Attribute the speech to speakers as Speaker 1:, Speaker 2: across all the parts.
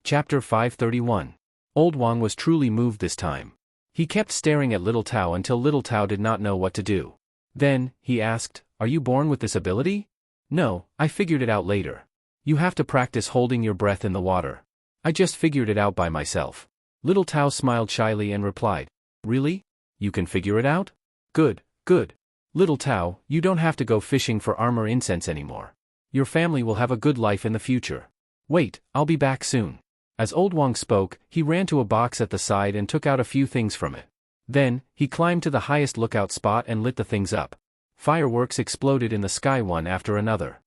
Speaker 1: Chapter 531. Old Wang was truly moved this time. He kept staring at Little Tao until Little Tao did not know what to do. Then, he asked, "Are you born with this ability?" "No, I figured it out later. You have to practice holding your breath in the water. I just figured it out by myself." Little Tao smiled shyly and replied, "Really? You can figure it out? Good, good. Little Tao, you don't have to go fishing for armor incense anymore. Your family will have a good life in the future. Wait, I'll be back soon." As Old Wang spoke, he ran to a box at the side and took out a few things from it. Then, he climbed to the highest lookout spot and lit the things up. Fireworks exploded in the sky one after another.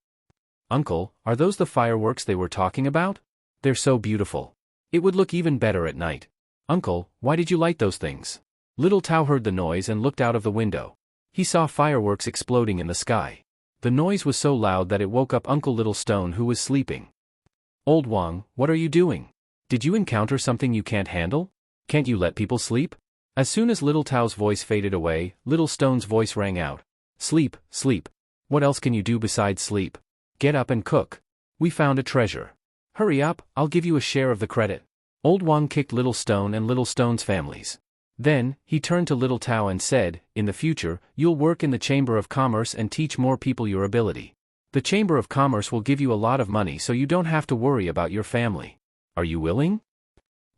Speaker 1: "Uncle, are those the fireworks they were talking about? They're so beautiful. It would look even better at night." "Uncle, why did you light those things?" Little Tao heard the noise and looked out of the window. He saw fireworks exploding in the sky. The noise was so loud that it woke up Uncle Little Stone, who was sleeping. "Old Wang, what are you doing? Did you encounter something you can't handle? Can't you let people sleep?" As soon as Little Tao's voice faded away, Little Stone's voice rang out. "Sleep, sleep. What else can you do besides sleep? Get up and cook. We found a treasure. Hurry up, I'll give you a share of the credit." Old Wang kicked Little Stone and Little Stone's families. Then, he turned to Little Tao and said, "In the future, you'll work in the Chamber of Commerce and teach more people your ability. The Chamber of Commerce will give you a lot of money so you don't have to worry about your family. Are you willing?"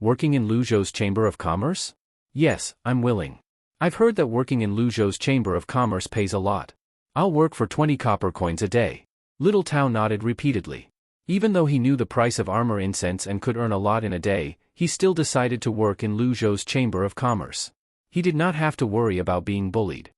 Speaker 1: "Working in Luzhou's Chamber of Commerce? Yes, I'm willing. I've heard that working in Luzhou's Chamber of Commerce pays a lot. I'll work for 20 copper coins a day." Little Tao nodded repeatedly. Even though he knew the price of armor incense and could earn a lot in a day, he still decided to work in Luzhou's Chamber of Commerce. He did not have to worry about being bullied.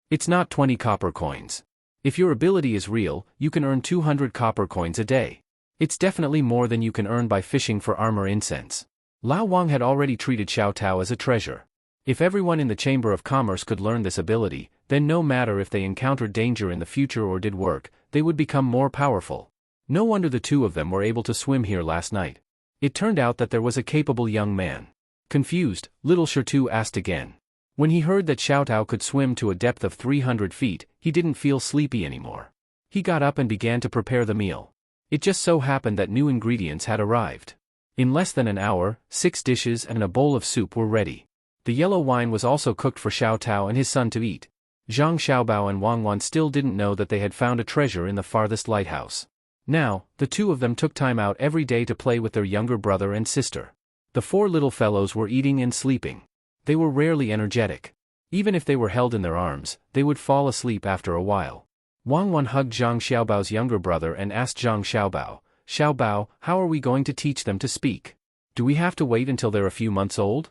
Speaker 1: "It's not 20 copper coins. If your ability is real, you can earn 200 copper coins a day. It's definitely more than you can earn by fishing for armor incense." Lao Wang had already treated Xiao Tao as a treasure. If everyone in the Chamber of Commerce could learn this ability, then no matter if they encountered danger in the future or did work, they would become more powerful. No wonder the two of them were able to swim here last night. It turned out that there was a capable young man. Confused, Little Shirtu asked again. When he heard that Xiao Tao could swim to a depth of 300 feet, he didn't feel sleepy anymore. He got up and began to prepare the meal. It just so happened that new ingredients had arrived. In less than an hour, 6 dishes and a bowl of soup were ready. The yellow wine was also cooked for Xiao Tao and his son to eat. Zhang Xiaobao and Wang Wan still didn't know that they had found a treasure in the farthest lighthouse. Now, the two of them took time out every day to play with their younger brother and sister. The 4 little fellows were eating and sleeping. They were rarely energetic. Even if they were held in their arms, they would fall asleep after a while. Wang Wan hugged Zhang Xiaobao's younger brother and asked Zhang Xiaobao, "Xiaobao, how are we going to teach them to speak? Do we have to wait until they're a few months old?"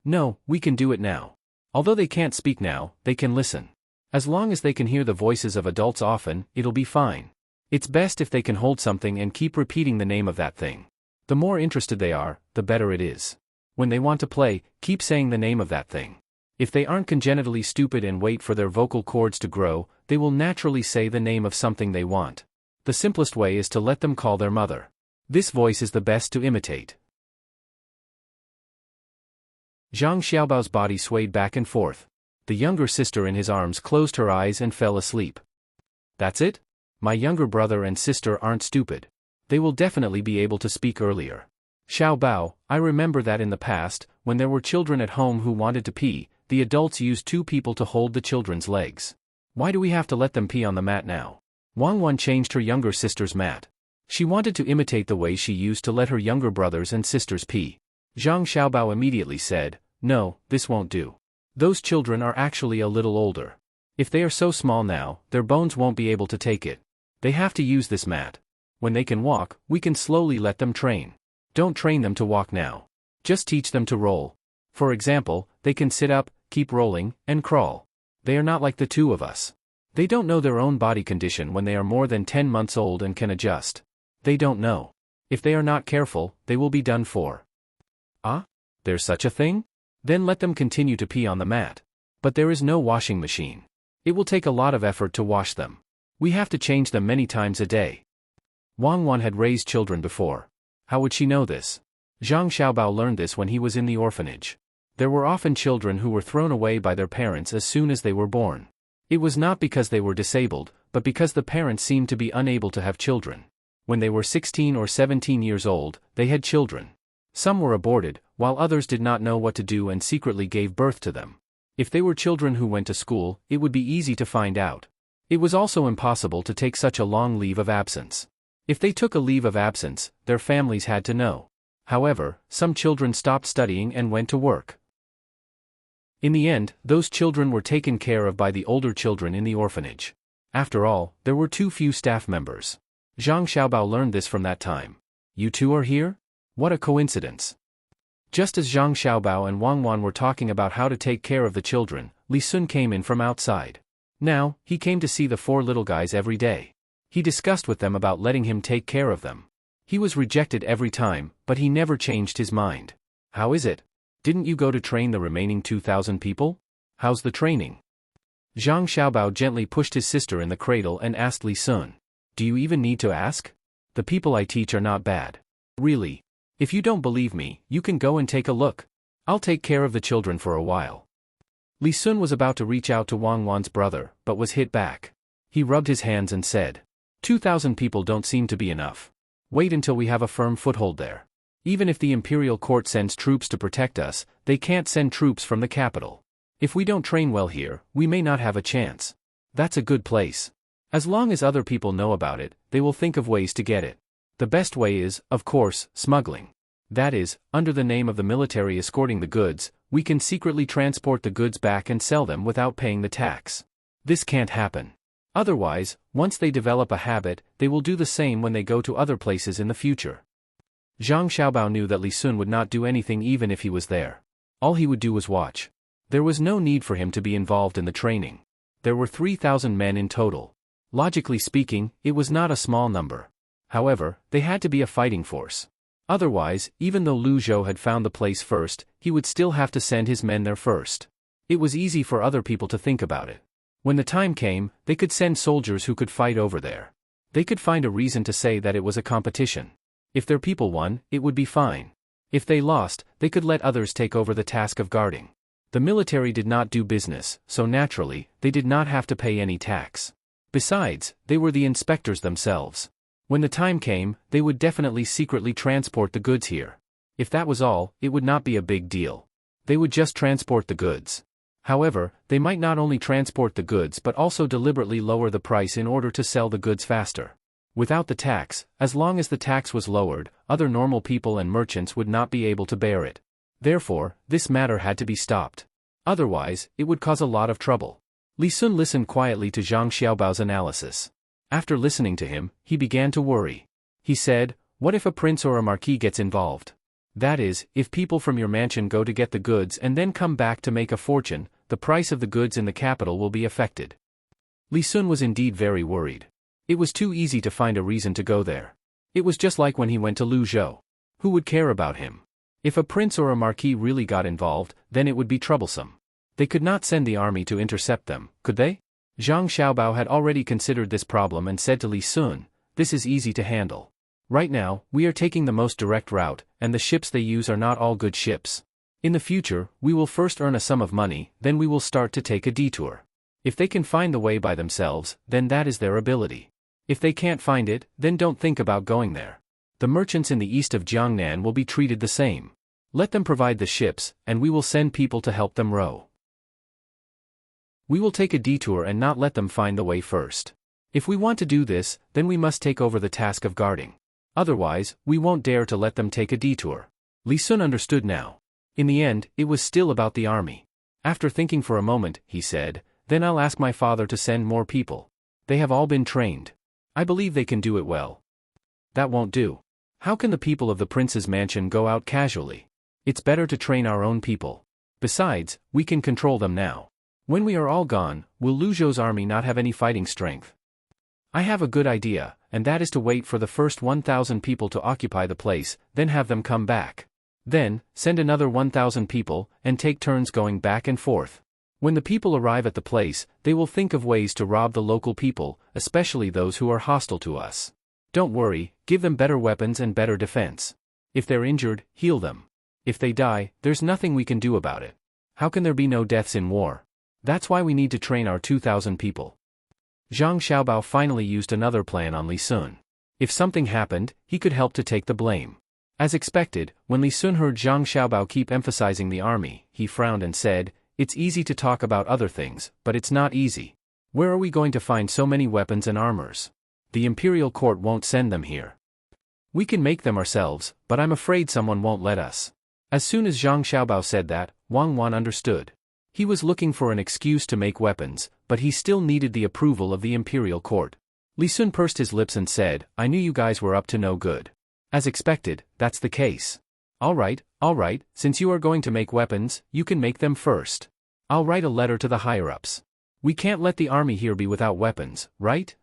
Speaker 1: "No, we can do it now. Although they can't speak now, they can listen. As long as they can hear the voices of adults often, it'll be fine. It's best if they can hold something and keep repeating the name of that thing. The more interested they are, the better it is. When they want to play, keep saying the name of that thing. If they aren't congenitally stupid and wait for their vocal cords to grow, they will naturally say the name of something they want. The simplest way is to let them call their mother. This voice is the best to imitate." Zhang Xiaobao's body swayed back and forth. The younger sister in his arms closed her eyes and fell asleep. "That's it? My younger brother and sister aren't stupid. They will definitely be able to speak earlier. Xiaobao, I remember that in the past, when there were children at home who wanted to pee, the adults used 2 people to hold the children's legs. Why do we have to let them pee on the mat now?" Wang Wan changed her younger sister's mat. She wanted to imitate the way she used to let her younger brothers and sisters pee. Zhang Xiaobao immediately said, "No, this won't do. Those children are actually a little older. If they are so small now, their bones won't be able to take it. They have to use this mat. When they can walk, we can slowly let them train. Don't train them to walk now. Just teach them to roll. For example, they can sit up, keep rolling, and crawl. They are not like the two of us. They don't know their own body condition when they are more than 10 months old and can adjust. They don't know. If they are not careful, they will be done for." "Ah? There's such a thing? Then let them continue to pee on the mat. But there is no washing machine. It will take a lot of effort to wash them. We have to change them many times a day." Wang Wan had raised children before. How would she know this? Zhang Xiaobao learned this when he was in the orphanage. There were often children who were thrown away by their parents as soon as they were born. It was not because they were disabled, but because the parents seemed to be unable to have children. When they were 16 or 17 years old, they had children. Some were aborted, while others did not know what to do and secretly gave birth to them. If they were children who went to school, it would be easy to find out. It was also impossible to take such a long leave of absence. If they took a leave of absence, their families had to know. However, some children stopped studying and went to work. In the end, those children were taken care of by the older children in the orphanage. After all, there were too few staff members. Zhang Xiaobao learned this from that time. You two are here? What a coincidence. Just as Zhang Xiaobao and Wang Wan were talking about how to take care of the children, Li Sun came in from outside. Now, he came to see the four little guys every day. He discussed with them about letting him take care of them. He was rejected every time, but he never changed his mind. How is it? Didn't you go to train the remaining 2,000 people? How's the training? Zhang Xiaobao gently pushed his sister in the cradle and asked Li Sun. Do you even need to ask? The people I teach are not bad. Really. If you don't believe me, you can go and take a look. I'll take care of the children for a while. Li Sun was about to reach out to Wang Wan's brother, but was hit back. He rubbed his hands and said, 2,000 people don't seem to be enough. Wait until we have a firm foothold there. Even if the imperial court sends troops to protect us, they can't send troops from the capital. If we don't train well here, we may not have a chance. That's a good place. As long as other people know about it, they will think of ways to get it. The best way is, of course, smuggling. That is, under the name of the military escorting the goods, we can secretly transport the goods back and sell them without paying the tax. This can't happen. Otherwise, once they develop a habit, they will do the same when they go to other places in the future. Zhang Xiaobao knew that Li Sun would not do anything even if he was there. All he would do was watch. There was no need for him to be involved in the training. There were 3,000 men in total. Logically speaking, it was not a small number. However, they had to be a fighting force. Otherwise, even though Lu Zhou had found the place first, he would still have to send his men there first. It was easy for other people to think about it. When the time came, they could send soldiers who could fight over there. They could find a reason to say that it was a competition. If their people won, it would be fine. If they lost, they could let others take over the task of guarding. The military did not do business, so naturally, they did not have to pay any tax. Besides, they were the inspectors themselves. When the time came, they would definitely secretly transport the goods here. If that was all, it would not be a big deal. They would just transport the goods. However, they might not only transport the goods but also deliberately lower the price in order to sell the goods faster. Without the tax, as long as the tax was lowered, other normal people and merchants would not be able to bear it. Therefore, this matter had to be stopped. Otherwise, it would cause a lot of trouble. Li Sun listened quietly to Zhang Xiaobao's analysis. After listening to him, he began to worry. He said, what if a prince or a marquis gets involved? That is, if people from your mansion go to get the goods and then come back to make a fortune, the price of the goods in the capital will be affected. Li Sun was indeed very worried. It was too easy to find a reason to go there. It was just like when he went to Lu Zhou. Who would care about him? If a prince or a marquis really got involved, then it would be troublesome. They could not send the army to intercept them, could they? Zhang Xiaobao had already considered this problem and said to Li Sun, this is easy to handle. Right now, we are taking the most direct route, and the ships they use are not all good ships. In the future, we will first earn a sum of money, then we will start to take a detour. If they can find the way by themselves, then that is their ability. If they can't find it, then don't think about going there. The merchants in the east of Jiangnan will be treated the same. Let them provide the ships, and we will send people to help them row. We will take a detour and not let them find the way first. If we want to do this, then we must take over the task of guarding. Otherwise, we won't dare to let them take a detour. Li Sun understood now. In the end, it was still about the army. After thinking for a moment, he said, then I'll ask my father to send more people. They have all been trained. I believe they can do it well. That won't do. How can the people of the prince's mansion go out casually? It's better to train our own people. Besides, we can control them now. When we are all gone, will Lu Zhou's army not have any fighting strength? I have a good idea, and that is to wait for the first 1,000 people to occupy the place, then have them come back. Then, send another 1,000 people, and take turns going back and forth. When the people arrive at the place, they will think of ways to rob the local people, especially those who are hostile to us. Don't worry, give them better weapons and better defense. If they're injured, heal them. If they die, there's nothing we can do about it. How can there be no deaths in war? That's why we need to train our 2,000 people. Zhang Xiaobao finally used another plan on Li Sun. If something happened, he could help to take the blame. As expected, when Li Sun heard Zhang Xiaobao keep emphasizing the army, he frowned and said, "It's easy to talk about other things, but it's not easy. Where are we going to find so many weapons and armors? The imperial court won't send them here. We can make them ourselves, but I'm afraid someone won't let us." As soon as Zhang Xiaobao said that, Wang Wan understood. He was looking for an excuse to make weapons, but he still needed the approval of the imperial court. Li Sun pursed his lips and said, "I knew you guys were up to no good. As expected, that's the case. All right, since you are going to make weapons, you can make them first. I'll write a letter to the higher-ups. We can't let the army here be without weapons, right?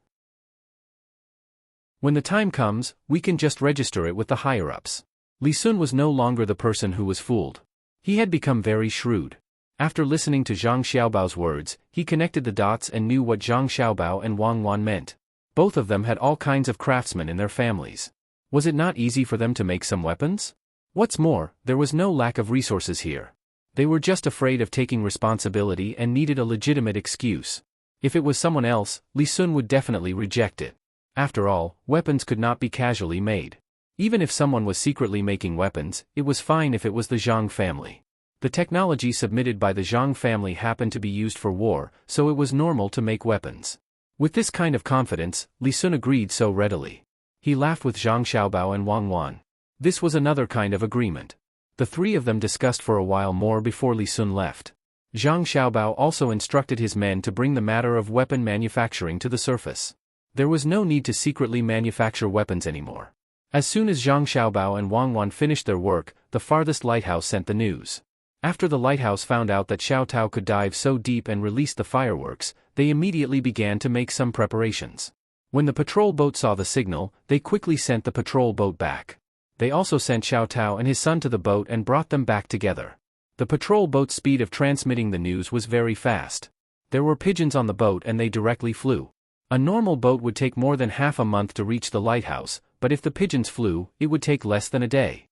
Speaker 1: When the time comes, we can just register it with the higher-ups." Li Sun was no longer the person who was fooled. He had become very shrewd. After listening to Zhang Xiaobao's words, he connected the dots and knew what Zhang Xiaobao and Wang Wan meant. Both of them had all kinds of craftsmen in their families. Was it not easy for them to make some weapons? What's more, there was no lack of resources here. They were just afraid of taking responsibility and needed a legitimate excuse. If it was someone else, Li Sun would definitely reject it. After all, weapons could not be casually made. Even if someone was secretly making weapons, it was fine if it was the Zhang family. The technology submitted by the Zhang family happened to be used for war, so it was normal to make weapons. With this kind of confidence, Li Sun agreed so readily. He laughed with Zhang Xiaobao and Wang Wan. This was another kind of agreement. The three of them discussed for a while more before Li Sun left. Zhang Xiaobao also instructed his men to bring the matter of weapon manufacturing to the surface. There was no need to secretly manufacture weapons anymore. As soon as Zhang Xiaobao and Wang Wan finished their work, the farthest lighthouse sent the news. After the lighthouse found out that Xiao Tao could dive so deep and release the fireworks, they immediately began to make some preparations. When the patrol boat saw the signal, they quickly sent the patrol boat back. They also sent Xiao Tao and his son to the boat and brought them back together. The patrol boat's speed of transmitting the news was very fast. There were pigeons on the boat and they directly flew. A normal boat would take more than half a month to reach the lighthouse, but if the pigeons flew, it would take less than a day.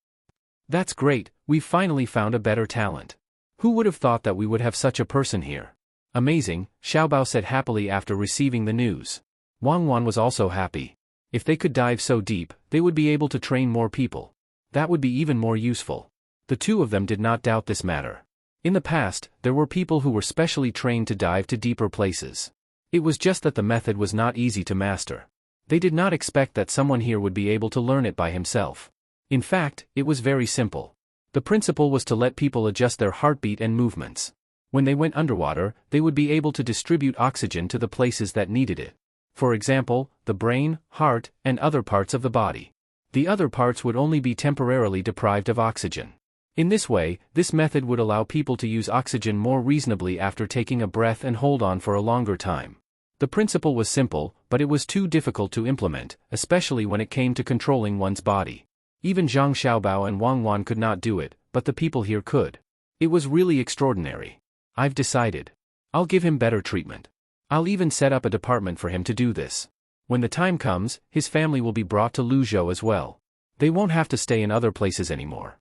Speaker 1: "That's great, we've finally found a better talent. Who would have thought that we would have such a person here? Amazing," Xiaobao said happily after receiving the news. Wang Wan was also happy. If they could dive so deep, they would be able to train more people. That would be even more useful. The two of them did not doubt this matter. In the past, there were people who were specially trained to dive to deeper places. It was just that the method was not easy to master. They did not expect that someone here would be able to learn it by himself. In fact, it was very simple. The principle was to let people adjust their heartbeat and movements. When they went underwater, they would be able to distribute oxygen to the places that needed it. For example, the brain, heart, and other parts of the body. The other parts would only be temporarily deprived of oxygen. In this way, this method would allow people to use oxygen more reasonably after taking a breath and hold on for a longer time. The principle was simple, but it was too difficult to implement, especially when it came to controlling one's body. Even Zhang Xiaobao and Wang Wan could not do it, but the people here could. It was really extraordinary. I've decided. I'll give him better treatment. I'll even set up a department for him to do this. When the time comes, his family will be brought to Luzhou as well. They won't have to stay in other places anymore.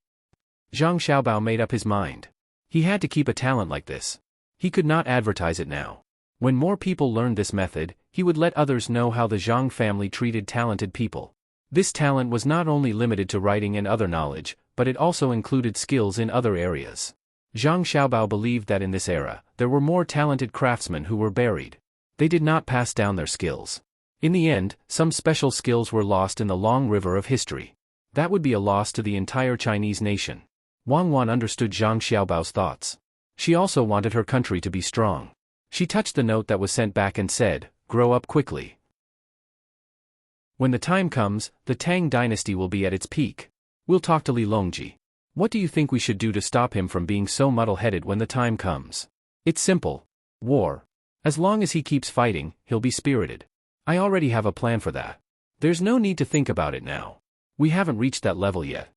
Speaker 1: Zhang Xiaobao made up his mind. He had to keep a talent like this. He could not advertise it now. When more people learned this method, he would let others know how the Zhang family treated talented people. This talent was not only limited to writing and other knowledge, but it also included skills in other areas. Zhang Xiaobao believed that in this era, there were more talented craftsmen who were buried. They did not pass down their skills. In the end, some special skills were lost in the long river of history. That would be a loss to the entire Chinese nation. Wang Wan understood Zhang Xiaobao's thoughts. She also wanted her country to be strong. She touched the note that was sent back and said, "Grow up quickly. When the time comes, the Tang dynasty will be at its peak. We'll talk to Li Longji. What do you think we should do to stop him from being so muddle-headed when the time comes? It's simple. War. As long as he keeps fighting, he'll be spirited. I already have a plan for that. There's no need to think about it now. We haven't reached that level yet."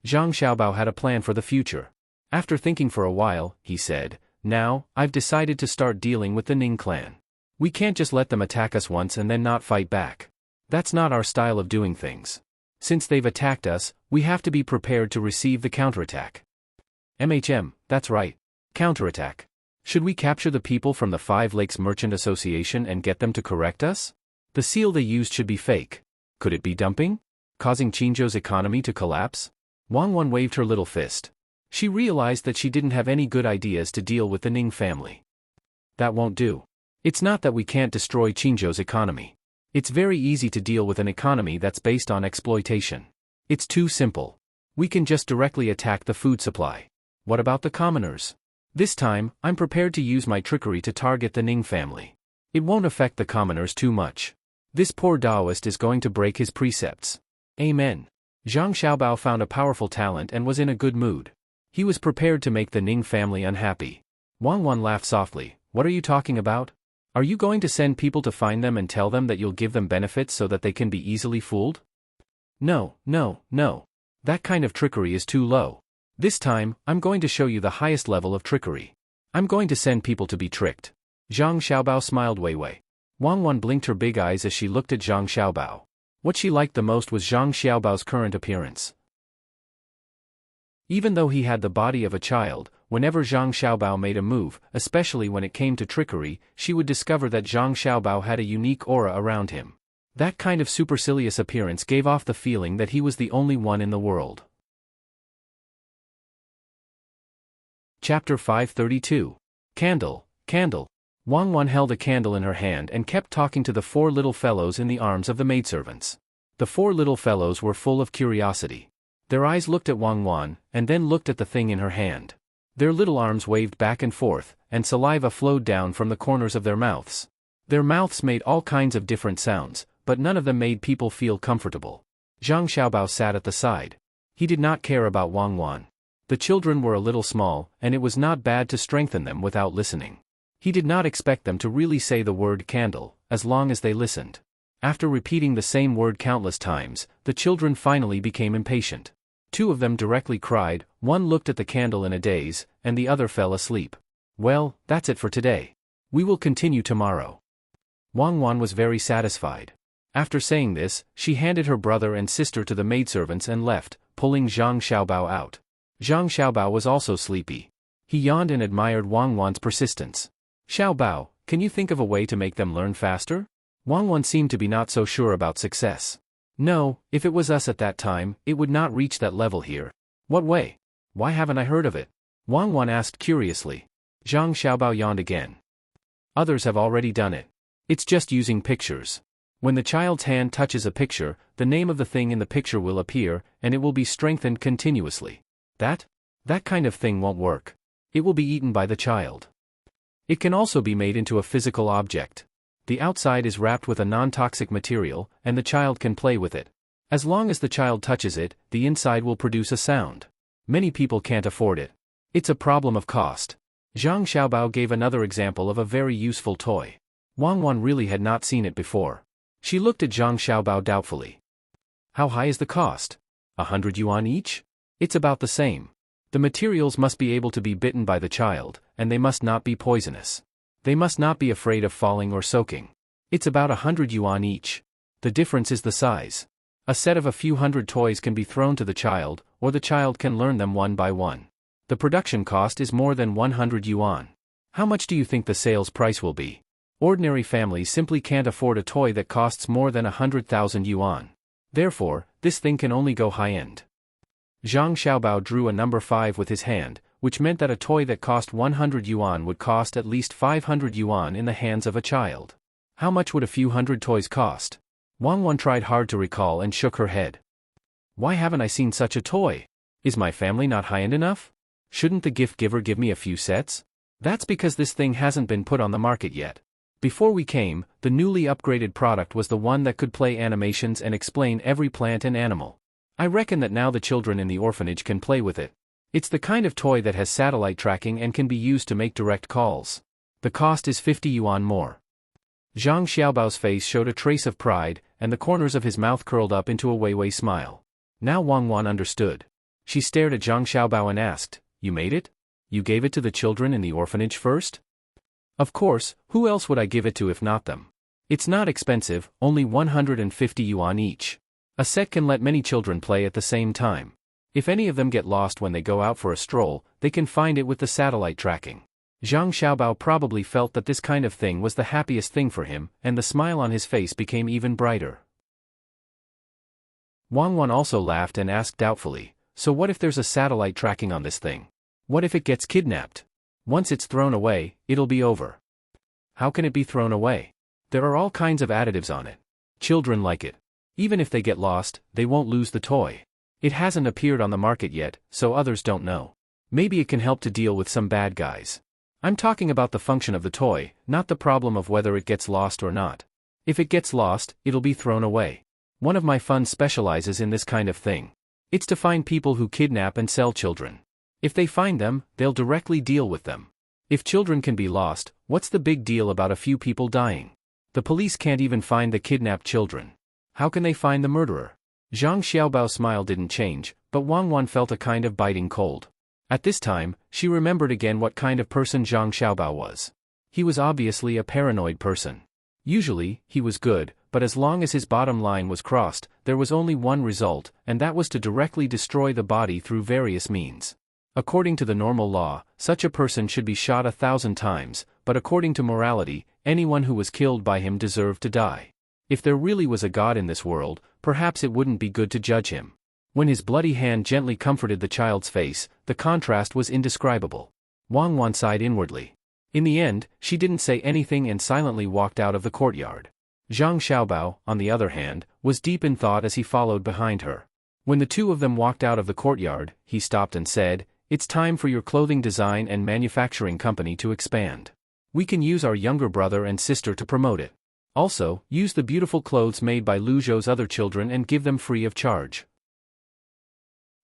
Speaker 1: Zhang Xiaobao had a plan for the future. After thinking for a while, he said, "Now, I've decided to start dealing with the Ning clan. We can't just let them attack us once and then not fight back. That's not our style of doing things. Since they've attacked us, we have to be prepared to receive the counterattack." That's right. Counterattack. Should we capture the people from the Five Lakes Merchant Association and get them to correct us? The seal they used should be fake. Could it be dumping? Causing Qingzhou's economy to collapse? Wang Wan waved her little fist. She realized that she didn't have any good ideas to deal with the Ning family. That won't do. It's not that we can't destroy Qingzhou's economy. It's very easy to deal with an economy that's based on exploitation. It's too simple. We can just directly attack the food supply. What about the commoners? This time, I'm prepared to use my trickery to target the Ning family. It won't affect the commoners too much. This poor Taoist is going to break his precepts. Amen. Zhang Xiaobao found a powerful talent and was in a good mood. He was prepared to make the Ning family unhappy. Wang Wan laughed softly. What are you talking about? Are you going to send people to find them and tell them that you'll give them benefits so that they can be easily fooled? No. That kind of trickery is too low. This time, I'm going to show you the highest level of trickery. I'm going to send people to be tricked. Zhang Xiaobao smiled Weiwei. Wang Wan blinked her big eyes as she looked at Zhang Xiaobao. What she liked the most was Zhang Xiaobao's current appearance. Even though he had the body of a child, whenever Zhang Xiaobao made a move, especially when it came to trickery, she would discover that Zhang Xiaobao had a unique aura around him. That kind of supercilious appearance gave off the feeling that he was the only one in the world. Chapter 532. Candle. Wang Wan held a candle in her hand and kept talking to the four little fellows in the arms of the maidservants. The four little fellows were full of curiosity. Their eyes looked at Wang Wan, and then looked at the thing in her hand. Their little arms waved back and forth, and saliva flowed down from the corners of their mouths. Their mouths made all kinds of different sounds, but none of them made people feel comfortable. Zhang Xiaobao sat at the side. He did not care about Wang Wan. The children were a little small, and it was not bad to strengthen them without listening. He did not expect them to really say the word candle, as long as they listened. After repeating the same word countless times, the children finally became impatient. Two of them directly cried, one looked at the candle in a daze, and the other fell asleep. Well, that's it for today. We will continue tomorrow. Wang Wan was very satisfied. After saying this, she handed her brother and sister to the maidservants and left, pulling Zhang Xiaobao out. Zhang Xiaobao was also sleepy. He yawned and admired Wang Wan's persistence. Xiaobao, can you think of a way to make them learn faster? Wang Wan seemed to be not so sure about success. No, if it was us at that time, it would not reach that level here. What way? Why haven't I heard of it? Wang Wan asked curiously. Zhang Xiaobao yawned again. Others have already done it. It's just using pictures. When the child's hand touches a picture, the name of the thing in the picture will appear, and it will be strengthened continuously. That kind of thing won't work. It will be eaten by the child. It can also be made into a physical object. The outside is wrapped with a non-toxic material, and the child can play with it. As long as the child touches it, the inside will produce a sound. Many people can't afford it. It's a problem of cost. Zhang Xiaobao gave another example of a very useful toy. Wang Wan really had not seen it before. She looked at Zhang Xiaobao doubtfully. How high is the cost? 100 yuan each? It's about the same. The materials must be able to be bitten by the child, and they must not be poisonous. They must not be afraid of falling or soaking. It's about 100 yuan each. The difference is the size. A set of a few hundred toys can be thrown to the child, or the child can learn them one by one. The production cost is more than 100 yuan. How much do you think the sales price will be? Ordinary families simply can't afford a toy that costs more than 100,000 yuan. Therefore, this thing can only go high-end. Zhang Xiaobao drew a number 5 with his hand, which meant that a toy that cost 100 yuan would cost at least 500 yuan in the hands of a child. How much would a few hundred toys cost? Wang Wan tried hard to recall and shook her head. Why haven't I seen such a toy? Is my family not high-end enough? Shouldn't the gift giver give me a few sets? That's because this thing hasn't been put on the market yet. Before we came, the newly upgraded product was the one that could play animations and explain every plant and animal. I reckon that now the children in the orphanage can play with it. It's the kind of toy that has satellite tracking and can be used to make direct calls. The cost is 50 yuan more. Zhang Xiaobao's face showed a trace of pride, and the corners of his mouth curled up into a Weiwei smile. Now Wang Wan understood. She stared at Zhang Xiaobao and asked, You made it? You gave it to the children in the orphanage first? Of course, who else would I give it to if not them? It's not expensive, only 150 yuan each. A set can let many children play at the same time. If any of them get lost when they go out for a stroll, they can find it with the satellite tracking. Zhang Xiaobao probably felt that this kind of thing was the happiest thing for him, and the smile on his face became even brighter. Wang Wan also laughed and asked doubtfully, so what if there's a satellite tracking on this thing? What if it gets kidnapped? Once it's thrown away, it'll be over. How can it be thrown away? There are all kinds of additives on it. Children like it. Even if they get lost, they won't lose the toy. It hasn't appeared on the market yet, so others don't know. Maybe it can help to deal with some bad guys. I'm talking about the function of the toy, not the problem of whether it gets lost or not. If it gets lost, it'll be thrown away. One of my funds specializes in this kind of thing. It's to find people who kidnap and sell children. If they find them, they'll directly deal with them. If children can be lost, what's the big deal about a few people dying? The police can't even find the kidnapped children. How can they find the murderer? Zhang Xiaobao's smile didn't change, but Wang Wan felt a kind of biting cold. At this time, she remembered again what kind of person Zhang Xiaobao was. He was obviously a paranoid person. Usually, he was good, but as long as his bottom line was crossed, there was only one result, and that was to directly destroy the body through various means. According to the normal law, such a person should be shot 1,000 times, but according to morality, anyone who was killed by him deserved to die. If there really was a God in this world, perhaps it wouldn't be good to judge him. When his bloody hand gently comforted the child's face, the contrast was indescribable. Wang Wan sighed inwardly. In the end, she didn't say anything and silently walked out of the courtyard. Zhang Xiaobao, on the other hand, was deep in thought as he followed behind her. When the two of them walked out of the courtyard, he stopped and said, "It's time for your clothing design and manufacturing company to expand. We can use our younger brother and sister to promote it. Also, use the beautiful clothes made by Lu Zhou's other children and give them free of charge.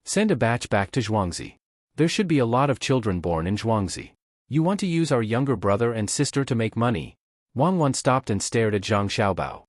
Speaker 1: Send a batch back to Zhuangzi. There should be a lot of children born in Zhuangzi. You want to use our younger brother and sister to make money?" Wang Wan stopped and stared at Zhang Xiaobao.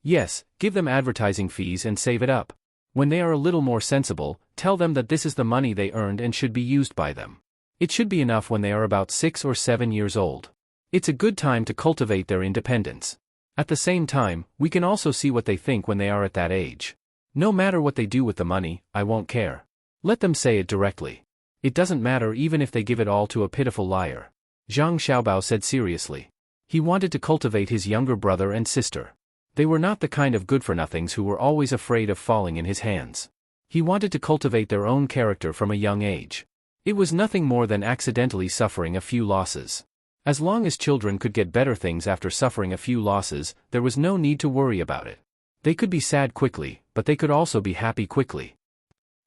Speaker 1: "Yes, give them advertising fees and save it up. When they are a little more sensible, tell them that this is the money they earned and should be used by them. It should be enough when they are about 6 or 7 years old. It's a good time to cultivate their independence. At the same time, we can also see what they think when they are at that age. No matter what they do with the money, I won't care. Let them say it directly. It doesn't matter even if they give it all to a pitiful liar." Zhang Xiaobao said seriously. He wanted to cultivate his younger brother and sister. They were not the kind of good-for-nothings who were always afraid of falling in his hands. He wanted to cultivate their own character from a young age. It was nothing more than accidentally suffering a few losses. As long as children could get better things after suffering a few losses, there was no need to worry about it. They could be sad quickly, but they could also be happy quickly.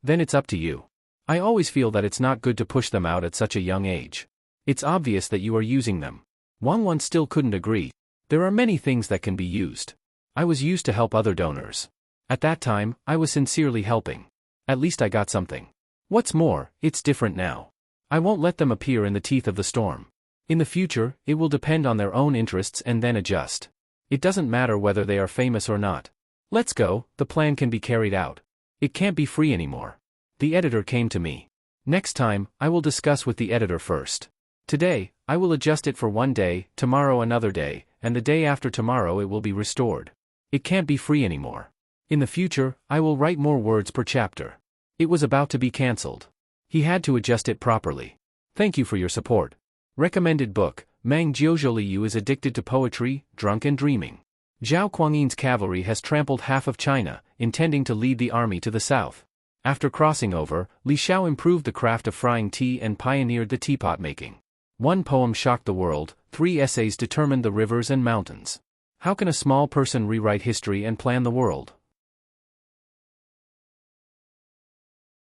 Speaker 1: Then it's up to you. I always feel that it's not good to push them out at such a young age. It's obvious that you are using them. Wang Wan still couldn't agree. There are many things that can be used. I was used to help other donors. At that time, I was sincerely helping. At least I got something. What's more, it's different now. I won't let them appear in the teeth of the storm. In the future, it will depend on their own interests and then adjust. It doesn't matter whether they are famous or not. Let's go, the plan can be carried out. It can't be free anymore. The editor came to me. Next time, I will discuss with the editor first. Today, I will adjust it for 1 day, tomorrow another day, and the day after tomorrow it will be restored. It can't be free anymore. In the future, I will write more words per chapter. It was about to be cancelled. He had to adjust it properly. Thank you for your support. Recommended book, Mang Jiuzholiu is addicted to poetry, drunk and dreaming. Zhao Kuangyin's cavalry has trampled half of China, intending to lead the army to the south. After crossing over, Li Xiao improved the craft of frying tea and pioneered the teapot making. 1 poem shocked the world, 3 essays determined the rivers and mountains. How can a small person rewrite history and plan the world?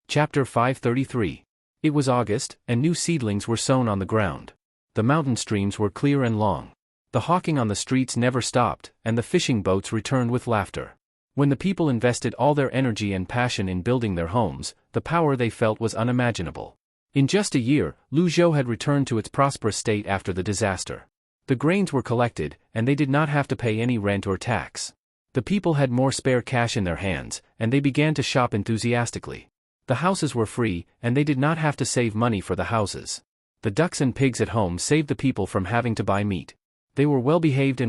Speaker 1: Chapter 533. It was August, and new seedlings were sown on the ground. The mountain streams were clear and long. The hawking on the streets never stopped, and the fishing boats returned with laughter. When the people invested all their energy and passion in building their homes, the power they felt was unimaginable. In just a year, Lu Zhou had returned to its prosperous state after the disaster. The grains were collected, and they did not have to pay any rent or tax. The people had more spare cash in their hands, and they began to shop enthusiastically. The houses were free, and they did not have to save money for the houses. The ducks and pigs at home saved the people from having to buy meat. They were well-behaved,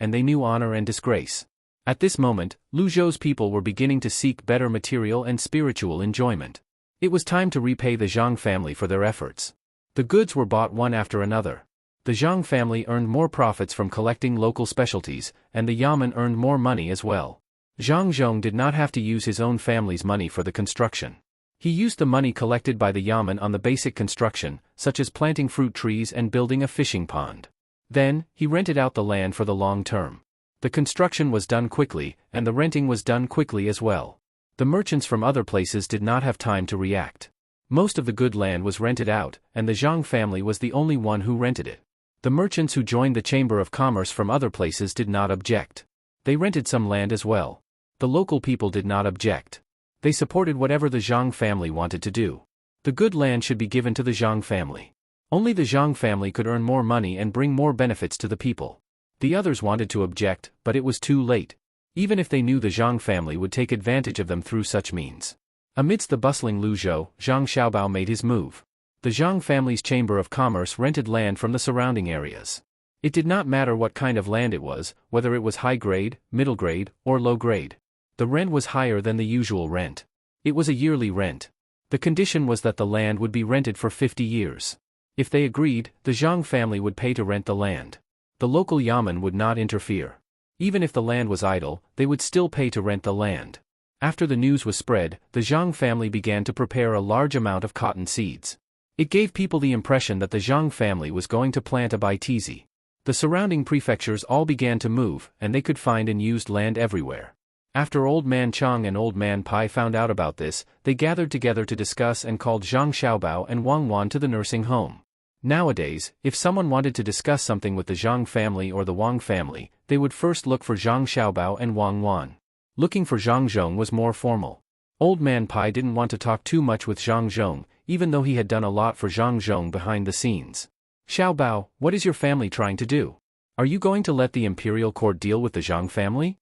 Speaker 1: and they knew honor and disgrace. At this moment, Lu Zhou's people were beginning to seek better material and spiritual enjoyment. It was time to repay the Zhang family for their efforts. The goods were bought one after another. The Zhang family earned more profits from collecting local specialties, and the Yamen earned more money as well. Zhang Zhong did not have to use his own family's money for the construction. He used the money collected by the yamen on the basic construction, such as planting fruit trees and building a fishing pond. Then, he rented out the land for the long term. The construction was done quickly, and the renting was done quickly as well. The merchants from other places did not have time to react. Most of the good land was rented out, and the Zhang family was the only one who rented it. The merchants who joined the Chamber of Commerce from other places did not object. They rented some land as well. The local people did not object. They supported whatever the Zhang family wanted to do. The good land should be given to the Zhang family. Only the Zhang family could earn more money and bring more benefits to the people. The others wanted to object, but it was too late. Even if they knew the Zhang family would take advantage of them through such means. Amidst the bustling Luzhou, Zhang Xiaobao made his move. The Zhang family's Chamber of Commerce rented land from the surrounding areas. It did not matter what kind of land it was, whether it was high grade, middle grade, or low grade. The rent was higher than the usual rent. It was a yearly rent. The condition was that the land would be rented for 50 years. If they agreed, the Zhang family would pay to rent the land. The local yamen would not interfere. Even if the land was idle, they would still pay to rent the land. After the news was spread, the Zhang family began to prepare a large amount of cotton seeds. It gave people the impression that the Zhang family was going to plant a baitizi. The surrounding prefectures all began to move, and they could find unused land everywhere. After Old Man Chang and Old Man Pai found out about this, they gathered together to discuss and called Zhang Xiaobao and Wang Wan to the nursing home. Nowadays, if someone wanted to discuss something with the Zhang family or the Wang family, they would first look for Zhang Xiaobao and Wang Wan. Looking for Zhang Zhong was more formal. Old Man Pai didn't want to talk too much with Zhang Zhong, even though he had done a lot for Zhang Zhong behind the scenes. Xiaobao, what is your family trying to do? Are you going to let the imperial court deal with the Zhang family?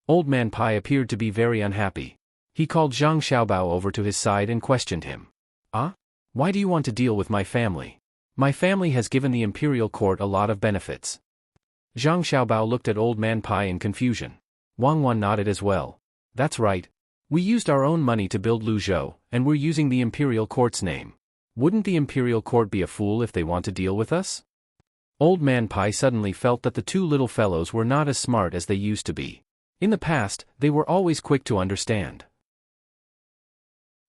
Speaker 1: Old Man Pai appeared to be very unhappy. He called Zhang Xiaobao over to his side and questioned him. Ah? Why do you want to deal with my family? My family has given the imperial court a lot of benefits. Zhang Xiaobao looked at Old Man Pai in confusion. Wang Wan nodded as well. That's right. We used our own money to build Luzhou, and we're using the imperial court's name. Wouldn't the imperial court be a fool if they want to deal with us? Old Man Pai suddenly felt that the two little fellows were not as smart as they used to be. In the past, they were always quick to understand.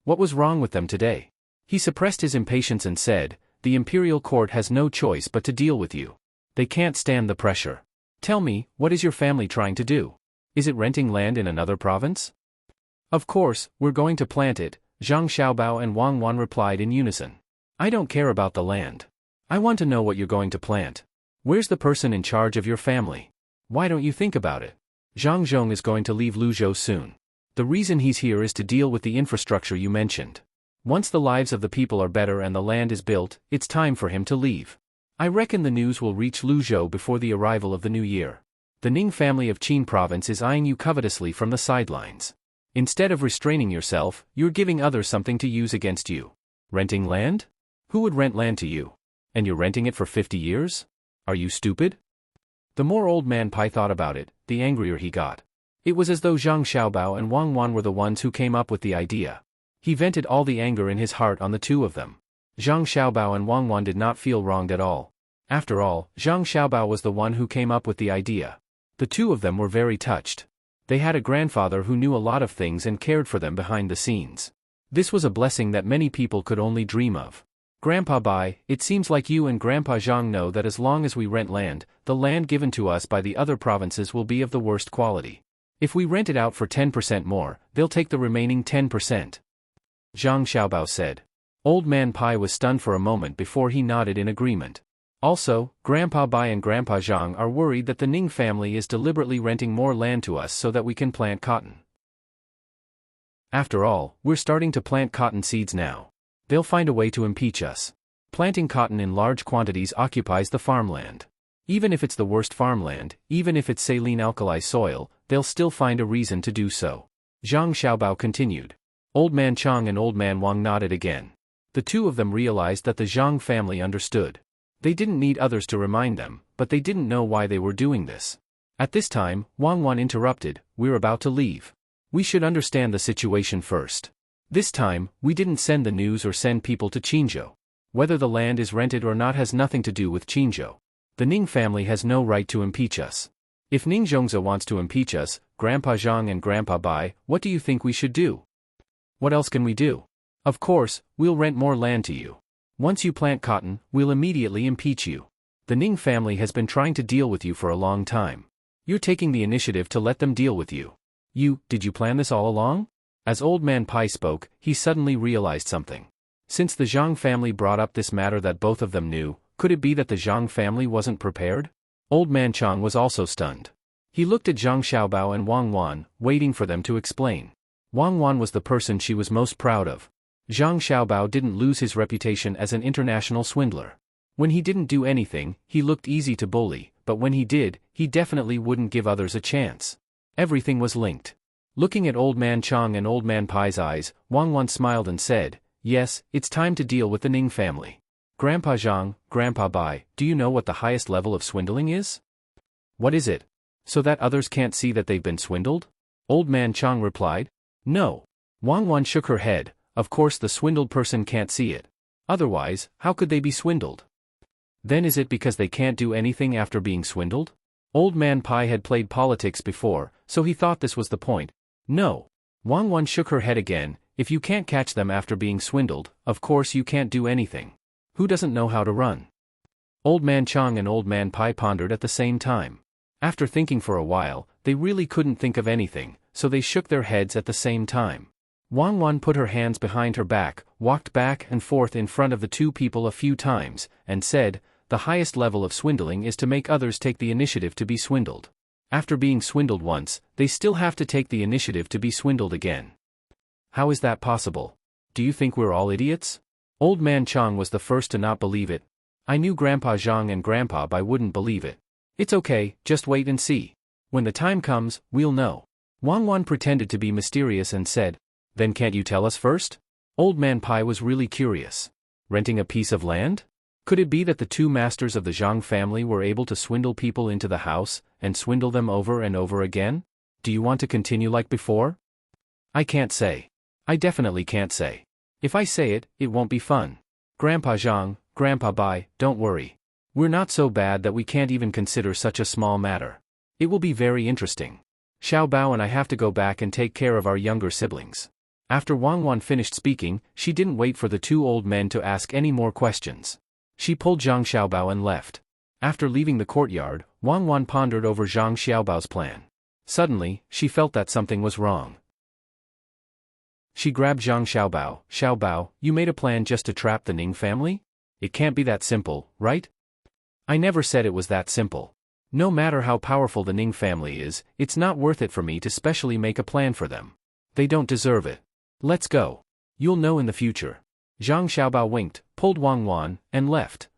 Speaker 1: What was wrong with them today? He suppressed his impatience and said, the imperial court has no choice but to deal with you. They can't stand the pressure. Tell me, what is your family trying to do? Is it renting land in another province? Of course, we're going to plant it, Zhang Xiaobao and Wang Wan replied in unison. I don't care about the land. I want to know what you're going to plant. Where's the person in charge of your family? Why don't you think about it? Zhang Zhong is going to leave Luzhou soon. The reason he's here is to deal with the infrastructure you mentioned. Once the lives of the people are better and the land is built, it's time for him to leave. I reckon the news will reach Luzhou before the arrival of the new year. The Ning family of Qin province is eyeing you covetously from the sidelines. Instead of restraining yourself, you're giving others something to use against you. Renting land? Who would rent land to you? And you're renting it for 50 years? Are you stupid? The more Old Man Pai thought about it, the angrier he got. It was as though Zhang Xiaobao and Wang Wan were the ones who came up with the idea. He vented all the anger in his heart on the two of them. Zhang Xiaobao and Wang Wan did not feel wronged at all. After all, Zhang Xiaobao was the one who came up with the idea. The two of them were very touched. They had a grandfather who knew a lot of things and cared for them behind the scenes. This was a blessing that many people could only dream of. Grandpa Bai, it seems like you and Grandpa Zhang know that as long as we rent land, the land given to us by the other provinces will be of the worst quality. If we rent it out for 10% more, they'll take the remaining 10%. Zhang Xiaobao said. Old Man Pai was stunned for a moment before he nodded in agreement. Also, Grandpa Bai and Grandpa Zhang are worried that the Ning family is deliberately renting more land to us so that we can plant cotton. After all, we're starting to plant cotton seeds now. They'll find a way to impeach us. Planting cotton in large quantities occupies the farmland. Even if it's the worst farmland, even if it's saline alkali soil, they'll still find a reason to do so. Zhang Xiaobao continued. Old Man Chang and Old Man Wang nodded again. The two of them realized that the Zhang family understood. They didn't need others to remind them, but they didn't know why they were doing this. At this time, Wang Wan interrupted, we're about to leave. We should understand the situation first. This time, we didn't send the news or send people to Qinzhou. Whether the land is rented or not has nothing to do with Qinzhou. The Ning family has no right to impeach us. If Ning Zhongzi wants to impeach us, Grandpa Zhang and Grandpa Bai, what do you think we should do? What else can we do? Of course, we'll rent more land to you. Once you plant cotton, we'll immediately impeach you. The Ning family has been trying to deal with you for a long time. You're taking the initiative to let them deal with you. Did you plan this all along? As Old Man Pai spoke, he suddenly realized something. Since the Zhang family brought up this matter that both of them knew, could it be that the Zhang family wasn't prepared? Old Man Chang was also stunned. He looked at Zhang Xiaobao and Wang Wan, waiting for them to explain. Wang Wan was the person she was most proud of. Zhang Xiaobao didn't lose his reputation as an international swindler. When he didn't do anything, he looked easy to bully, but when he did, he definitely wouldn't give others a chance. Everything was linked. Looking at Old Man Chang and Old Man Pai's eyes, Wang Wan smiled and said, "Yes, it's time to deal with the Ning family. Grandpa Zhang, Grandpa Bai, do you know what the highest level of swindling is?" "What is it? So that others can't see that they've been swindled?" Old Man Chang replied. "No." Wang Wan shook her head. Of course the swindled person can't see it. Otherwise, how could they be swindled? Then is it because they can't do anything after being swindled? Old Man Pai had played politics before, so he thought this was the point. No. Wang Wan shook her head again. If you can't catch them after being swindled, of course you can't do anything. Who doesn't know how to run? Old Man Chang and Old Man Pai pondered at the same time. After thinking for a while, they really couldn't think of anything, so they shook their heads at the same time. Wang Wan put her hands behind her back, walked back and forth in front of the two people a few times, and said, "The highest level of swindling is to make others take the initiative to be swindled. After being swindled once, they still have to take the initiative to be swindled again." "How is that possible? Do you think we're all idiots?" Old Man Chang was the first to not believe it. "I knew Grandpa Zhang and Grandpa Bai wouldn't believe it. It's okay, just wait and see. When the time comes, we'll know." Wang Wan pretended to be mysterious and said, "Then can't you tell us first?" Old Man Pai was really curious. Renting a piece of land? Could it be that the two masters of the Zhang family were able to swindle people into the house, and swindle them over and over again? "Do you want to continue like before?" "I can't say. I definitely can't say. If I say it, it won't be fun. Grandpa Zhang, Grandpa Bai, don't worry. We're not so bad that we can't even consider such a small matter. It will be very interesting. Xiao Bao and I have to go back and take care of our younger siblings." After Wang Wan finished speaking, she didn't wait for the two old men to ask any more questions. She pulled Zhang Xiaobao and left. After leaving the courtyard, Wang Wan pondered over Zhang Xiaobao's plan. Suddenly, she felt that something was wrong. She grabbed Zhang Xiaobao. "Xiaobao, you made a plan just to trap the Ning family? It can't be that simple, right?" "I never said it was that simple. No matter how powerful the Ning family is, it's not worth it for me to specially make a plan for them. They don't deserve it. Let's go. You'll know in the future." Zhang Xiaobao winked, pulled Wang Wan, and left.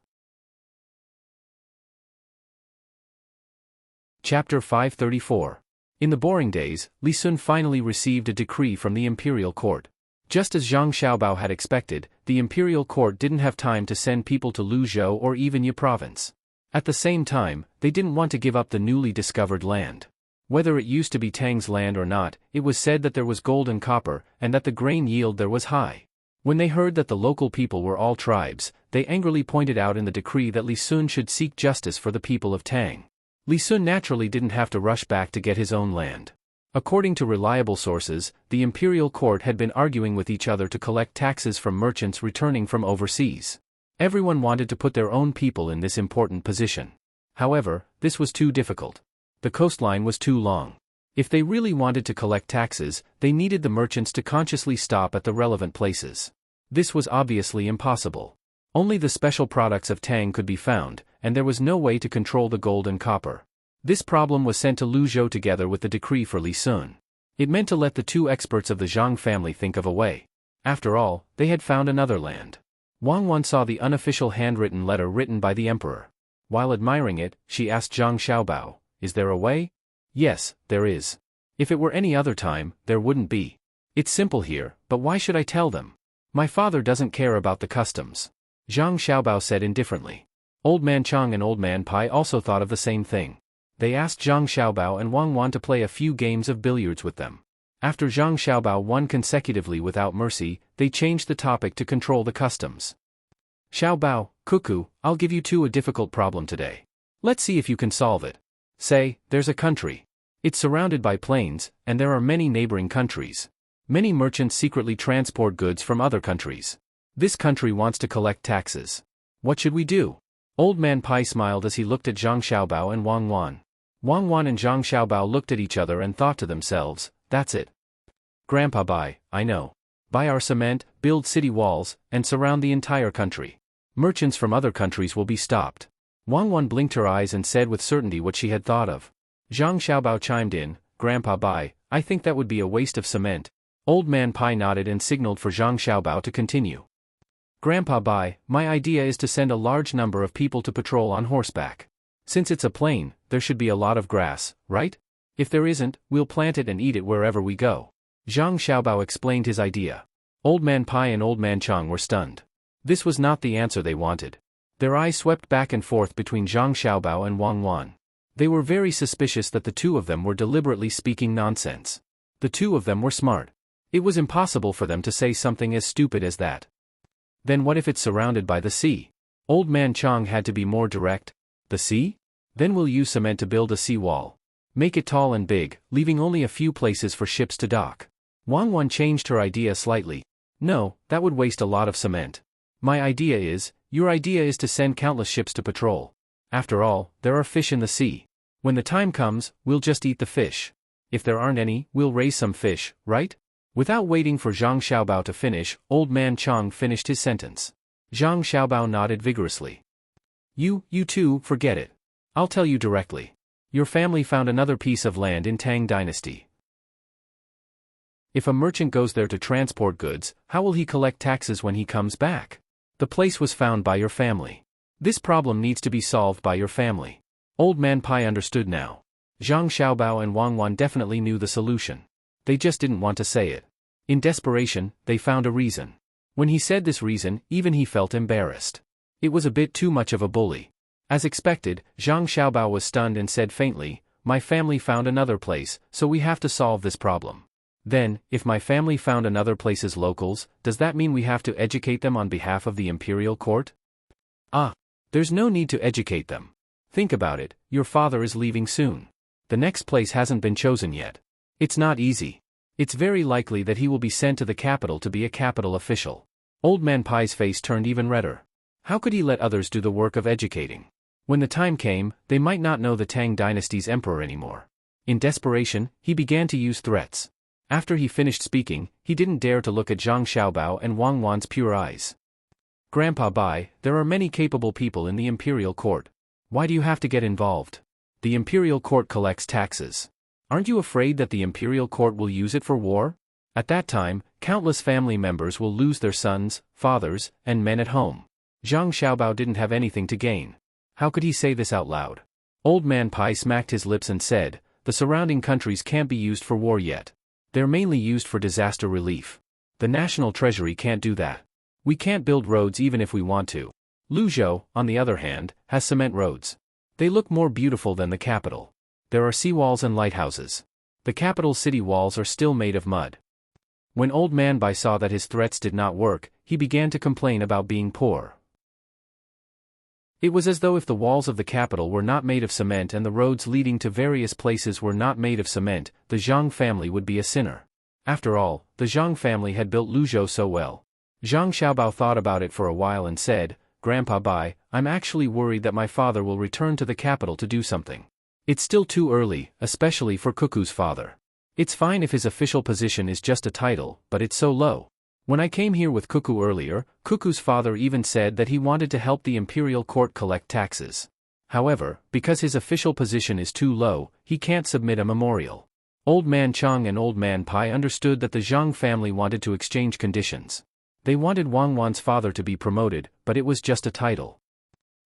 Speaker 1: Chapter 534. In the boring days, Li Sun finally received a decree from the imperial court. Just as Zhang Xiaobao had expected, the imperial court didn't have time to send people to Luzhou or even Yi province. At the same time, they didn't want to give up the newly discovered land. Whether it used to be Tang's land or not, it was said that there was gold and copper, and that the grain yield there was high. When they heard that the local people were all tribes, they angrily pointed out in the decree that Li Sun should seek justice for the people of Tang. Li Sun naturally didn't have to rush back to get his own land. According to reliable sources, the imperial court had been arguing with each other to collect taxes from merchants returning from overseas. Everyone wanted to put their own people in this important position. However, this was too difficult. The coastline was too long. If they really wanted to collect taxes, they needed the merchants to consciously stop at the relevant places. This was obviously impossible. Only the special products of Tang could be found, and there was no way to control the gold and copper. This problem was sent to Luzhou together with the decree for Li Sun. It meant to let the two experts of the Zhang family think of a way. After all, they had found another land. Wang Wan saw the unofficial handwritten letter written by the emperor. While admiring it, she asked Zhang Xiaobao, "Is there a way?" "Yes, there is. If it were any other time, there wouldn't be. It's simple here, but why should I tell them? My father doesn't care about the customs." Zhang Xiaobao said indifferently. Old Man Chang and Old Man Pai also thought of the same thing. They asked Zhang Xiaobao and Wang Wan to play a few games of billiards with them. After Zhang Xiaobao won consecutively without mercy, they changed the topic to control the customs. "Xiaobao, Cuckoo, I'll give you two a difficult problem today. Let's see if you can solve it." Say, there's a country. It's surrounded by plains, and there are many neighboring countries. Many merchants secretly transport goods from other countries. This country wants to collect taxes. What should we do? Old Man Pai smiled as he looked at Zhang Xiaobao and Wang Wan. Wang Wan and Zhang Xiaobao looked at each other and thought to themselves, that's it. Grandpa Bai, I know. Buy our cement, build city walls, and surround the entire country. Merchants from other countries will be stopped. Wang Wan blinked her eyes and said with certainty what she had thought of. Zhang Xiaobao chimed in, Grandpa Bai, I think that would be a waste of cement. Old Man Pai nodded and signaled for Zhang Xiaobao to continue. Grandpa Bai, my idea is to send a large number of people to patrol on horseback. Since it's a plain, there should be a lot of grass, right? If there isn't, we'll plant it and eat it wherever we go. Zhang Xiaobao explained his idea. Old Man Pai and Old Man Chang were stunned. This was not the answer they wanted. Their eyes swept back and forth between Zhang Xiaobao and Wang Wan. They were very suspicious that the two of them were deliberately speaking nonsense. The two of them were smart. It was impossible for them to say something as stupid as that. Then what if it's surrounded by the sea? Old Man Chang had to be more direct. The sea? Then we'll use cement to build a sea wall. Make it tall and big, leaving only a few places for ships to dock. Wang Wan changed her idea slightly. No, that would waste a lot of cement. Your idea is to send countless ships to patrol. After all, there are fish in the sea. When the time comes, we'll just eat the fish. If there aren't any, we'll raise some fish, right? Without waiting for Zhang Xiaobao to finish, Old Man Chang finished his sentence. Zhang Xiaobao nodded vigorously. You two, forget it. I'll tell you directly. Your family found another piece of land in Tang dynasty. If a merchant goes there to transport goods, how will he collect taxes when he comes back? The place was found by your family. This problem needs to be solved by your family. Old Man Pai understood now. Zhang Xiaobao and Wang Wan definitely knew the solution. They just didn't want to say it. In desperation, they found a reason. When he said this reason, even he felt embarrassed. It was a bit too much of a bully. As expected, Zhang Xiaobao was stunned and said faintly, my family found another place, so we have to solve this problem. Then, if my family found another place's locals, does that mean we have to educate them on behalf of the imperial court? There's no need to educate them. Think about it, your father is leaving soon. The next place hasn't been chosen yet. It's not easy. It's very likely that he will be sent to the capital to be a capital official. Old Man Pai's face turned even redder. How could he let others do the work of educating? When the time came, they might not know the Tang dynasty's emperor anymore. In desperation, he began to use threats. After he finished speaking, he didn't dare to look at Zhang Xiaobao and Wang Wan's pure eyes. Grandpa Bai, there are many capable people in the imperial court. Why do you have to get involved? The imperial court collects taxes. Aren't you afraid that the imperial court will use it for war? At that time, countless family members will lose their sons, fathers, and men at home. Zhang Xiaobao didn't have anything to gain. How could he say this out loud? Old Man Pai smacked his lips and said, the surrounding countries can't be used for war yet. They're mainly used for disaster relief. The national treasury can't do that. We can't build roads even if we want to. Luzhou, on the other hand, has cement roads. They look more beautiful than the capital. There are seawalls and lighthouses. The capital's city walls are still made of mud. When Old Man Bai saw that his threats did not work, he began to complain about being poor. It was as though if the walls of the capital were not made of cement and the roads leading to various places were not made of cement, the Zhang family would be a sinner. After all, the Zhang family had built Luzhou so well. Zhang Xiaobao thought about it for a while and said, Grandpa Bai, I'm actually worried that my father will return to the capital to do something. It's still too early, especially for Cuckoo's father. It's fine if his official position is just a title, but it's so low. When I came here with Cuckoo earlier, Cuckoo's father even said that he wanted to help the imperial court collect taxes. However, because his official position is too low, he can't submit a memorial. Old Man Chang and Old Man Pai understood that the Zhang family wanted to exchange conditions. They wanted Wang Wan's father to be promoted, but it was just a title.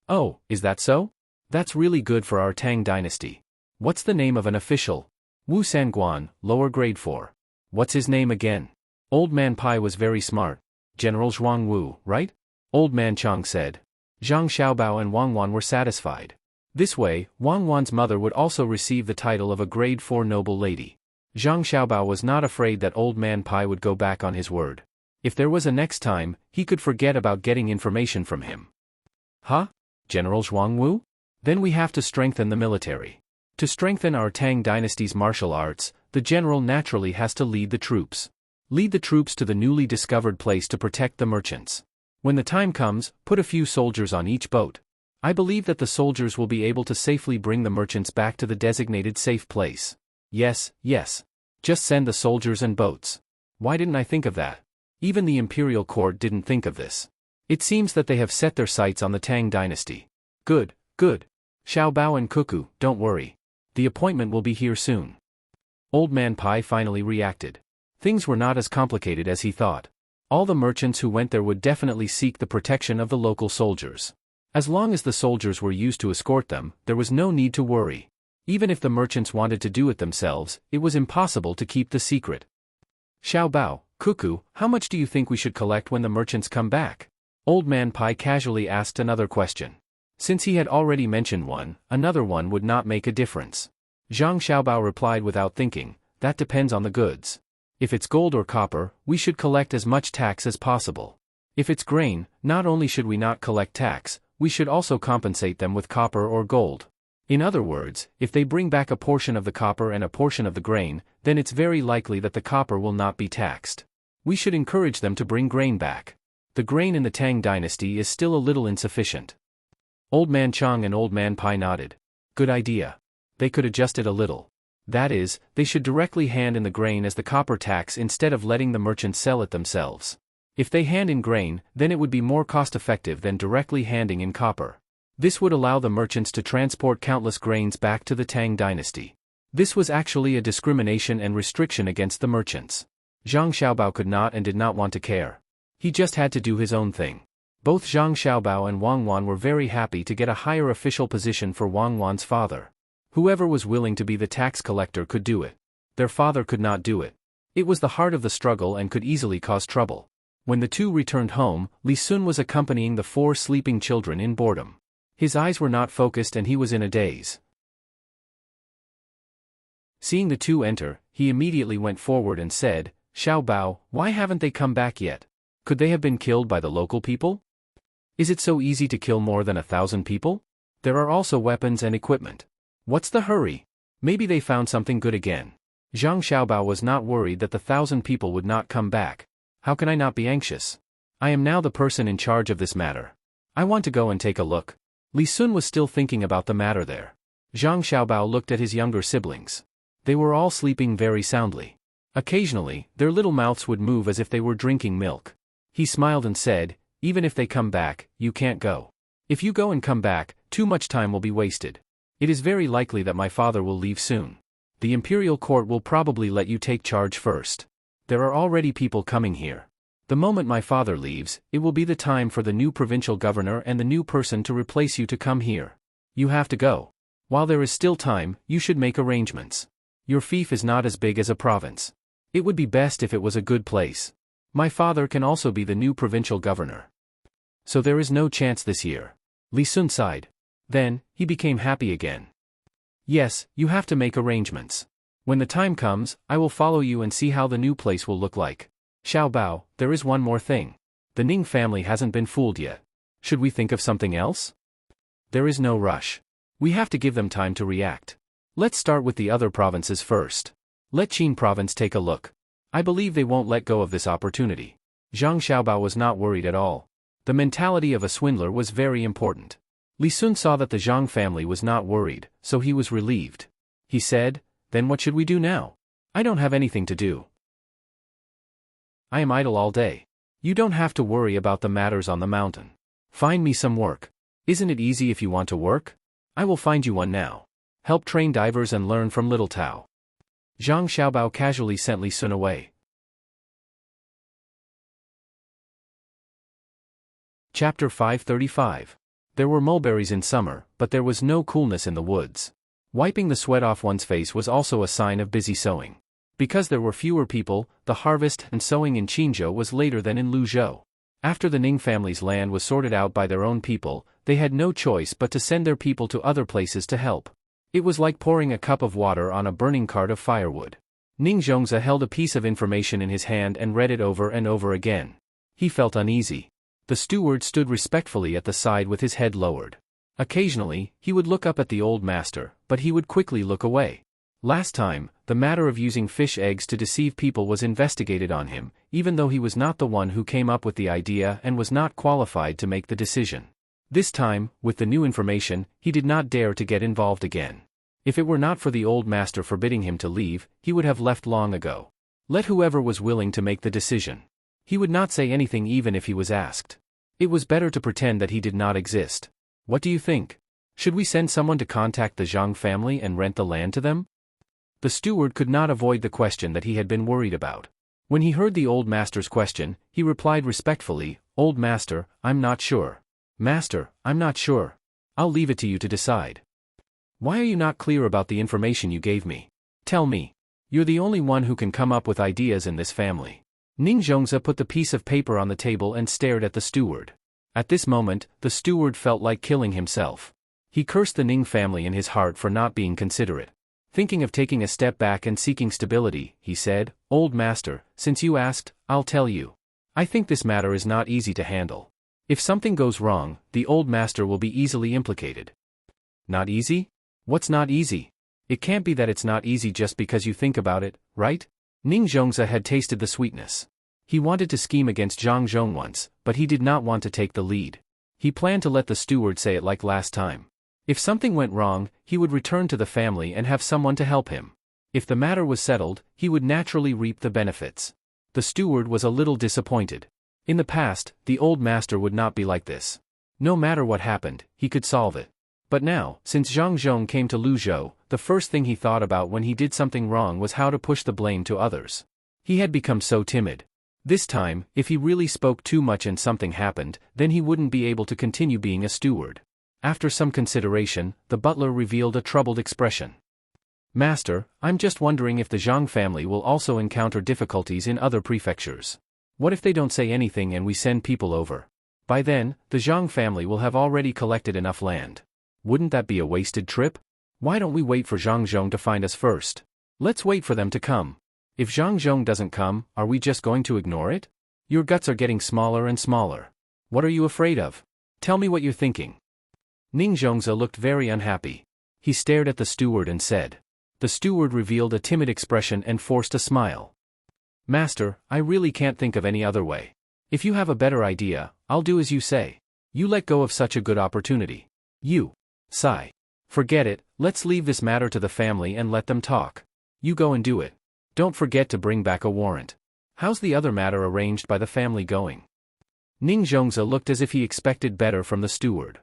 Speaker 1: Oh, is that so? That's really good for our Tang dynasty. What's the name of an official? Wu Sanguan, lower grade 4. What's his name again? Old Man Pai was very smart. General Zhuang Wu, right? Old Man Chang said. Zhang Xiaobao and Wang Wan were satisfied. This way, Wang Wan's mother would also receive the title of a grade 4 noble lady. Zhang Xiaobao was not afraid that Old Man Pai would go back on his word. If there was a next time, he could forget about getting information from him. Huh? General Zhuang Wu? Then we have to strengthen the military. To strengthen our Tang dynasty's martial arts, the general naturally has to lead the troops. Lead the troops to the newly discovered place to protect the merchants. When the time comes, put a few soldiers on each boat. I believe that the soldiers will be able to safely bring the merchants back to the designated safe place. Yes, yes. Just send the soldiers and boats. Why didn't I think of that? Even the imperial court didn't think of this. It seems that they have set their sights on the Tang dynasty. Good, good. Xiao Bao and Cuckoo, don't worry. The appointment will be here soon. Old Man Pai finally reacted. Things were not as complicated as he thought. All the merchants who went there would definitely seek the protection of the local soldiers. As long as the soldiers were used to escort them, there was no need to worry. Even if the merchants wanted to do it themselves, it was impossible to keep the secret. Xiao Bao, Cuckoo, how much do you think we should collect when the merchants come back? Old Man Pai casually asked another question. Since he had already mentioned one, another one would not make a difference. Zhang Xiaobao replied without thinking, that depends on the goods. If it's gold or copper, we should collect as much tax as possible. If it's grain, not only should we not collect tax, we should also compensate them with copper or gold. In other words, if they bring back a portion of the copper and a portion of the grain, then it's very likely that the copper will not be taxed. We should encourage them to bring grain back. The grain in the Tang dynasty is still a little insufficient. Old Man Chang and Old Man Pai nodded. Good idea. They could adjust it a little. That is, they should directly hand in the grain as the copper tax instead of letting the merchants sell it themselves. If they hand in grain, then it would be more cost-effective than directly handing in copper. This would allow the merchants to transport countless grains back to the Tang dynasty. This was actually a discrimination and restriction against the merchants. Zhang Xiaobao could not and did not want to care. He just had to do his own thing. Both Zhang Xiaobao and Wang Wan were very happy to get a higher official position for Wang Wan's father. Whoever was willing to be the tax collector could do it. Their father could not do it. It was the heart of the struggle and could easily cause trouble. When the two returned home, Li Sun was accompanying the 4 sleeping children in boredom. His eyes were not focused and he was in a daze. Seeing the two enter, he immediately went forward and said, Xiao Bao, why haven't they come back yet? Could they have been killed by the local people? Is it so easy to kill more than 1,000 people? There are also weapons and equipment. What's the hurry? Maybe they found something good again. Zhang Xiaobao was not worried that the 1,000 people would not come back. How can I not be anxious? I am now the person in charge of this matter. I want to go and take a look. Li Sun was still thinking about the matter there. Zhang Xiaobao looked at his younger siblings. They were all sleeping very soundly. Occasionally, their little mouths would move as if they were drinking milk. He smiled and said, even if they come back, you can't go. If you go and come back, too much time will be wasted. It is very likely that my father will leave soon. The imperial court will probably let you take charge first. There are already people coming here. The moment my father leaves, it will be the time for the new provincial governor and the new person to replace you to come here. You have to go. While there is still time, you should make arrangements. Your fief is not as big as a province. It would be best if it was a good place. My father can also be the new provincial governor. So there is no chance this year. Li Sun sighed. Then, he became happy again. Yes, you have to make arrangements. When the time comes, I will follow you and see how the new place will look like. Xiao Bao, there is one more thing. The Ning family hasn't been fooled yet. Should we think of something else? There is no rush. We have to give them time to react. Let's start with the other provinces first. Let Qin province take a look. I believe they won't let go of this opportunity. Zhang Xiaobao was not worried at all. The mentality of a swindler was very important. Li Sun saw that the Zhang family was not worried, so he was relieved. He said, then what should we do now? I don't have anything to do. I am idle all day. You don't have to worry about the matters on the mountain. Find me some work. Isn't it easy if you want to work? I will find you one now. Help train divers and learn from Little Tao. Zhang Xiaobao casually sent Li Sun away. Chapter 535. There were mulberries in summer, but there was no coolness in the woods. Wiping the sweat off one's face was also a sign of busy sowing. Because there were fewer people, the harvest and sowing in Qinzhou was later than in Luzhou. After the Ning family's land was sorted out by their own people, they had no choice but to send their people to other places to help. It was like pouring a cup of water on a burning cart of firewood. Ning Zhongze held a piece of information in his hand and read it over and over again. He felt uneasy. The steward stood respectfully at the side with his head lowered. Occasionally, he would look up at the old master, but he would quickly look away. Last time, the matter of using fish eggs to deceive people was investigated on him, even though he was not the one who came up with the idea and was not qualified to make the decision. This time, with the new information, he did not dare to get involved again. If it were not for the old master forbidding him to leave, he would have left long ago. Let whoever was willing to make the decision. He would not say anything even if he was asked. It was better to pretend that he did not exist. What do you think? Should we send someone to contact the Zhang family and rent the land to them? The steward could not avoid the question that he had been worried about. When he heard the old master's question, he replied respectfully, "Old master, I'm not sure." "Master, I'm not sure. I'll leave it to you to decide." "Why are you not clear about the information you gave me? Tell me. You're the only one who can come up with ideas in this family." Ning Zhongzi put the piece of paper on the table and stared at the steward. At this moment, the steward felt like killing himself. He cursed the Ning family in his heart for not being considerate. Thinking of taking a step back and seeking stability, he said, "Old master, since you asked, I'll tell you. I think this matter is not easy to handle. If something goes wrong, the old master will be easily implicated." "Not easy? What's not easy? It can't be that it's not easy just because you think about it, right?" Ning Zhongzi had tasted the sweetness. He wanted to scheme against Zhang Zhong once, but he did not want to take the lead. He planned to let the steward say it like last time. If something went wrong, he would return to the family and have someone to help him. If the matter was settled, he would naturally reap the benefits. The steward was a little disappointed. In the past, the old master would not be like this. No matter what happened, he could solve it. But now, since Zhang Zhong came to Luzhou, the first thing he thought about when he did something wrong was how to push the blame to others. He had become so timid. This time, if he really spoke too much and something happened, then he wouldn't be able to continue being a steward. After some consideration, the butler revealed a troubled expression. "Master, I'm just wondering if the Zhang family will also encounter difficulties in other prefectures. What if they don't say anything and we send people over? By then, the Zhang family will have already collected enough land. Wouldn't that be a wasted trip? Why don't we wait for Zhang Zhong to find us first? Let's wait for them to come. If Zhang Zhong doesn't come, are we just going to ignore it? Your guts are getting smaller and smaller. What are you afraid of? Tell me what you're thinking." Ning Zhongzi looked very unhappy. He stared at the steward and said. The steward revealed a timid expression and forced a smile. "Master, I really can't think of any other way. If you have a better idea, I'll do as you say. You let go of such a good opportunity. You. Sigh. Forget it, let's leave this matter to the family and let them talk. You go and do it. Don't forget to bring back a warrant. How's the other matter arranged by the family going?" Ning Zhongzi looked as if he expected better from the steward.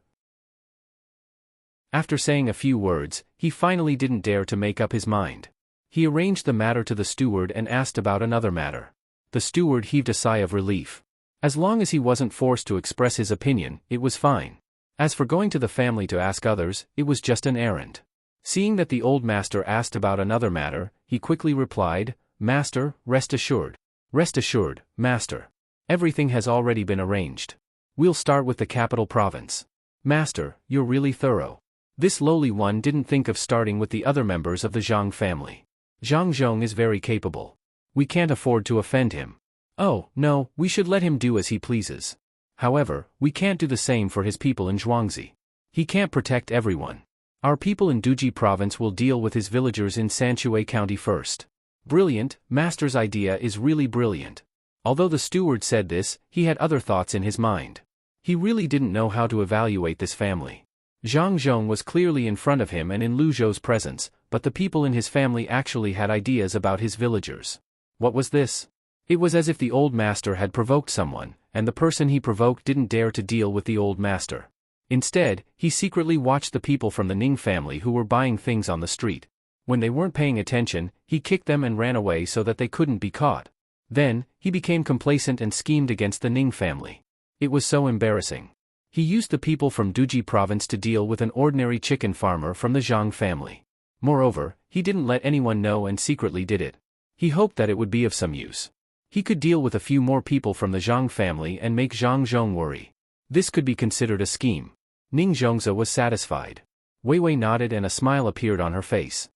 Speaker 1: After saying a few words, he finally didn't dare to make up his mind. He arranged the matter to the steward and asked about another matter. The steward heaved a sigh of relief. As long as he wasn't forced to express his opinion, it was fine. As for going to the family to ask others, it was just an errand. Seeing that the old master asked about another matter, he quickly replied, "Master, rest assured. Rest assured, master. Everything has already been arranged. We'll start with the capital province. Master, you're really thorough. This lowly one didn't think of starting with the other members of the Zhang family. Zhang Zhong is very capable. We can't afford to offend him. Oh, no, we should let him do as he pleases. However, we can't do the same for his people in Zhuangzi. He can't protect everyone. Our people in Duji province will deal with his villagers in Sanshui County first." Brilliant, master's idea is really brilliant. Although the steward said this, he had other thoughts in his mind. He really didn't know how to evaluate this family. Zhang Zhong was clearly in front of him and in Lu Zhou's presence, but the people in his family actually had ideas about his villagers. What was this? It was as if the old master had provoked someone, and the person he provoked didn't dare to deal with the old master. Instead, he secretly watched the people from the Ning family who were buying things on the street. When they weren't paying attention, he kicked them and ran away so that they couldn't be caught. Then, he became complacent and schemed against the Ning family. It was so embarrassing. He used the people from Duji province to deal with an ordinary chicken farmer from the Zhang family. Moreover, he didn't let anyone know and secretly did it. He hoped that it would be of some use. He could deal with a few more people from the Zhang family and make Zhang Zhong worry. This could be considered a scheme. Ning Zhongzi was satisfied. Wei Wei nodded and a smile appeared on her face.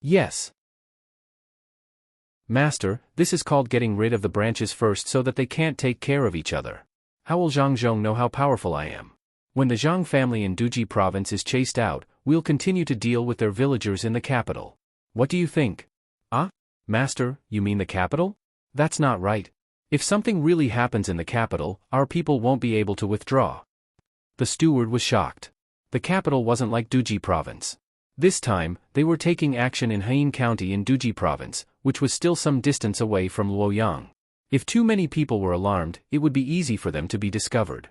Speaker 1: "Yes. Master, this is called getting rid of the branches first so that they can't take care of each other. How will Zhang Zhong know how powerful I am? When the Zhang family in Duji province is chased out, we'll continue to deal with their villagers in the capital. What do you think? Ah? Master, you mean the capital? That's not right. If something really happens in the capital, our people won't be able to withdraw. The steward was shocked. The capital wasn't like Duji province. This time, they were taking action in Hain County in Duji province, which was still some distance away from Luoyang. If too many people were alarmed, it would be easy for them to be discovered.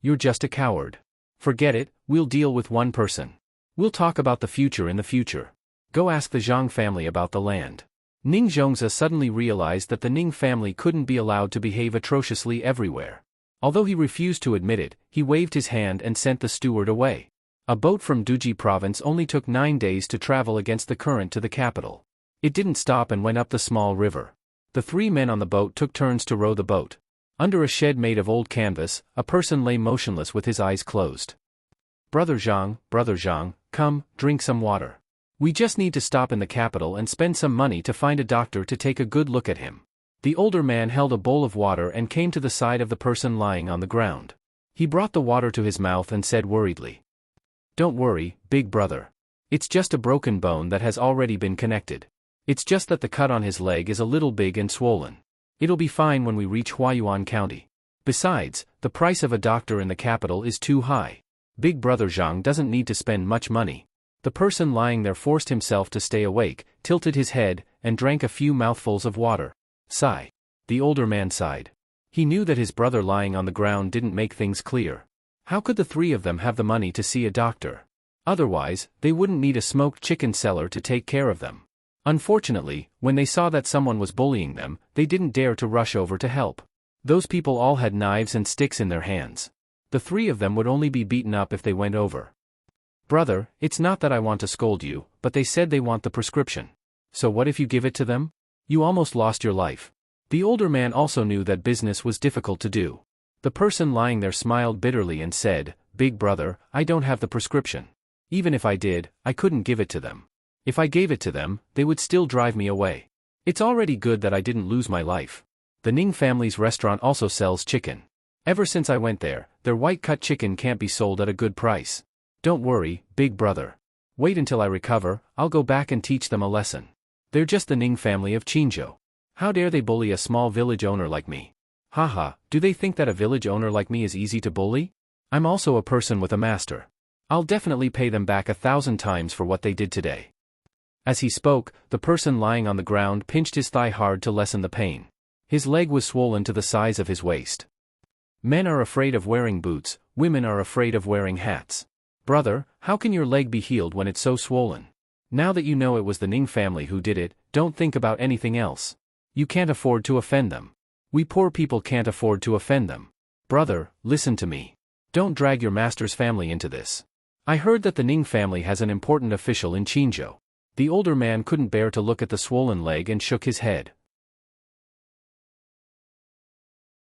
Speaker 1: You're just a coward. Forget it, we'll deal with one person. We'll talk about the future in the future. Go ask the Zhang family about the land. Ning Zhongzi suddenly realized that the Ning family couldn't be allowed to behave atrociously everywhere. Although he refused to admit it, he waved his hand and sent the steward away. A boat from Duji province only took 9 days to travel against the current to the capital. It didn't stop and went up the small river. The 3 men on the boat took turns to row the boat. Under a shed made of old canvas, a person lay motionless with his eyes closed. Brother Zhang, come, drink some water. We just need to stop in the capital and spend some money to find a doctor to take a good look at him. The older man held a bowl of water and came to the side of the person lying on the ground. He brought the water to his mouth and said worriedly, "Don't worry, big brother. It's just a broken bone that has already been connected. It's just that the cut on his leg is a little big and swollen. It'll be fine when we reach Huayuan County. Besides, the price of a doctor in the capital is too high. Big brother Zhang doesn't need to spend much money." The person lying there forced himself to stay awake, tilted his head, and drank a few mouthfuls of water. Sigh. The older man sighed. He knew that his brother lying on the ground didn't make things clear. How could the 3 of them have the money to see a doctor? Otherwise, they wouldn't need a smoked chicken seller to take care of them. Unfortunately, when they saw that someone was bullying them, they didn't dare to rush over to help. Those people all had knives and sticks in their hands. The 3 of them would only be beaten up if they went over. Brother, it's not that I want to scold you, but they said they want the prescription. So what if you give it to them? You almost lost your life. The older man also knew that business was difficult to do. The person lying there smiled bitterly and said, "Big brother, I don't have the prescription. Even if I did, I couldn't give it to them. If I gave it to them, they would still drive me away. It's already good that I didn't lose my life." The Ning family's restaurant also sells chicken. Ever since I went there, their white-cut chicken can't be sold at a good price. Don't worry, big brother. Wait until I recover, I'll go back and teach them a lesson. They're just the Ning family of Qinzhou. How dare they bully a small village owner like me? Haha, do they think that a village owner like me is easy to bully? I'm also a person with a master. I'll definitely pay them back 1,000 times for what they did today. As he spoke, the person lying on the ground pinched his thigh hard to lessen the pain. His leg was swollen to the size of his waist. Men are afraid of wearing boots, women are afraid of wearing hats. Brother, how can your leg be healed when it's so swollen? Now that you know it was the Ning family who did it, don't think about anything else. You can't afford to offend them. We poor people can't afford to offend them. Brother, listen to me. Don't drag your master's family into this. I heard that the Ning family has an important official in Qinzhou. The older man couldn't bear to look at the swollen leg and shook his head.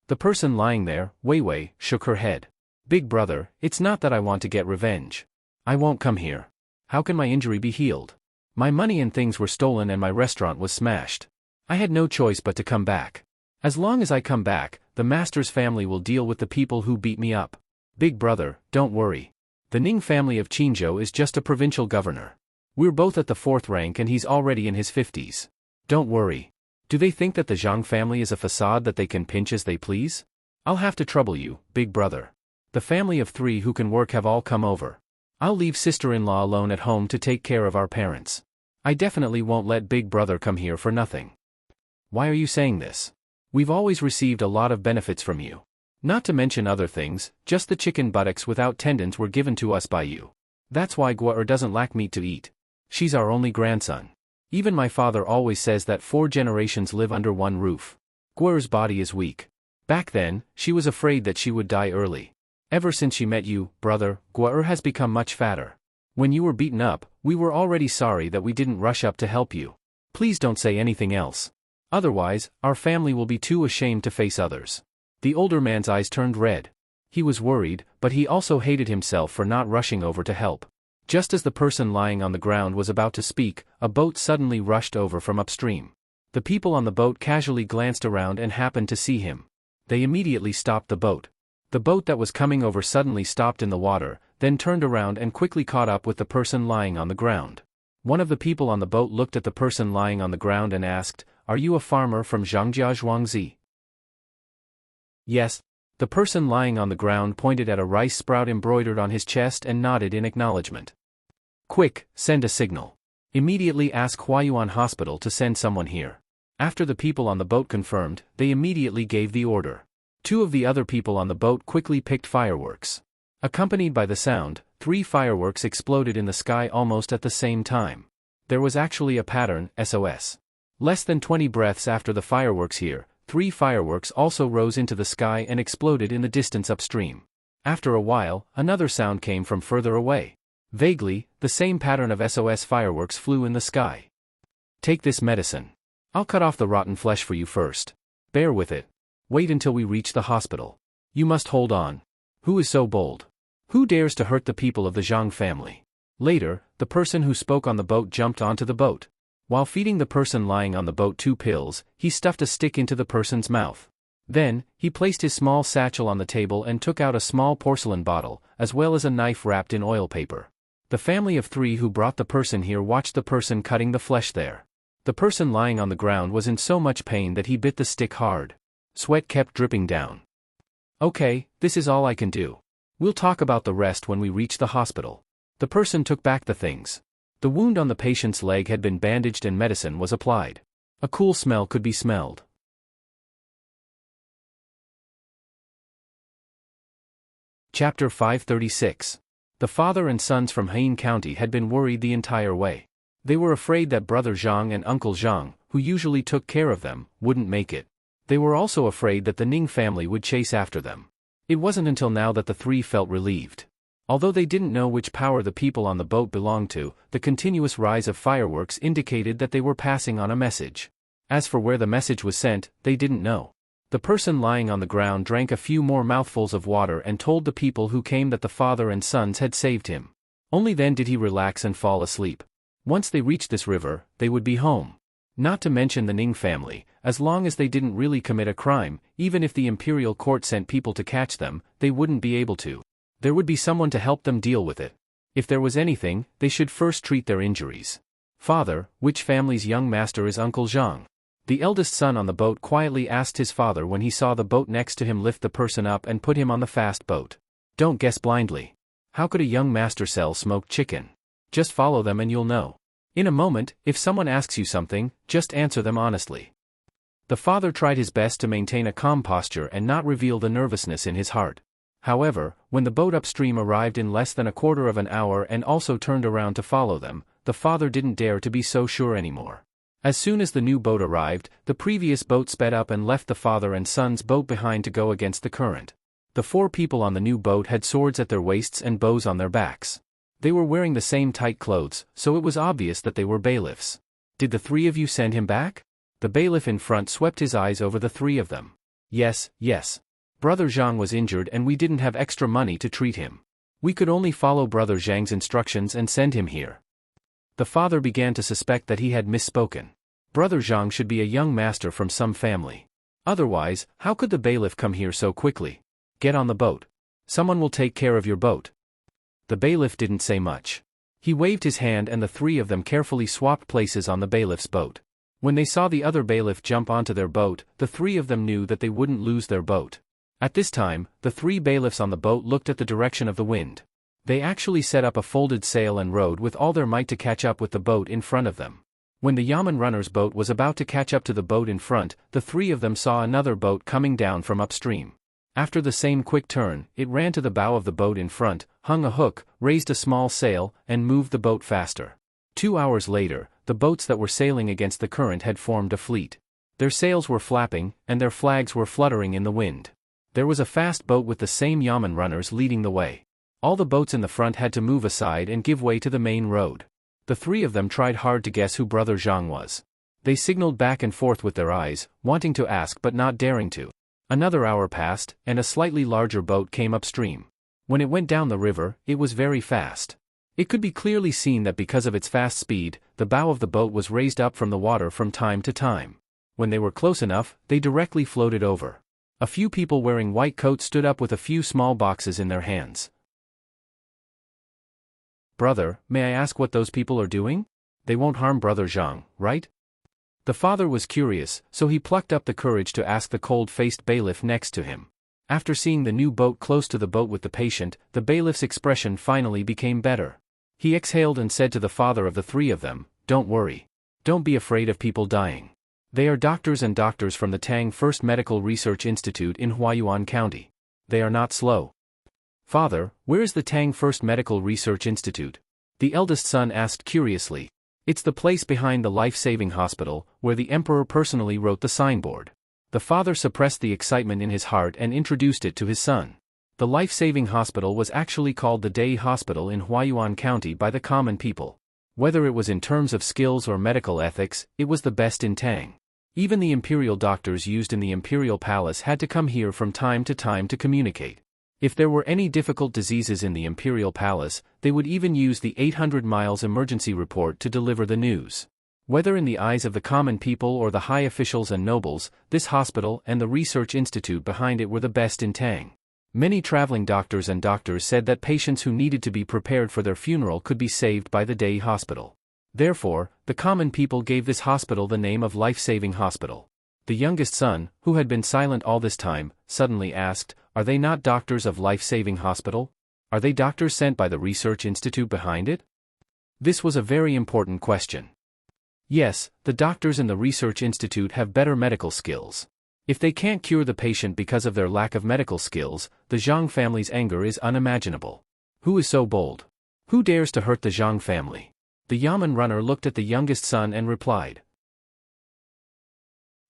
Speaker 1: The person lying there, Wei, shook her head. Big brother, it's not that I want to get revenge. I won't come here. How can my injury be healed? My money and things were stolen and my restaurant was smashed. I had no choice but to come back. As long as I come back, the master's family will deal with the people who beat me up. Big brother, don't worry. The Ning family of Qinzhou is just a provincial governor. We're both at the 4th rank and he's already in his 50s. Don't worry. Do they think that the Zhang family is a facade that they can pinch as they please? I'll have to trouble you, big brother. The family of 3 who can work have all come over. I'll leave sister-in-law alone at home to take care of our parents. I definitely won't let big brother come here for nothing. Why are you saying this? We've always received a lot of benefits from you. Not to mention other things, just the chicken buttocks without tendons were given to us by you. That's why Gua'er doesn't lack meat to eat. She's our only grandson. Even my father always says that 4 generations live under one roof. Gua'er's body is weak. Back then, she was afraid that she would die early. Ever since she met you, brother, Gua'er has become much fatter. When you were beaten up, we were already sorry that we didn't rush up to help you. Please don't say anything else. Otherwise, our family will be too ashamed to face others. The older man's eyes turned red. He was worried, but he also hated himself for not rushing over to help. Just as the person lying on the ground was about to speak, a boat suddenly rushed over from upstream. The people on the boat casually glanced around and happened to see him. They immediately stopped the boat. The boat that was coming over suddenly stopped in the water, then turned around and quickly caught up with the person lying on the ground. One of the people on the boat looked at the person lying on the ground and asked, "Are you a farmer from Zhangjia Zhuangzi?" "Yes." The person lying on the ground pointed at a rice sprout embroidered on his chest and nodded in acknowledgement. "Quick, send a signal. Immediately ask Huayuan Hospital to send someone here." After the people on the boat confirmed, they immediately gave the order. Two of the other people on the boat quickly picked fireworks. Accompanied by the sound, 3 fireworks exploded in the sky almost at the same time. There was actually a pattern, SOS. Less than 20 breaths after the fireworks here, 3 fireworks also rose into the sky and exploded in the distance upstream. After a while, another sound came from further away. Vaguely, the same pattern of SOS fireworks flew in the sky. "Take this medicine. I'll cut off the rotten flesh for you first. Bear with it. Wait until we reach the hospital. You must hold on. Who is so bold? Who dares to hurt the people of the Zhang family?" Later, the person who spoke on the boat jumped onto the boat. While feeding the person lying on the boat 2 pills, he stuffed a stick into the person's mouth. Then, he placed his small satchel on the table and took out a small porcelain bottle, as well as a knife wrapped in oil paper. The family of 3 who brought the person here watched the person cutting the flesh there. The person lying on the ground was in so much pain that he bit the stick hard. Sweat kept dripping down. "Okay, this is all I can do. We'll talk about the rest when we reach the hospital." The person took back the things. The wound on the patient's leg had been bandaged and medicine was applied. A cool smell could be smelled. Chapter 536. The father and sons from Hain County had been worried the entire way. They were afraid that Brother Zhang and Uncle Zhang, who usually took care of them, wouldn't make it. They were also afraid that the Ning family would chase after them. It wasn't until now that the 3 felt relieved. Although they didn't know which power the people on the boat belonged to, the continuous rise of fireworks indicated that they were passing on a message. As for where the message was sent, they didn't know. The person lying on the ground drank a few more mouthfuls of water and told the people who came that the father and sons had saved him. Only then did he relax and fall asleep. Once they reached this river, they would be home. Not to mention the Ning family, as long as they didn't really commit a crime, even if the imperial court sent people to catch them, they wouldn't be able to. There would be someone to help them deal with it. If there was anything, they should first treat their injuries. "Father, which family's young master is Uncle Zhang?" The eldest son on the boat quietly asked his father when he saw the boat next to him lift the person up and put him on the fast boat. "Don't guess blindly. How could a young master sell smoked chicken? Just follow them and you'll know. In a moment, if someone asks you something, just answer them honestly." The father tried his best to maintain a calm posture and not reveal the nervousness in his heart. However, when the boat upstream arrived in less than a quarter of an hour and also turned around to follow them, the father didn't dare to be so sure anymore. As soon as the new boat arrived, the previous boat sped up and left the father and son's boat behind to go against the current. The 4 people on the new boat had swords at their waists and bows on their backs. They were wearing the same tight clothes, so it was obvious that they were bailiffs. "Did the 3 of you send him back?" The bailiff in front swept his eyes over the 3 of them. Yes. Brother Zhang was injured and we didn't have extra money to treat him. We could only follow Brother Zhang's instructions and send him here." The father began to suspect that he had misspoken. Brother Zhang should be a young master from some family. Otherwise, how could the bailiff come here so quickly? "Get on the boat. Someone will take care of your boat." The bailiff didn't say much. He waved his hand and the 3 of them carefully swapped places on the bailiff's boat. When they saw the other bailiff jump onto their boat, the 3 of them knew that they wouldn't lose their boat. At this time, the 3 bailiffs on the boat looked at the direction of the wind. They actually set up a folded sail and rowed with all their might to catch up with the boat in front of them. When the Yamen runner's boat was about to catch up to the boat in front, the 3 of them saw another boat coming down from upstream. After the same quick turn, it ran to the bow of the boat in front, hung a hook, raised a small sail, and moved the boat faster. 2 hours later, the boats that were sailing against the current had formed a fleet. Their sails were flapping, and their flags were fluttering in the wind. There was a fast boat with the same Yamen runners leading the way. All the boats in the front had to move aside and give way to the main road. The 3 of them tried hard to guess who Brother Zhang was. They signaled back and forth with their eyes, wanting to ask but not daring to. Another hour passed, and a slightly larger boat came upstream. When it went down the river, it was very fast. It could be clearly seen that because of its fast speed, the bow of the boat was raised up from the water from time to time. When they were close enough, they directly floated over. A few people wearing white coats stood up with a few small boxes in their hands. Brother, may I ask what those people are doing? They won't harm Brother Zhang, right? The father was curious, so he plucked up the courage to ask the cold-faced bailiff next to him. After seeing the new boat close to the boat with the patient, the bailiff's expression finally became better. He exhaled and said to the father of the three of them, "Don't worry. Don't be afraid of people dying. They are doctors from the Tang First Medical Research Institute in Huayuan County. They are not slow." "Father, where is the Tang First Medical Research Institute?" the eldest son asked curiously. "It's the place behind the life-saving hospital, where the emperor personally wrote the signboard." The father suppressed the excitement in his heart and introduced it to his son. The life-saving hospital was actually called the Day Hospital in Huayuan County by the common people. Whether it was in terms of skills or medical ethics, it was the best in Tang. Even the imperial doctors used in the imperial palace had to come here from time to communicate. If there were any difficult diseases in the imperial palace, they would even use the 800 miles emergency report to deliver the news. Whether in the eyes of the common people or the high officials and nobles, this hospital and the research institute behind it were the best in Tang. Many traveling doctors said that patients who needed to be prepared for their funeral could be saved by the Day Hospital. Therefore, the common people gave this hospital the name of Life-Saving Hospital. The youngest son, who had been silent all this time, suddenly asked, "Are they not doctors of Life-Saving Hospital? Are they doctors sent by the research institute behind it?" This was a very important question. Yes, the doctors in the research institute have better medical skills. If they can't cure the patient because of their lack of medical skills, the Zhang family's anger is unimaginable. Who is so bold? Who dares to hurt the Zhang family? The Yamen runner looked at the youngest son and replied.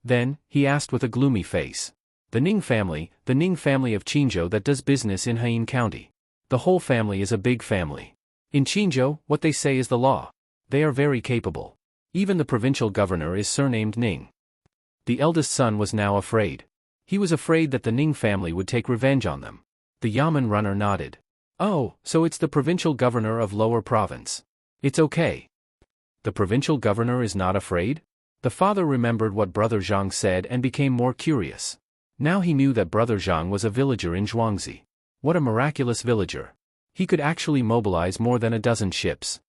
Speaker 1: Then, he asked with a gloomy face. The Ning family of Qinzhou that does business in Haiyan County. The whole family is a big family. In Qinzhou, what they say is the law. They are very capable. Even the provincial governor is surnamed Ning. The eldest son was now afraid. He was afraid that the Ning family would take revenge on them. The Yamen runner nodded. "Oh, so it's the provincial governor of Lower Province. It's okay." The provincial governor is not afraid? The father remembered what Brother Zhang said and became more curious. Now he knew that Brother Zhang was a villager in Zhuangzi. What a miraculous villager. He could actually mobilize more than a dozen ships.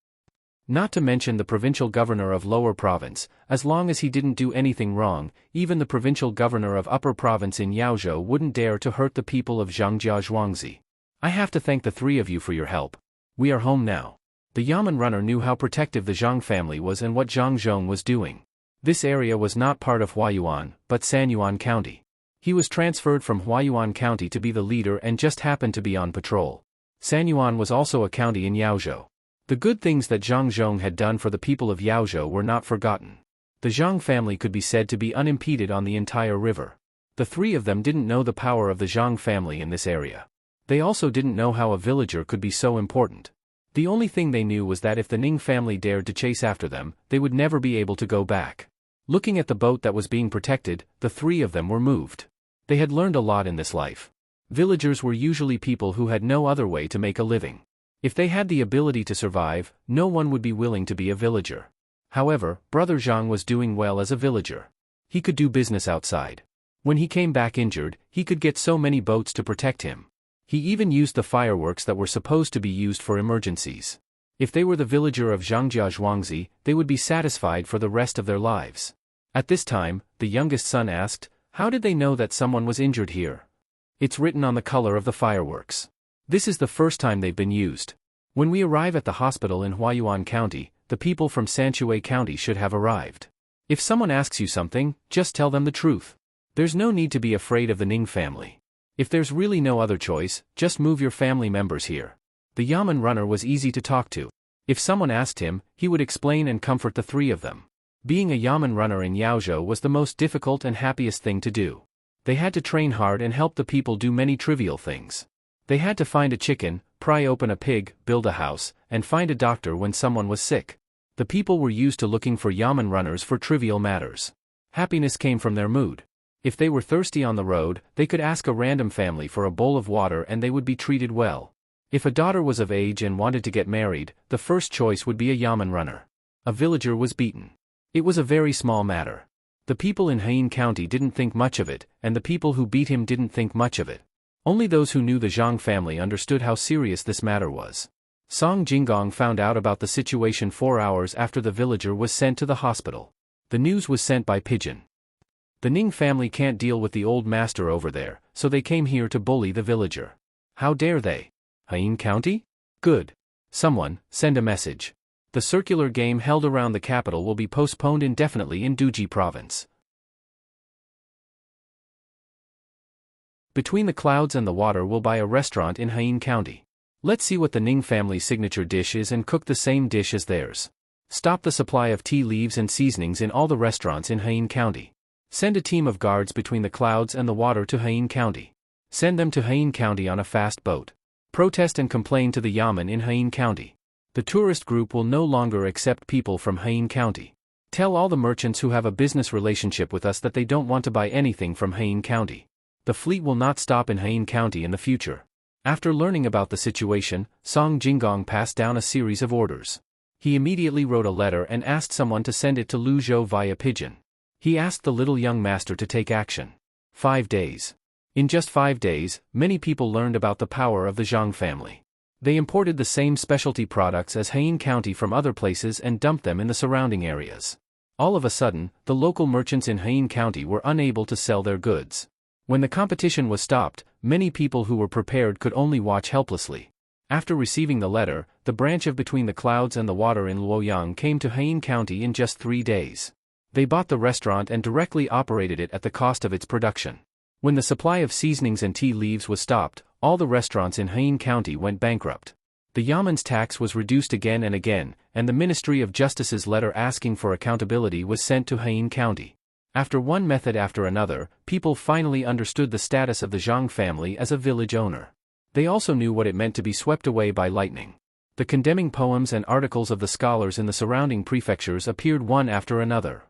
Speaker 1: Not to mention the provincial governor of Lower Province, as long as he didn't do anything wrong, even the provincial governor of Upper Province in Yaozhou wouldn't dare to hurt the people of Zhangjia Zhuangzi. "I have to thank the three of you for your help. We are home now." The Yamen runner knew how protective the Zhang family was and what Zhang Zhong was doing. This area was not part of Huayuan, but Sanyuan County. He was transferred from Huayuan County to be the leader and just happened to be on patrol. Sanyuan was also a county in Yaozhou. The good things that Zhang Zhong had done for the people of Yaozhou were not forgotten. The Zhang family could be said to be unimpeded on the entire river. The three of them didn't know the power of the Zhang family in this area. They also didn't know how a villager could be so important. The only thing they knew was that if the Ning family dared to chase after them, they would never be able to go back. Looking at the boat that was being protected, the three of them were moved. They had learned a lot in this life. Villagers were usually people who had no other way to make a living. If they had the ability to survive, no one would be willing to be a villager. However, Brother Zhang was doing well as a villager. He could do business outside. When he came back injured, he could get so many boats to protect him. He even used the fireworks that were supposed to be used for emergencies. If they were the villager of Zhangjia Zhuangzi, they would be satisfied for the rest of their lives. At this time, the youngest son asked, "How did they know that someone was injured here?" "It's written on the color of the fireworks. This is the first time they've been used. When we arrive at the hospital in Huayuan County, the people from Sanshui County should have arrived. If someone asks you something, just tell them the truth. There's no need to be afraid of the Ning family. If there's really no other choice, just move your family members here." The Yamen runner was easy to talk to. If someone asked him, he would explain and comfort the three of them. Being a Yamen runner in Yaozhou was the most difficult and happiest thing to do. They had to train hard and help the people do many trivial things. They had to find a chicken, pry open a pig, build a house, and find a doctor when someone was sick. The people were used to looking for Yamen runners for trivial matters. Happiness came from their mood. If they were thirsty on the road, they could ask a random family for a bowl of water and they would be treated well. If a daughter was of age and wanted to get married, the first choice would be a Yamen runner. A villager was beaten. It was a very small matter. The people in Haiyan County didn't think much of it, and the people who beat him didn't think much of it. Only those who knew the Zhang family understood how serious this matter was. Song Jinggong found out about the situation 4 hours after the villager was sent to the hospital. The news was sent by pigeon. The Ning family can't deal with the old master over there, so they came here to bully the villager. How dare they? Haiyan County? Good. Someone, send a message. The circular game held around the capital will be postponed indefinitely in Duji province. Between the clouds and the water we'll buy a restaurant in Haiyan County. Let's see what the Ning family's signature dish is and cook the same dish as theirs. Stop the supply of tea leaves and seasonings in all the restaurants in Haiyan County. Send a team of guards between the clouds and the water to Haiyan County. Send them to Haiyan County on a fast boat. Protest and complain to the Yamen in Haiyan County. The tourist group will no longer accept people from Haiyan County. Tell all the merchants who have a business relationship with us that they don't want to buy anything from Haiyan County. The fleet will not stop in Haiyan County in the future. After learning about the situation, Song Jinggong passed down a series of orders. He immediately wrote a letter and asked someone to send it to Luzhou via pigeon. He asked the little young master to take action. 5 days. In just 5 days, many people learned about the power of the Zhang family. They imported the same specialty products as Haiyan County from other places and dumped them in the surrounding areas. All of a sudden, the local merchants in Haiyan County were unable to sell their goods. When the competition was stopped, many people who were prepared could only watch helplessly. After receiving the letter, the branch of Between the Clouds and the Water in Luoyang came to Haiyan County in just 3 days. They bought the restaurant and directly operated it at the cost of its production. When the supply of seasonings and tea leaves was stopped, all the restaurants in Haiyan County went bankrupt. The Yamen's tax was reduced again and again, and the Ministry of Justice's letter asking for accountability was sent to Haiyan County. After one method after another, people finally understood the status of the Zhang family as a village owner. They also knew what it meant to be swept away by lightning. The condemning poems and articles of the scholars in the surrounding prefectures appeared one after another.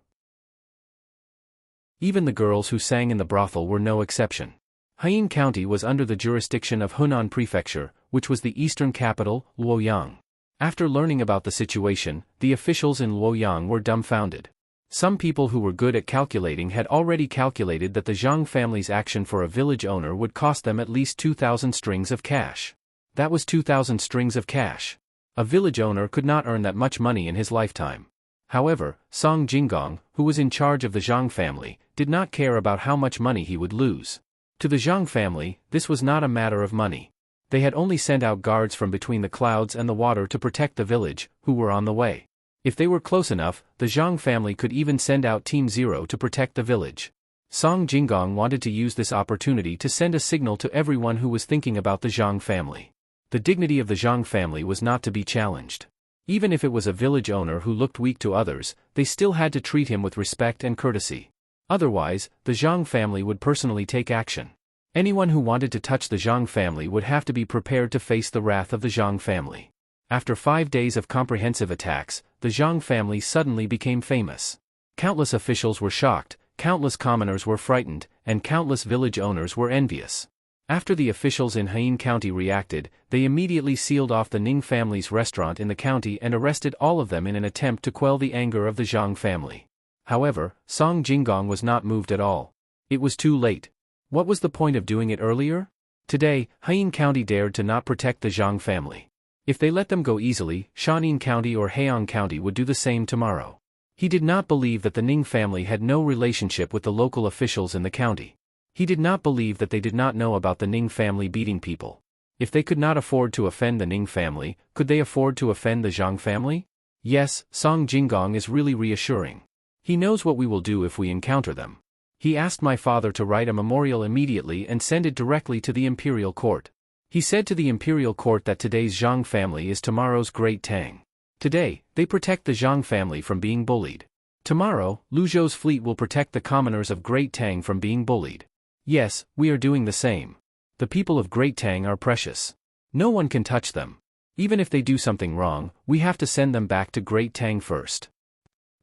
Speaker 1: Even the girls who sang in the brothel were no exception. Haiyan County was under the jurisdiction of Hunan Prefecture, which was the eastern capital, Luoyang. After learning about the situation, the officials in Luoyang were dumbfounded. Some people who were good at calculating had already calculated that the Zhang family's action for a village owner would cost them at least 2,000 strings of cash. That was 2,000 strings of cash. A village owner could not earn that much money in his lifetime. However, Song Jinggong, who was in charge of the Zhang family, did not care about how much money he would lose. To the Zhang family, this was not a matter of money. They had only sent out guards from Between the Clouds and the Water to protect the village, who were on the way. If they were close enough, the Zhang family could even send out Team Zero to protect the village. Song Jinggong wanted to use this opportunity to send a signal to everyone who was thinking about the Zhang family. The dignity of the Zhang family was not to be challenged. Even if it was a village owner who looked weak to others, they still had to treat him with respect and courtesy. Otherwise, the Zhang family would personally take action. Anyone who wanted to touch the Zhang family would have to be prepared to face the wrath of the Zhang family. After 5 days of comprehensive attacks, the Zhang family suddenly became famous. Countless officials were shocked, countless commoners were frightened, and countless village owners were envious. After the officials in Haiyan County reacted, they immediately sealed off the Ning family's restaurant in the county and arrested all of them in an attempt to quell the anger of the Zhang family. However, Song Jinggong was not moved at all. It was too late. What was the point of doing it earlier? Today, Haiyan County dared to not protect the Zhang family. If they let them go easily, Shaanxi County or Haiyang County would do the same tomorrow. He did not believe that the Ning family had no relationship with the local officials in the county. He did not believe that they did not know about the Ning family beating people. If they could not afford to offend the Ning family, could they afford to offend the Zhang family? Yes, Song Jinggong is really reassuring. He knows what we will do if we encounter them. He asked my father to write a memorial immediately and send it directly to the imperial court. He said to the imperial court that today's Zhang family is tomorrow's great Tang. Today, they protect the Zhang family from being bullied. Tomorrow, Luzhou's fleet will protect the commoners of Great Tang from being bullied. Yes, we are doing the same. The people of Great Tang are precious. No one can touch them. Even if they do something wrong, we have to send them back to Great Tang first.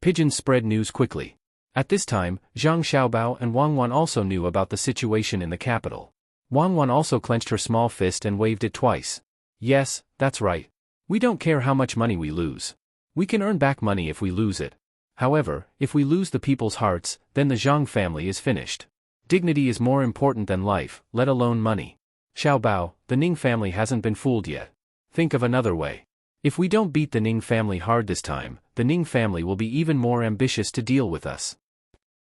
Speaker 1: Pigeons spread news quickly. At this time, Zhang Xiaobao and Wang Wan also knew about the situation in the capital. Wang Wan also clenched her small fist and waved it twice. Yes, that's right. We don't care how much money we lose. We can earn back money if we lose it. However, if we lose the people's hearts, then the Zhang family is finished. Dignity is more important than life, let alone money. Xiao Bao, the Ning family hasn't been fooled yet. Think of another way. If we don't beat the Ning family hard this time, the Ning family will be even more ambitious to deal with us.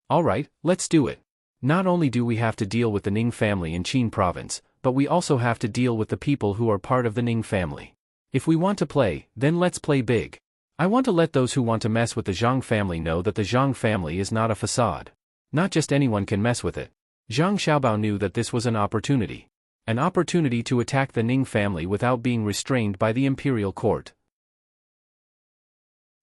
Speaker 1: Alright, let's do it. Not only do we have to deal with the Ning family in Qin province, but we also have to deal with the people who are part of the Ning family. If we want to play, then let's play big. I want to let those who want to mess with the Zhang family know that the Zhang family is not a facade. Not just anyone can mess with it. Zhang Xiaobao knew that this was an opportunity. An opportunity to attack the Ning family without being restrained by the imperial court.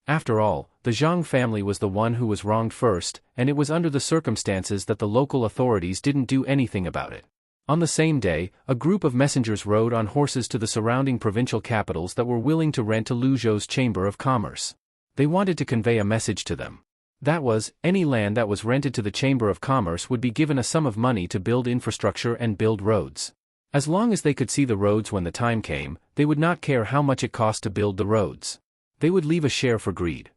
Speaker 1: After all, the Zhang family was the one who was wronged first, and it was under the circumstances that the local authorities didn't do anything about it. On the same day, a group of messengers rode on horses to the surrounding provincial capitals that were willing to rent to Luzhou's Chamber of Commerce. They wanted to convey a message to them. That was, any land that was rented to the Chamber of Commerce would be given a sum of money to build infrastructure and build roads. As long as they could see the roads when the time came, they would not care how much it cost to build the roads. They would leave a share for greed.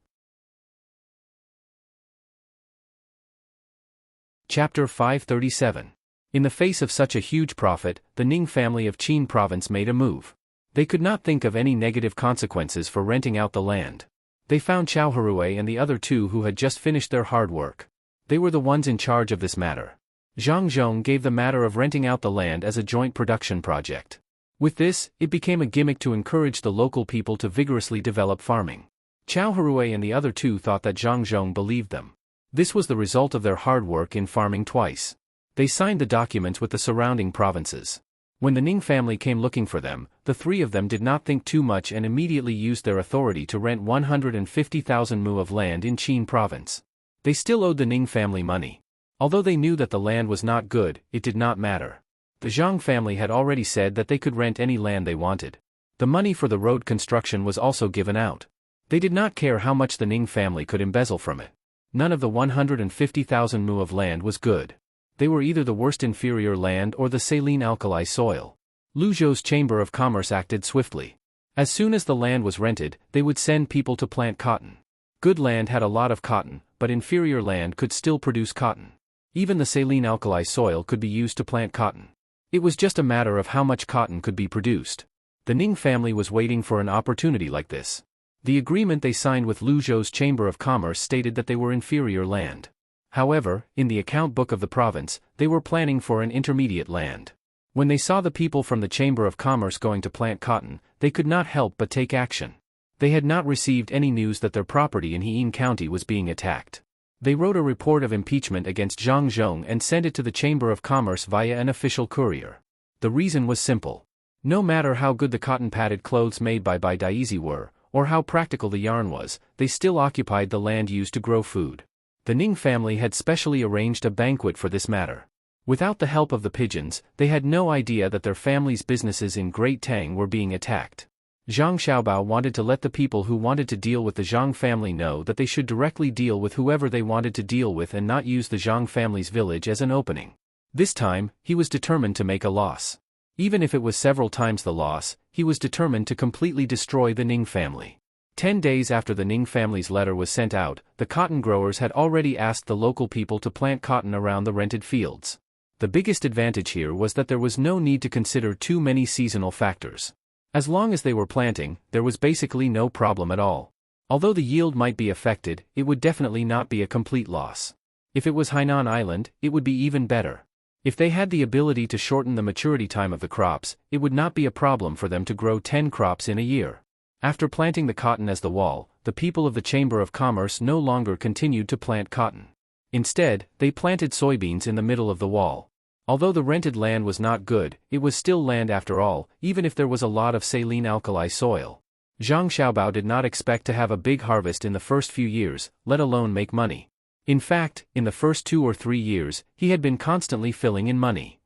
Speaker 1: Chapter 537. In the face of such a huge profit, the Ning family of Qin province made a move. They could not think of any negative consequences for renting out the land. They found Chao Harue and the other two who had just finished their hard work. They were the ones in charge of this matter. Zhang Zhong gave the matter of renting out the land as a joint production project. With this, it became a gimmick to encourage the local people to vigorously develop farming. Chao Harue and the other two thought that Zhang Zhong believed them. This was the result of their hard work in farming twice. They signed the documents with the surrounding provinces. When the Ning family came looking for them, the three of them did not think too much and immediately used their authority to rent 150,000 mu of land in Qin province. They still owed the Ning family money. Although they knew that the land was not good, it did not matter. The Zhang family had already said that they could rent any land they wanted. The money for the road construction was also given out. They did not care how much the Ning family could embezzle from it. None of the 150,000 mu of land was good. They were either the worst inferior land or the saline alkali soil. Luzhou's Chamber of Commerce acted swiftly. As soon as the land was rented, they would send people to plant cotton. Good land had a lot of cotton, but inferior land could still produce cotton. Even the saline alkali soil could be used to plant cotton. It was just a matter of how much cotton could be produced. The Ning family was waiting for an opportunity like this. The agreement they signed with Luzhou's Chamber of Commerce stated that they were inferior land. However, in the account book of the province, they were planning for an intermediate land. When they saw the people from the Chamber of Commerce going to plant cotton, they could not help but take action. They had not received any news that their property in Heian County was being attacked. They wrote a report of impeachment against Zhang Zhong and sent it to the Chamber of Commerce via an official courier. The reason was simple. No matter how good the cotton-padded clothes made by Daizi were, or how practical the yarn was, they still occupied the land used to grow food. The Ning family had specially arranged a banquet for this matter. Without the help of the pigeons, they had no idea that their family's businesses in Great Tang were being attacked. Zhang Xiaobao wanted to let the people who wanted to deal with the Zhang family know that they should directly deal with whoever they wanted to deal with and not use the Zhang family's village as an opening. This time, he was determined to make a loss. Even if it was several times the loss, he was determined to completely destroy the Ning family. 10 days after the Ning family's letter was sent out, the cotton growers had already asked the local people to plant cotton around the rented fields. The biggest advantage here was that there was no need to consider too many seasonal factors. As long as they were planting, there was basically no problem at all. Although the yield might be affected, it would definitely not be a complete loss. If it was Hainan Island, it would be even better. If they had the ability to shorten the maturity time of the crops, it would not be a problem for them to grow 10 crops in a year. After planting the cotton as the wall, the people of the Chamber of Commerce no longer continued to plant cotton. Instead, they planted soybeans in the middle of the wall. Although the rented land was not good, it was still land after all, even if there was a lot of saline alkali soil. Zhang Xiaobao did not expect to have a big harvest in the first few years, let alone make money. In fact, in the first 2 or 3 years, he had been constantly filling in money.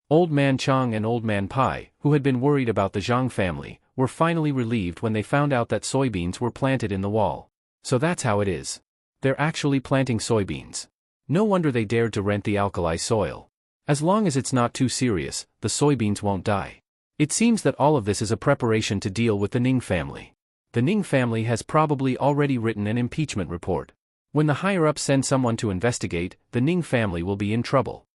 Speaker 1: Old Man Chang and Old Man Pai, who had been worried about the Zhang family, were finally relieved when they found out that soybeans were planted in the wall. So that's how it is. They're actually planting soybeans. No wonder they dared to rent the alkali soil. As long as it's not too serious, the soybeans won't die. It seems that all of this is a preparation to deal with the Ning family. The Ning family has probably already written an impeachment report. When the higher-ups send someone to investigate, the Ning family will be in trouble.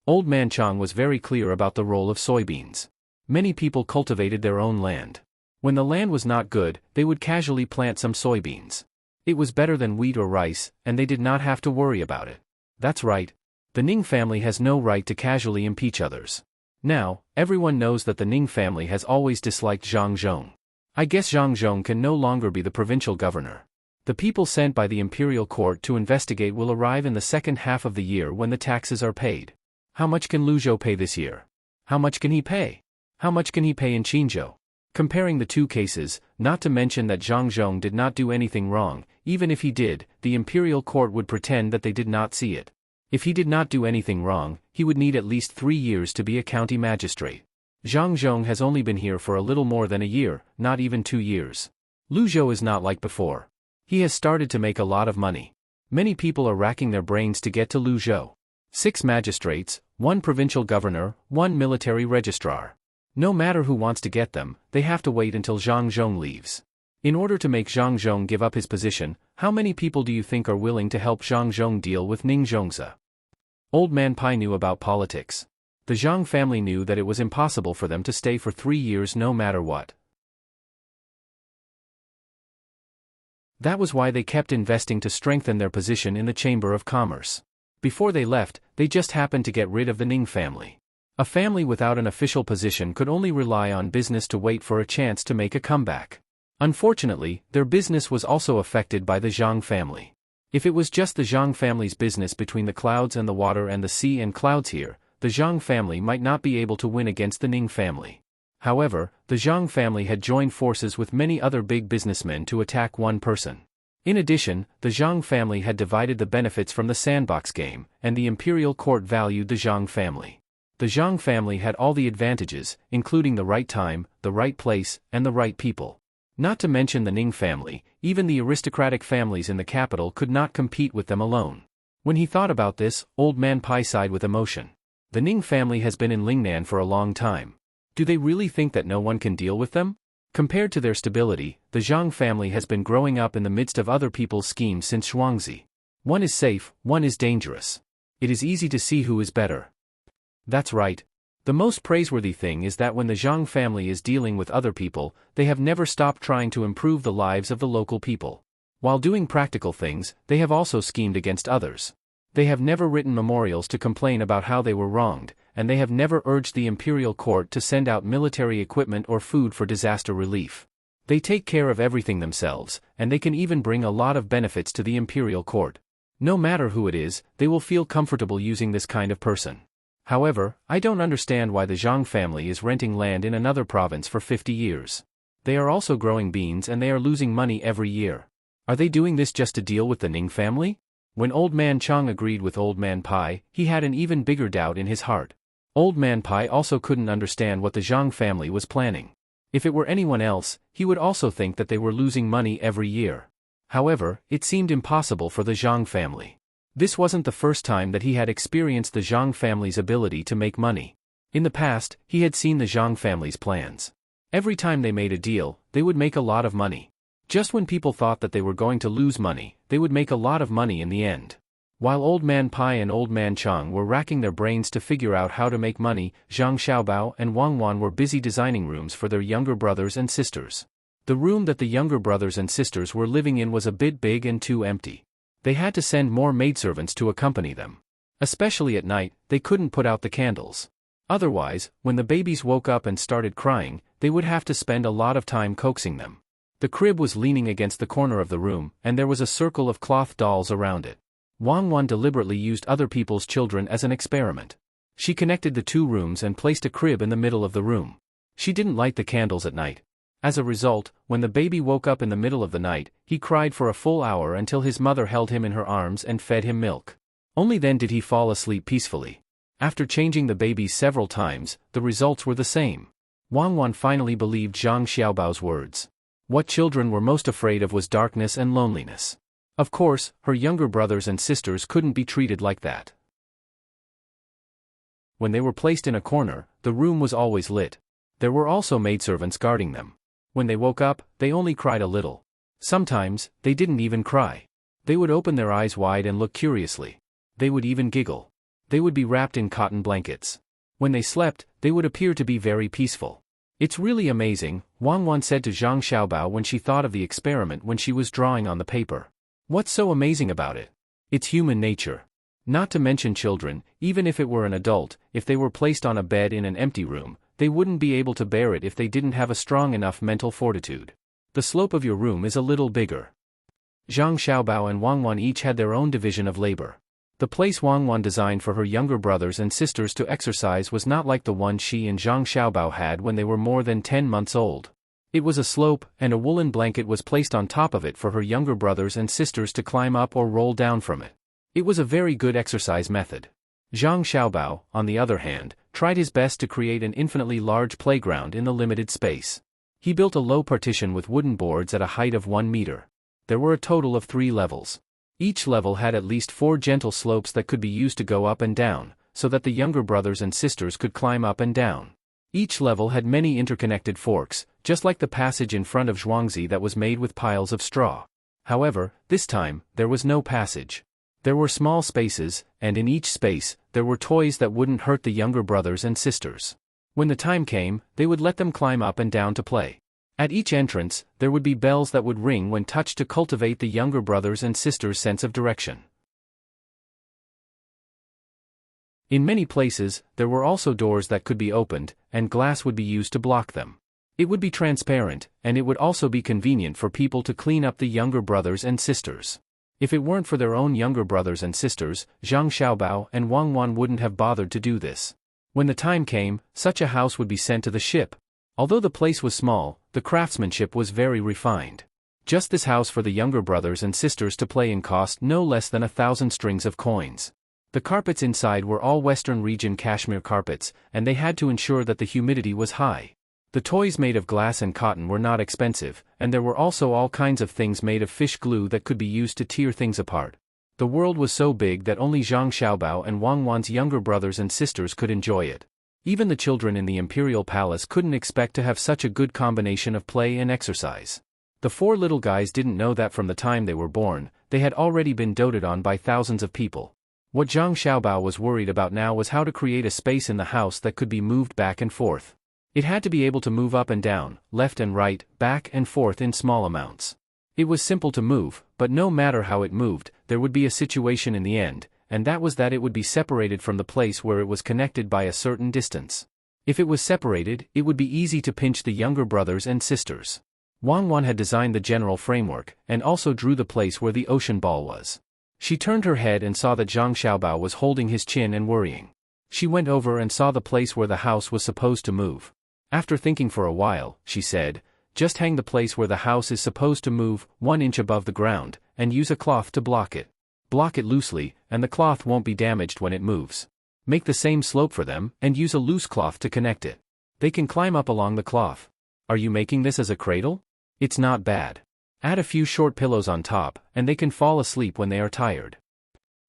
Speaker 1: Old Man Chang was very clear about the role of soybeans. Many people cultivated their own land. When the land was not good, they would casually plant some soybeans. It was better than wheat or rice, and they did not have to worry about it. That's right. The Ning family has no right to casually impeach others. Now, everyone knows that the Ning family has always disliked Zhang Zhong. I guess Zhang Zhong can no longer be the provincial governor. The people sent by the imperial court to investigate will arrive in the second half of the year when the taxes are paid. How much can Lu Zhou pay this year? How much can he pay? How much can he pay in Qinzhou? Comparing the two cases, not to mention that Zhang Zhong did not do anything wrong, even if he did, the imperial court would pretend that they did not see it. If he did not do anything wrong, he would need at least 3 years to be a county magistrate. Zhang Zhong has only been here for a little more than a year, not even 2 years. Lu Zhou is not like before. He has started to make a lot of money. Many people are racking their brains to get to Lu Zhou. 6 magistrates, 1 provincial governor, 1 military registrar. No matter who wants to get them, they have to wait until Zhang Zhong leaves. In order to make Zhang Zhong give up his position, how many people do you think are willing to help Zhang Zhong deal with Ning Zhongzi? Old Man Pai knew about politics. The Zhang family knew that it was impossible for them to stay for 3 years no matter what. That was why they kept investing to strengthen their position in the Chamber of Commerce. Before they left, they just happened to get rid of the Ning family. A family without an official position could only rely on business to wait for a chance to make a comeback. Unfortunately, their business was also affected by the Zhang family. If it was just the Zhang family's business between the clouds and the water and the sea and clouds here, the Zhang family might not be able to win against the Ning family. However, the Zhang family had joined forces with many other big businessmen to attack one person. In addition, the Zhang family had divided the benefits from the sandbox game, and the imperial court valued the Zhang family. The Zhang family had all the advantages, including the right time, the right place, and the right people. Not to mention the Ning family, even the aristocratic families in the capital could not compete with them alone. When he thought about this, Old Man Pai sighed with emotion. The Ning family has been in Lingnan for a long time. Do they really think that no one can deal with them? Compared to their stability, the Zhang family has been growing up in the midst of other people's schemes since Shuangzi. One is safe, one is dangerous. It is easy to see who is better. That's right. The most praiseworthy thing is that when the Zhang family is dealing with other people, they have never stopped trying to improve the lives of the local people. While doing practical things, they have also schemed against others. They have never written memorials to complain about how they were wronged, and they have never urged the imperial court to send out military equipment or food for disaster relief. They take care of everything themselves, and they can even bring a lot of benefits to the imperial court. No matter who it is, they will feel comfortable using this kind of person. However, I don't understand why the Zhang family is renting land in another province for 50 years. They are also growing beans and they are losing money every year. Are they doing this just to deal with the Ning family? When Old Man Chang agreed with Old Man Pai, he had an even bigger doubt in his heart. Old Man Pai also couldn't understand what the Zhang family was planning. If it were anyone else, he would also think that they were losing money every year. However, it seemed impossible for the Zhang family. This wasn't the first time that he had experienced the Zhang family's ability to make money. In the past, he had seen the Zhang family's plans. Every time they made a deal, they would make a lot of money. Just when people thought that they were going to lose money, they would make a lot of money in the end. While Old Man Pai and Old Man Chang were racking their brains to figure out how to make money, Zhang Xiaobao and Wang Wan were busy designing rooms for their younger brothers and sisters. The room that the younger brothers and sisters were living in was a bit big and too empty. They had to send more maidservants to accompany them. Especially at night, they couldn't put out the candles. Otherwise, when the babies woke up and started crying, they would have to spend a lot of time coaxing them. The crib was leaning against the corner of the room, and there was a circle of cloth dolls around it. Wang Wan deliberately used other people's children as an experiment. She connected the 2 rooms and placed a crib in the middle of the room. She didn't light the candles at night. As a result, when the baby woke up in the middle of the night, he cried for a full hour until his mother held him in her arms and fed him milk. Only then did he fall asleep peacefully. After changing the babies several times, the results were the same. Wang Wan finally believed Zhang Xiaobao's words. What children were most afraid of was darkness and loneliness. Of course, her younger brothers and sisters couldn't be treated like that. When they were placed in a corner, the room was always lit. There were also maidservants guarding them. When they woke up, they only cried a little. Sometimes, they didn't even cry. They would open their eyes wide and look curiously. They would even giggle. They would be wrapped in cotton blankets. When they slept, they would appear to be very peaceful. It's really amazing, Wang Wan said to Zhang Xiaobao when she thought of the experiment when she was drawing on the paper. What's so amazing about it? It's human nature. Not to mention children, even if it were an adult, if they were placed on a bed in an empty room, they wouldn't be able to bear it if they didn't have a strong enough mental fortitude. The slope of your room is a little bigger. Zhang Xiaobao and Wang Wan each had their own division of labor. The place Wang Wan designed for her younger brothers and sisters to exercise was not like the one she and Zhang Xiaobao had when they were more than 10 months old. It was a slope, and a woolen blanket was placed on top of it for her younger brothers and sisters to climb up or roll down from it. It was a very good exercise method. Zhang Xiaobao, on the other hand, tried his best to create an infinitely large playground in the limited space. He built a low partition with wooden boards at a height of 1 meter. There were a total of 3 levels. Each level had at least 4 gentle slopes that could be used to go up and down, so that the younger brothers and sisters could climb up and down. Each level had many interconnected forks, just like the passage in front of Zhuangzi that was made with piles of straw. However, this time, there was no passage. There were small spaces, and in each space, there were toys that wouldn't hurt the younger brothers and sisters. When the time came, they would let them climb up and down to play. At each entrance, there would be bells that would ring when touched to cultivate the younger brothers and sisters' sense of direction. In many places, there were also doors that could be opened, and glass would be used to block them. It would be transparent, and it would also be convenient for people to clean up the younger brothers and sisters. If it weren't for their own younger brothers and sisters, Zhang Xiaobao and Wang Wan wouldn't have bothered to do this. When the time came, such a house would be sent to the ship. Although the place was small, the craftsmanship was very refined. Just this house for the younger brothers and sisters to play in cost no less than 1,000 strings of coins. The carpets inside were all Western region cashmere carpets, and they had to ensure that the humidity was high. The toys made of glass and cotton were not expensive, and there were also all kinds of things made of fish glue that could be used to tear things apart. The world was so big that only Zhang Xiaobao and Wang Wan's younger brothers and sisters could enjoy it. Even the children in the imperial palace couldn't expect to have such a good combination of play and exercise. The 4 little guys didn't know that from the time they were born, they had already been doted on by thousands of people. What Zhang Xiaobao was worried about now was how to create a space in the house that could be moved back and forth. It had to be able to move up and down, left and right, back and forth in small amounts. It was simple to move, but no matter how it moved, there would be a situation in the end, and that was that it would be separated from the place where it was connected by a certain distance. If it was separated, it would be easy to pinch the younger brothers and sisters. Wang Wan had designed the general framework, and also drew the place where the ocean ball was. She turned her head and saw that Zhang Xiaobao was holding his chin and worrying. She went over and saw the place where the house was supposed to move. After thinking for a while, she said, "Just hang the place where the house is supposed to move 1 inch above the ground, and use a cloth to block it. Block it loosely, and the cloth won't be damaged when it moves. Make the same slope for them, and use a loose cloth to connect it. They can climb up along the cloth. Are you making this as a cradle? It's not bad. Add a few short pillows on top, and they can fall asleep when they are tired."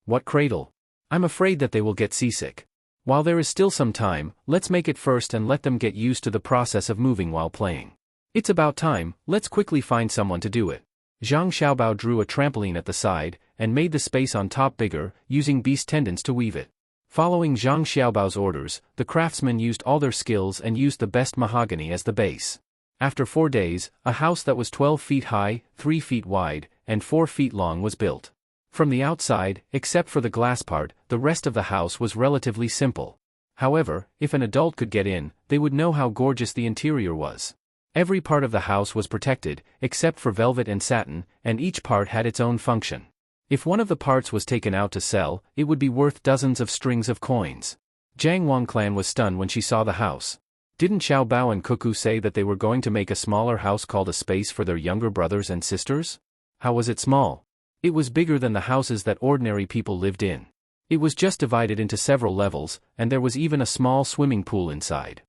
Speaker 1: "What cradle? I'm afraid that they will get seasick. While there is still some time, let's make it first and let them get used to the process of moving while playing. It's about time, let's quickly find someone to do it." Zhang Xiaobao drew a trampoline at the side, and made the space on top bigger, using beast tendons to weave it. Following Zhang Xiaobao's orders, the craftsmen used all their skills and used the best mahogany as the base. After 4 days, a house that was 12 feet high, 3 feet wide, and 4 feet long was built. From the outside, except for the glass part, the rest of the house was relatively simple. However, if an adult could get in, they would know how gorgeous the interior was. Every part of the house was protected, except for velvet and satin, and each part had its own function. If one of the parts was taken out to sell, it would be worth dozens of strings of coins. Jiang Wang clan was stunned when she saw the house. Didn't Xiao Bao and Cuckoo say that they were going to make a smaller house called a space for their younger brothers and sisters? How was it small? It was bigger than the houses that ordinary people lived in. It was just divided into several levels, and there was even a small swimming pool inside.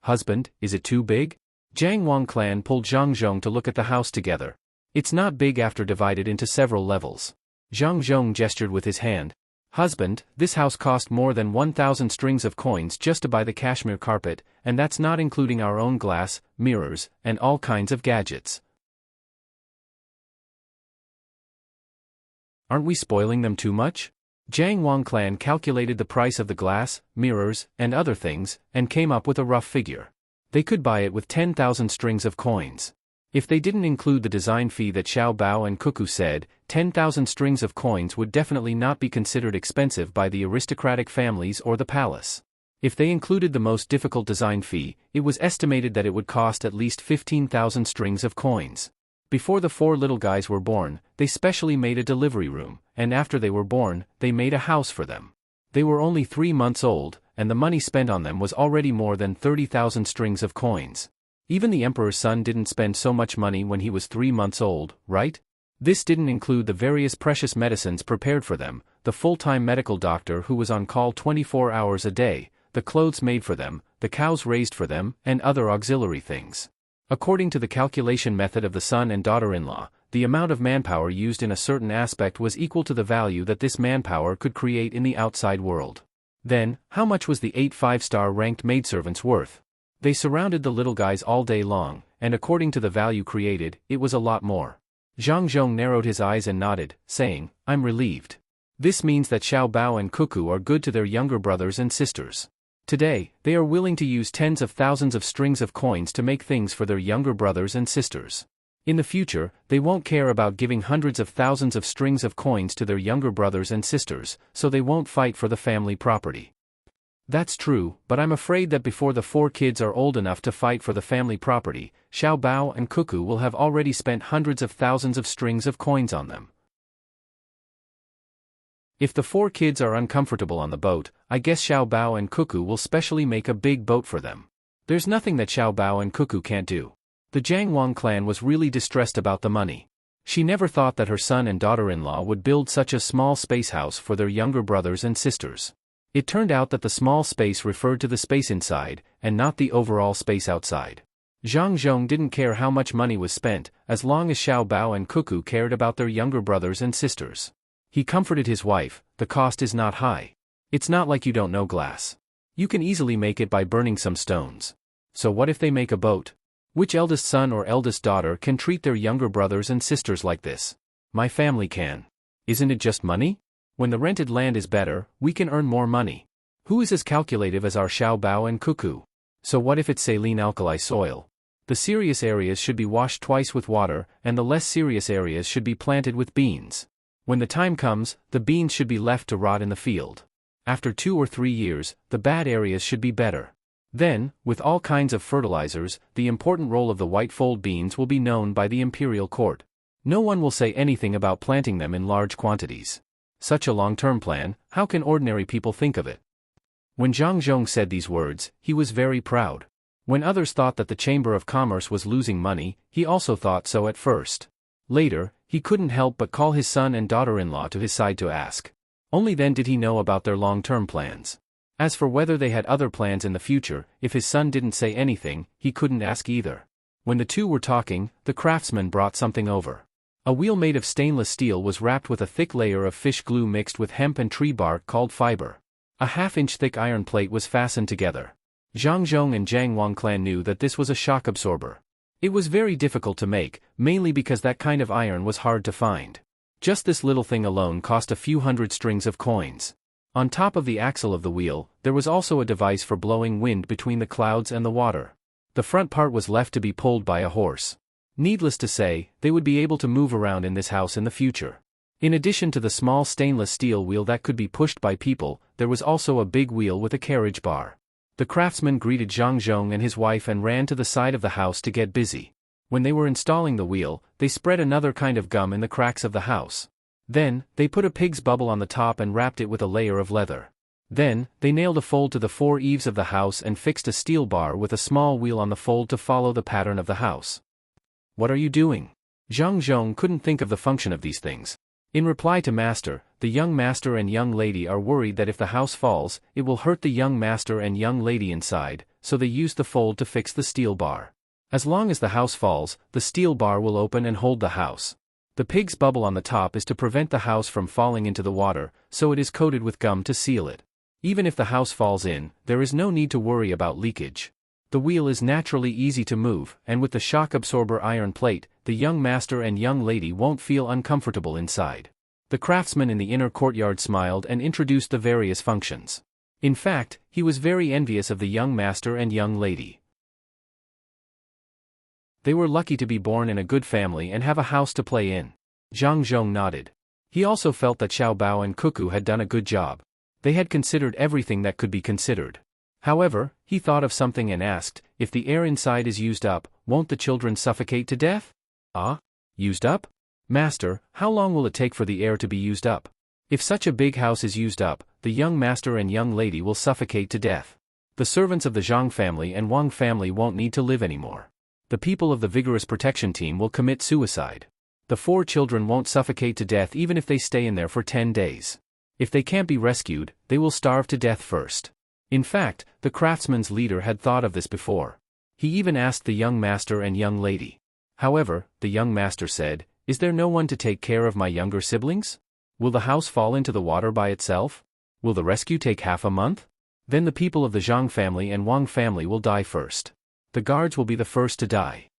Speaker 1: "Husband, is it too big?" Jiang Wang clan pulled Zhang Zhong to look at the house together. "It's not big after divided into several levels." Zhang Zhong gestured with his hand. Husband, this house cost more than 1,000 strings of coins just to buy the cashmere carpet, and that's not including our own glass, mirrors, and all kinds of gadgets. Aren't we spoiling them too much? Jiang Wang clan calculated the price of the glass, mirrors, and other things, and came up with a rough figure. They could buy it with 10,000 strings of coins. If they didn't include the design fee that Xiao Bao and Cuckoo said, 10,000 strings of coins would definitely not be considered expensive by the aristocratic families or the palace. If they included the most difficult design fee, it was estimated that it would cost at least 15,000 strings of coins. Before the 4 little guys were born, they specially made a delivery room, and after they were born, they made a house for them. They were only 3 months old, and the money spent on them was already more than 30,000 strings of coins. Even the emperor's son didn't spend so much money when he was 3 months old, right? This didn't include the various precious medicines prepared for them, the full-time medical doctor who was on call 24 hours a day, the clothes made for them, the cows raised for them, and other auxiliary things. According to the calculation method of the son and daughter-in-law, the amount of manpower used in a certain aspect was equal to the value that this manpower could create in the outside world. Then, how much was the 8 5-star ranked maidservants worth? They surrounded the little guys all day long, and according to the value created, it was a lot more. Zhang Zhong narrowed his eyes and nodded, saying, I'm relieved. This means that Xiao Bao and Cuckoo are good to their younger brothers and sisters. Today, they are willing to use tens of thousands of strings of coins to make things for their younger brothers and sisters. In the future, they won't care about giving hundreds of thousands of strings of coins to their younger brothers and sisters, so they won't fight for the family property. That's true, but I'm afraid that before the 4 kids are old enough to fight for the family property, Xiao Bao and Cuckoo will have already spent hundreds of thousands of strings of coins on them. If the 4 kids are uncomfortable on the boat, I guess Xiao Bao and Cuckoo will specially make a big boat for them. There's nothing that Xiao Bao and Cuckoo can't do. The Jiang Wang clan was really distressed about the money. She never thought that her son and daughter-in-law would build such a small space house for their younger brothers and sisters. It turned out that the small space referred to the space inside, and not the overall space outside. Zhang Zhong didn't care how much money was spent, as long as Xiao Bao and Cuckoo cared about their younger brothers and sisters. He comforted his wife, the cost is not high. It's not like you don't know glass. You can easily make it by burning some stones. So what if they make a boat? Which eldest son or eldest daughter can treat their younger brothers and sisters like this? My family can. Isn't it just money? When the rented land is better, we can earn more money. Who is as calculative as our Xiao Bao and Cuckoo? So what if it's saline alkali soil? The serious areas should be washed twice with water, and the less serious areas should be planted with beans. When the time comes, the beans should be left to rot in the field. After 2 or 3 years, the bad areas should be better. Then, with all kinds of fertilizers, the important role of the white fold beans will be known by the imperial court. No one will say anything about planting them in large quantities. Such a long-term plan, how can ordinary people think of it? When Zhang Zhong said these words, he was very proud. When others thought that the Chamber of Commerce was losing money, he also thought so at first. Later, he couldn't help but call his son and daughter-in-law to his side to ask. Only then did he know about their long-term plans. As for whether they had other plans in the future, if his son didn't say anything, he couldn't ask either. When the two were talking, the craftsman brought something over. A wheel made of stainless steel was wrapped with a thick layer of fish glue mixed with hemp and tree bark called fiber. A half-inch thick iron plate was fastened together. Zhang Zhong and Jiang Wang clan knew that this was a shock absorber. It was very difficult to make, mainly because that kind of iron was hard to find. Just this little thing alone cost a few hundred strings of coins. On top of the axle of the wheel, there was also a device for blowing wind between the clouds and the water. The front part was left to be pulled by a horse. Needless to say, they would be able to move around in this house in the future. In addition to the small stainless steel wheel that could be pushed by people, there was also a big wheel with a carriage bar. The craftsman greeted Zhang Zhong and his wife and ran to the side of the house to get busy. When they were installing the wheel, they spread another kind of gum in the cracks of the house. Then, they put a pig's bubble on the top and wrapped it with a layer of leather. Then, they nailed a fold to the 4 eaves of the house and fixed a steel bar with a small wheel on the fold to follow the pattern of the house. What are you doing? Zhang Zhong couldn't think of the function of these things. In reply to Master, the young master and young lady are worried that if the house falls, it will hurt the young master and young lady inside, so they use the fold to fix the steel bar. As long as the house falls, the steel bar will open and hold the house. The pig's bubble on the top is to prevent the house from falling into the water, so it is coated with gum to seal it. Even if the house falls in, there is no need to worry about leakage. The wheel is naturally easy to move, and with the shock absorber iron plate, the young master and young lady won't feel uncomfortable inside. The craftsman in the inner courtyard smiled and introduced the various functions. In fact, he was very envious of the young master and young lady. They were lucky to be born in a good family and have a house to play in. Zhang Zhong nodded. He also felt that Xiao Bao and Cuckoo had done a good job. They had considered everything that could be considered. However, he thought of something and asked, if the air inside is used up, won't the children suffocate to death? Ah? Used up? Master, how long will it take for the air to be used up? If such a big house is used up, the young master and young lady will suffocate to death. The servants of the Zhang family and Wang family won't need to live anymore. The people of the vigorous protection team will commit suicide. The 4 children won't suffocate to death even if they stay in there for 10 days. If they can't be rescued, they will starve to death first. In fact, the craftsman's leader had thought of this before. He even asked the young master and young lady. However, the young master said, "Is there no one to take care of my younger siblings? Will the house fall into the water by itself? Will the rescue take half a month? Then the people of the Zhang family and Wang family will die first. The guards will be the first to die."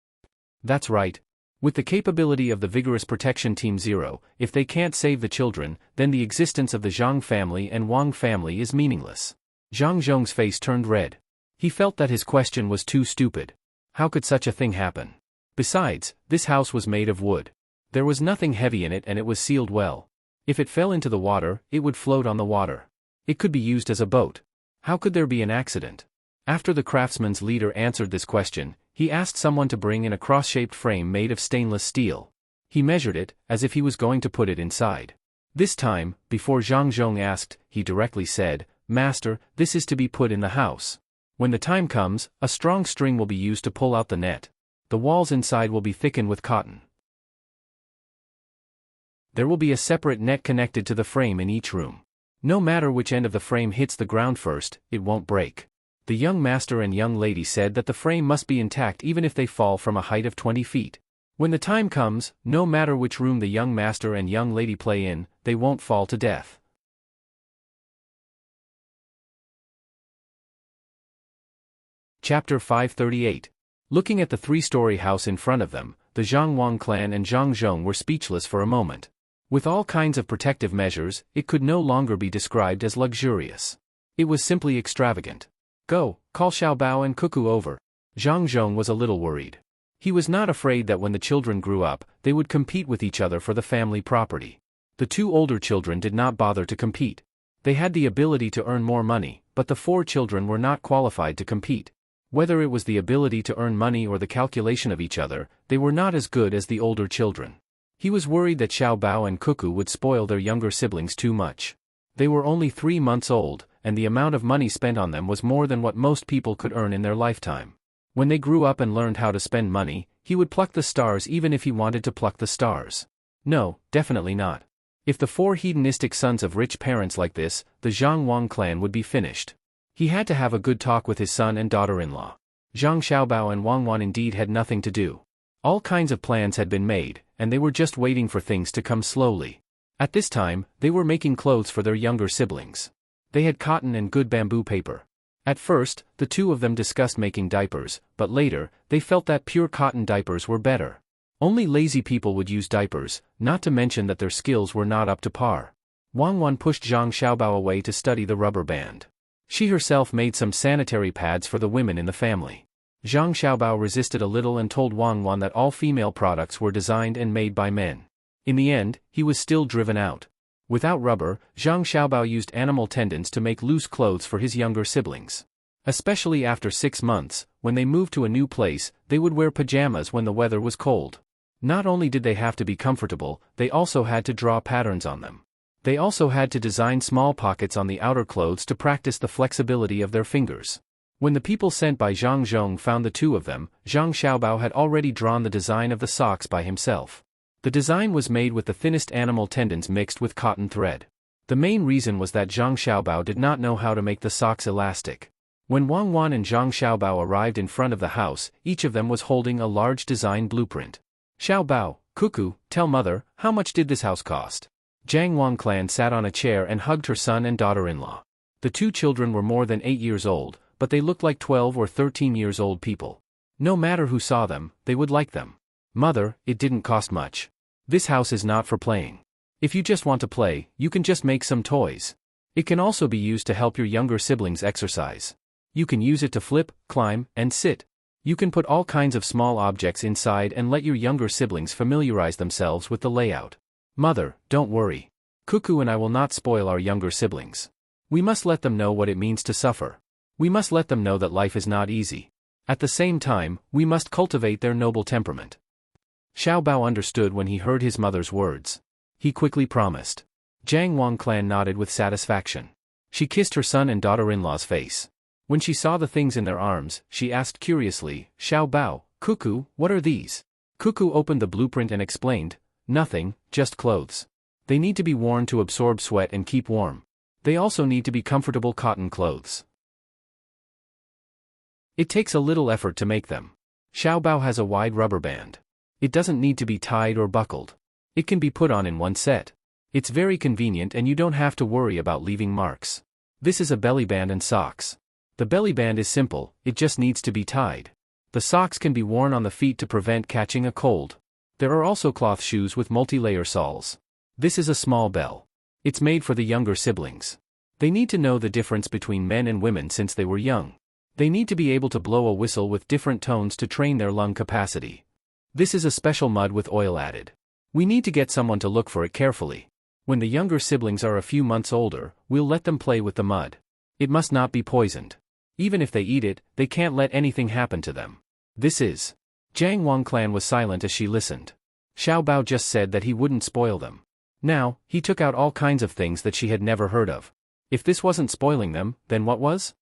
Speaker 1: That's right. With the capability of the vigorous protection team 0, if they can't save the children, then the existence of the Zhang family and Wang family is meaningless. Zhang Zhong's face turned red. He felt that his question was too stupid. How could such a thing happen? Besides, this house was made of wood. There was nothing heavy in it and it was sealed well. If it fell into the water, it would float on the water. It could be used as a boat. How could there be an accident? After the craftsman's leader answered this question, he asked someone to bring in a cross-shaped frame made of stainless steel. He measured it, as if he was going to put it inside. This time, before Zhang Zhong asked, he directly said, "Master, this is to be put in the house. When the time comes, a strong string will be used to pull out the net. The walls inside will be thickened with cotton. There will be a separate net connected to the frame in each room. No matter which end of the frame hits the ground first, it won't break." The young master and young lady said that the frame must be intact even if they fall from a height of 20 feet. When the time comes, no matter which room the young master and young lady play in, they won't fall to death. Chapter 538. Looking at the 3-story house in front of them, the Zhang Wang clan and Zhang Zhong were speechless for a moment. With all kinds of protective measures, it could no longer be described as luxurious. It was simply extravagant. "Go, call Xiao Bao and Cuckoo over." Zhang Zhong was a little worried. He was not afraid that when the children grew up, they would compete with each other for the family property. The 2 older children did not bother to compete. They had the ability to earn more money, but the 4 children were not qualified to compete. Whether it was the ability to earn money or the calculation of each other, they were not as good as the older children. He was worried that Xiao Bao and Cuckoo would spoil their younger siblings too much. They were only 3 months old, and the amount of money spent on them was more than what most people could earn in their lifetime. When they grew up and learned how to spend money, he would pluck the stars even if he wanted to pluck the stars. No, definitely not. If the 4 hedonistic sons of rich parents like this, the Zhang Wang clan would be finished. He had to have a good talk with his son and daughter-in-law. Zhang Xiaobao and Wang Wan indeed had nothing to do. All kinds of plans had been made, and they were just waiting for things to come slowly. At this time, they were making clothes for their younger siblings. They had cotton and good bamboo paper. At first, the 2 of them discussed making diapers, but later, they felt that pure cotton diapers were better. Only lazy people would use diapers, not to mention that their skills were not up to par. Wang Wan pushed Zhang Xiaobao away to study the rubber band. She herself made some sanitary pads for the women in the family. Zhang Xiaobao resisted a little and told Wang Wan that all female products were designed and made by men. In the end, he was still driven out. Without rubber, Zhang Xiaobao used animal tendons to make loose clothes for his younger siblings. Especially after 6 months, when they moved to a new place, they would wear pajamas when the weather was cold. Not only did they have to be comfortable, they also had to draw patterns on them. They also had to design small pockets on the outer clothes to practice the flexibility of their fingers. When the people sent by Zhang Zhong found the 2 of them, Zhang Xiaobao had already drawn the design of the socks by himself. The design was made with the thinnest animal tendons mixed with cotton thread. The main reason was that Zhang Xiaobao did not know how to make the socks elastic. When Wang Wan and Zhang Xiaobao arrived in front of the house, each of them was holding a large design blueprint. "Xiaobao, Cuckoo, tell mother, how much did this house cost? Jiang Wang Clan sat on a chair and hugged her son and daughter-in-law. The two children were more than 8 years old, but they looked like 12 or 13 years old people. No matter who saw them, they would like them. Mother, it didn't cost much. This house is not for playing. If you just want to play, you can just make some toys. It can also be used to help your younger siblings exercise. You can use it to flip, climb, and sit. You can put all kinds of small objects inside and let your younger siblings familiarize themselves with the layout. Mother, don't worry. Cuckoo and I will not spoil our younger siblings. We must let them know what it means to suffer. We must let them know that life is not easy. At the same time, we must cultivate their noble temperament. Xiao Bao understood when he heard his mother's words. He quickly promised. Jiang Wang Clan nodded with satisfaction. She kissed her son and daughter-in-law's face. When she saw the things in their arms, she asked curiously, Xiao Bao, Cuckoo, what are these? Cuckoo opened the blueprint and explained, nothing, just clothes. They need to be worn to absorb sweat and keep warm. They also need to be comfortable cotton clothes. It takes a little effort to make them. Xiao Bao has a wide rubber band. It doesn't need to be tied or buckled. It can be put on in one set. It's very convenient and you don't have to worry about leaving marks. This is a belly band and socks. The belly band is simple, it just needs to be tied. The socks can be worn on the feet to prevent catching a cold. There are also cloth shoes with multi-layer soles. This is a small bell. It's made for the younger siblings. They need to know the difference between men and women since they were young. They need to be able to blow a whistle with different tones to train their lung capacity. This is a special mud with oil added. We need to get someone to look for it carefully. When the younger siblings are a few months older, we'll let them play with the mud. It must not be poisoned. Even if they eat it, they can't let anything happen to them. This is. Jiang Wang Clan was silent as she listened. Xiao Bao just said that he wouldn't spoil them. Now, he took out all kinds of things that she had never heard of. If this wasn't spoiling them, then what was?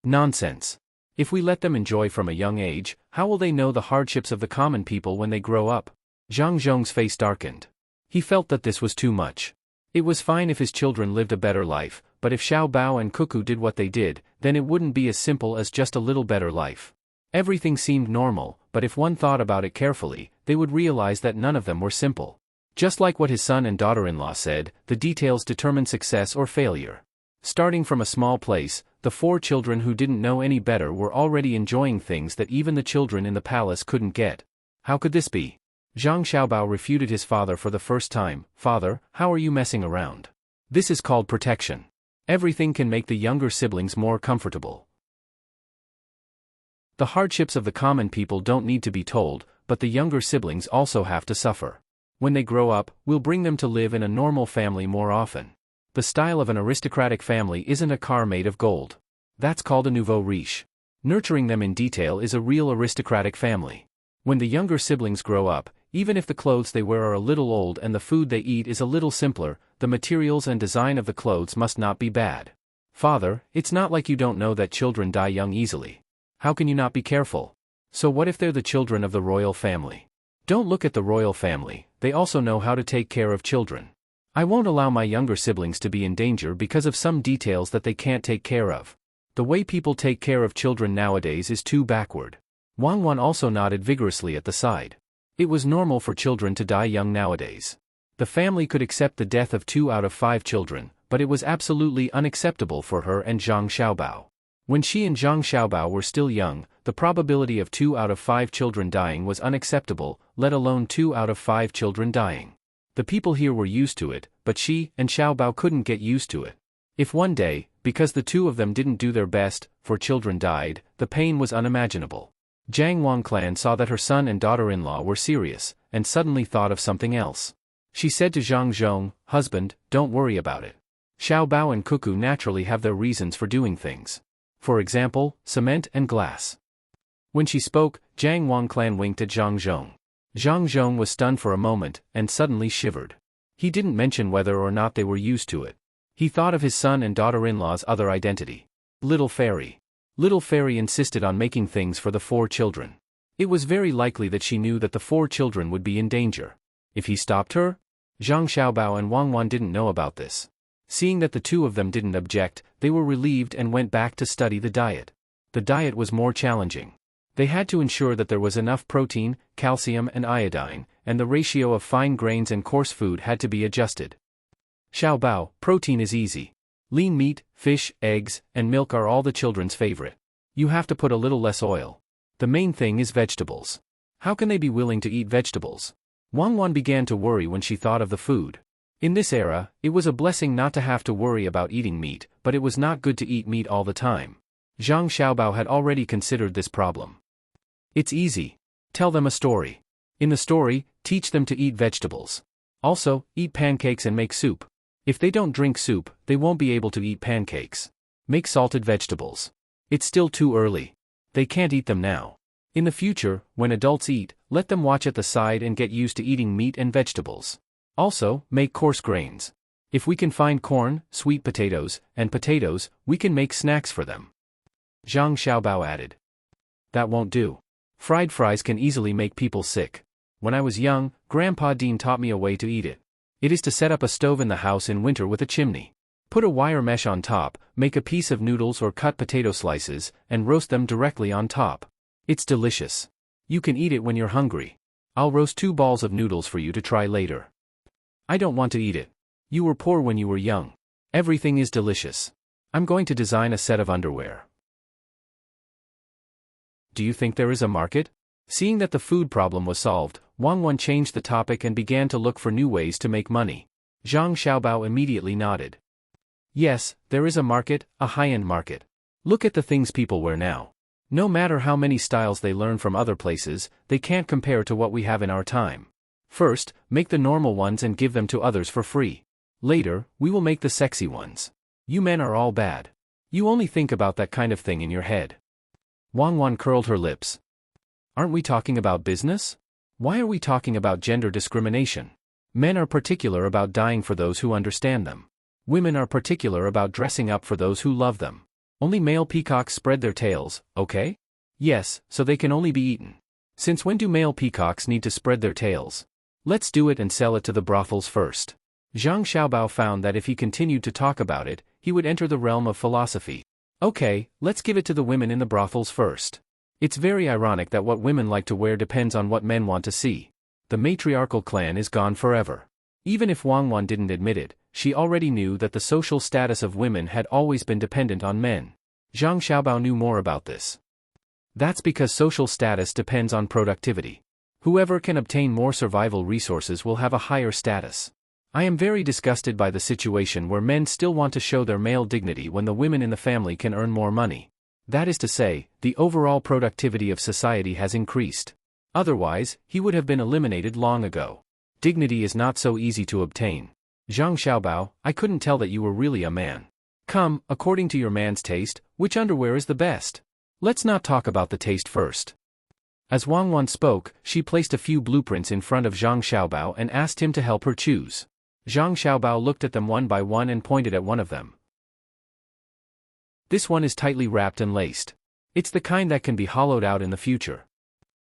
Speaker 1: Nonsense. If we let them enjoy from a young age, how will they know the hardships of the common people when they grow up? Zhang Zhong's face darkened. He felt that this was too much. It was fine if his children lived a better life, but if Xiao Bao and Cuckoo did what they did, then it wouldn't be as simple as just a little better life. Everything seemed normal, but if one thought about it carefully, they would realize that none of them were simple. Just like what his son and daughter-in-law said, the details determine success or failure. Starting from a small place, the 4 children who didn't know any better were already enjoying things that even the children in the palace couldn't get. How could this be? Zhang Xiaobao refuted his father for the first time. Father, how are you messing around? This is called protection. Everything can make the younger siblings more comfortable. The hardships of the common people don't need to be told, but the younger siblings also have to suffer. When they grow up, we'll bring them to live in a normal family more often. The style of an aristocratic family isn't a car made of gold. That's called a nouveau riche. Nurturing them in detail is a real aristocratic family. When the younger siblings grow up, even if the clothes they wear are a little old and the food they eat is a little simpler, the materials and design of the clothes must not be bad. Father, it's not like you don't know that children die young easily. How can you not be careful? So what if they're the children of the royal family? Don't look at the royal family, they also know how to take care of children. I won't allow my younger siblings to be in danger because of some details that they can't take care of. The way people take care of children nowadays is too backward. Wang Wan also nodded vigorously at the side. It was normal for children to die young nowadays. The family could accept the death of 2 out of 5 children, but it was absolutely unacceptable for her and Zhang Xiaobao. When she and Zhang Xiaobao were still young, the probability of 2 out of 5 children dying was unacceptable, let alone 2 out of 5 children dying. The people here were used to it, but she and Xiaobao couldn't get used to it. If one day, because the 2 of them didn't do their best, 4 children died, the pain was unimaginable. Jiang Wang Clan saw that her son and daughter-in-law were serious, and suddenly thought of something else. She said to Zhang Zhong, husband, don't worry about it. Xiao Bao and Cuckoo naturally have their reasons for doing things. For example, cement and glass. When she spoke, Jiang Wang Clan winked at Zhang Zhong. Zhang Zhong was stunned for a moment, and suddenly shivered. He didn't mention whether or not they were used to it. He thought of his son and daughter-in-law's other identity. Little Fairy. Little Fairy insisted on making things for the 4 children. It was very likely that she knew that the 4 children would be in danger. If he stopped her? Zhang Xiaobao and Wang Wan didn't know about this. Seeing that the 2 of them didn't object, they were relieved and went back to study the diet. The diet was more challenging. They had to ensure that there was enough protein, calcium and iodine, and the ratio of fine grains and coarse food had to be adjusted. Xiaobao, protein is easy. Lean meat, fish, eggs, and milk are all the children's favorite. You have to put a little less oil. The main thing is vegetables. How can they be willing to eat vegetables? Wang Wan began to worry when she thought of the food. In this era, it was a blessing not to have to worry about eating meat, but it was not good to eat meat all the time. Zhang Xiaobao had already considered this problem. It's easy. Tell them a story. In the story, teach them to eat vegetables. Also, eat pancakes and make soup. If they don't drink soup, they won't be able to eat pancakes. Make salted vegetables. It's still too early. They can't eat them now. In the future, when adults eat, let them watch at the side and get used to eating meat and vegetables. Also, make coarse grains. If we can find corn, sweet potatoes, and potatoes, we can make snacks for them. Zhang Xiaobao added. That won't do. Fried fries can easily make people sick. When I was young, Grandpa Dean taught me a way to eat it. It is to set up a stove in the house in winter with a chimney. Put a wire mesh on top, make a piece of noodles or cut potato slices, and roast them directly on top. It's delicious. You can eat it when you're hungry. I'll roast 2 balls of noodles for you to try later. I don't want to eat it. You were poor when you were young. Everything is delicious. I'm going to design a set of underwear. Do you think there is a market? Seeing that the food problem was solved, Wang Wan changed the topic and began to look for new ways to make money. Zhang Xiaobao immediately nodded. Yes, there is a market, a high-end market. Look at the things people wear now. No matter how many styles they learn from other places, they can't compare to what we have in our time. First, make the normal ones and give them to others for free. Later, we will make the sexy ones. You men are all bad. You only think about that kind of thing in your head. Wang Wan curled her lips. Aren't we talking about business? Why are we talking about gender discrimination? Men are particular about dying for those who understand them. Women are particular about dressing up for those who love them. Only male peacocks spread their tails, okay? Yes, so they can only be eaten. Since when do male peacocks need to spread their tails? Let's do it and sell it to the brothels first. Zhang Xiaobao found that if he continued to talk about it, he would enter the realm of philosophy. Okay, let's give it to the women in the brothels first. It's very ironic that what women like to wear depends on what men want to see. The matriarchal clan is gone forever. Even if Wang Wan didn't admit it, she already knew that the social status of women had always been dependent on men. Zhang Xiaobao knew more about this. That's because social status depends on productivity. Whoever can obtain more survival resources will have a higher status. I am very disgusted by the situation where men still want to show their male dignity when the women in the family can earn more money. That is to say, the overall productivity of society has increased. Otherwise, he would have been eliminated long ago. Dignity is not so easy to obtain. Zhang Xiaobao, I couldn't tell that you were really a man. Come, according to your man's taste, which underwear is the best? Let's not talk about the taste first. As Wang Wan spoke, she placed a few blueprints in front of Zhang Xiaobao and asked him to help her choose. Zhang Xiaobao looked at them one by one and pointed at one of them. This one is tightly wrapped and laced. It's the kind that can be hollowed out in the future.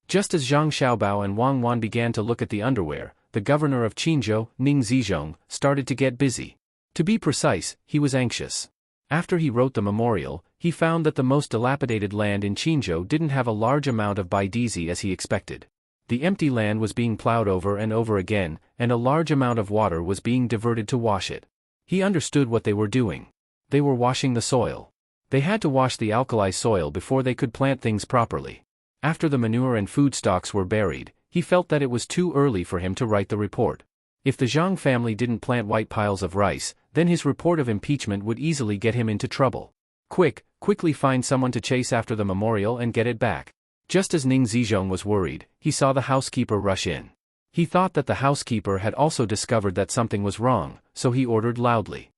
Speaker 1: Just as Zhang Xiaobao and Wang Wan began to look at the underwear, the governor of Qinzhou, Ning Zizhong, started to get busy. To be precise, he was anxious. After he wrote the memorial, he found that the most dilapidated land in Qinzhou didn't have a large amount of baidizi as he expected. The empty land was being plowed over and over again, and a large amount of water was being diverted to wash it. He understood what they were doing. They were washing the soil. They had to wash the alkali soil before they could plant things properly. After the manure and food stocks were buried, he felt that it was too early for him to write the report. If the Zhang family didn't plant white piles of rice, then his report of impeachment would easily get him into trouble. Quickly find someone to chase after the memorial and get it back. Just as Ning Zizhong was worried, he saw the housekeeper rush in. He thought that the housekeeper had also discovered that something was wrong, so he ordered loudly.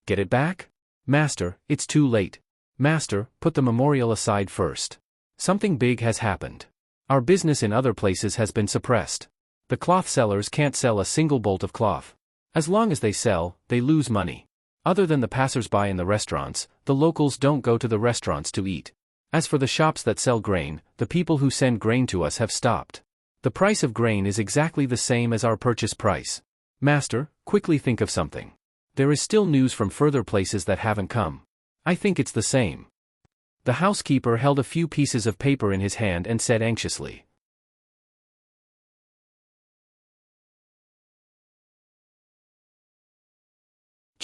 Speaker 1: Get it back? Master, it's too late. Master, put the memorial aside first. Something big has happened. Our business in other places has been suppressed. The cloth sellers can't sell a single bolt of cloth. As long as they sell, they lose money. Other than the passers-by in the restaurants, the locals don't go to the restaurants to eat. As for the shops that sell grain, the people who send grain to us have stopped. The price of grain is exactly the same as our purchase price. Master, quickly think of something. There is still news from further places that haven't come. I think it's the same. The housekeeper held a few pieces of paper in his hand and said anxiously.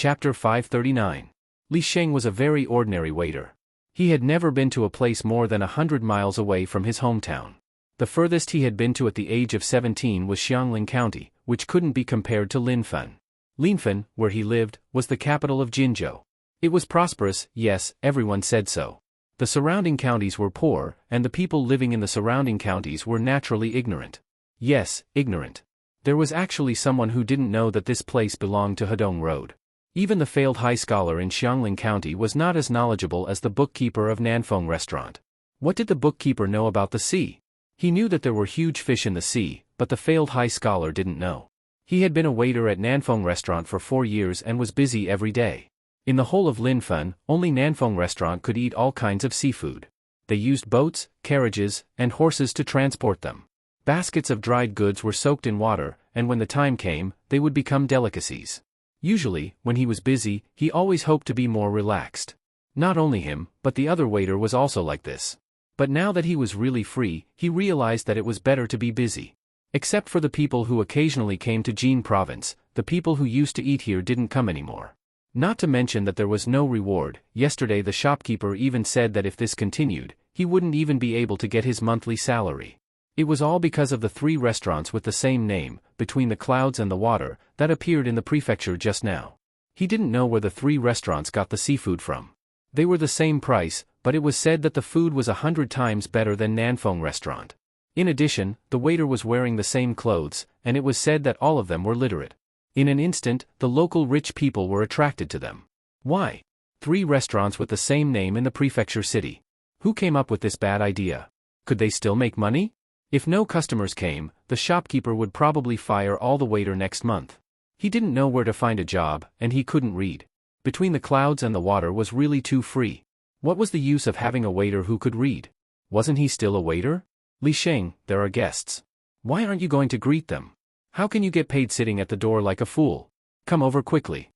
Speaker 1: Chapter 539. Li Sheng was a very ordinary waiter. He had never been to a place more than 100 miles away from his hometown. The furthest he had been to at the age of 17 was Xiangling County, which couldn't be compared to Linfen. Linfen, where he lived, was the capital of Jinzhou. It was prosperous, yes, everyone said so. The surrounding counties were poor, and the people living in the surrounding counties were naturally ignorant. Yes, ignorant. There was actually someone who didn't know that this place belonged to Hedong Road. Even the failed high scholar in Xiangling County was not as knowledgeable as the bookkeeper of Nanfeng Restaurant. What did the bookkeeper know about the sea? He knew that there were huge fish in the sea, but the failed high scholar didn't know. He had been a waiter at Nanfeng Restaurant for 4 years and was busy every day. In the whole of Linfen, only Nanfeng Restaurant could eat all kinds of seafood. They used boats, carriages, and horses to transport them. Baskets of dried goods were soaked in water, and when the time came, they would become delicacies. Usually, when he was busy, he always hoped to be more relaxed. Not only him, but the other waiter was also like this. But now that he was really free, he realized that it was better to be busy. Except for the people who occasionally came to Jin Province, the people who used to eat here didn't come anymore. Not to mention that there was no reward. Yesterday the shopkeeper even said that if this continued, he wouldn't even be able to get his monthly salary. It was all because of the 3 restaurants with the same name, Between the Clouds and the Water, that appeared in the prefecture just now. He didn't know where the 3 restaurants got the seafood from. They were the same price, but it was said that the food was 100 times better than Nanfeng Restaurant. In addition, the waiter was wearing the same clothes, and it was said that all of them were literate. In an instant, the local rich people were attracted to them. Why? 3 restaurants with the same name in the prefecture city. Who came up with this bad idea? Could they still make money? If no customers came, the shopkeeper would probably fire all the waiter next month. He didn't know where to find a job, and he couldn't read. Between the Clouds and the Water was really too free. What was the use of having a waiter who could read? Wasn't he still a waiter? Li Sheng, there are guests. Why aren't you going to greet them? How can you get paid sitting at the door like a fool? Come over quickly.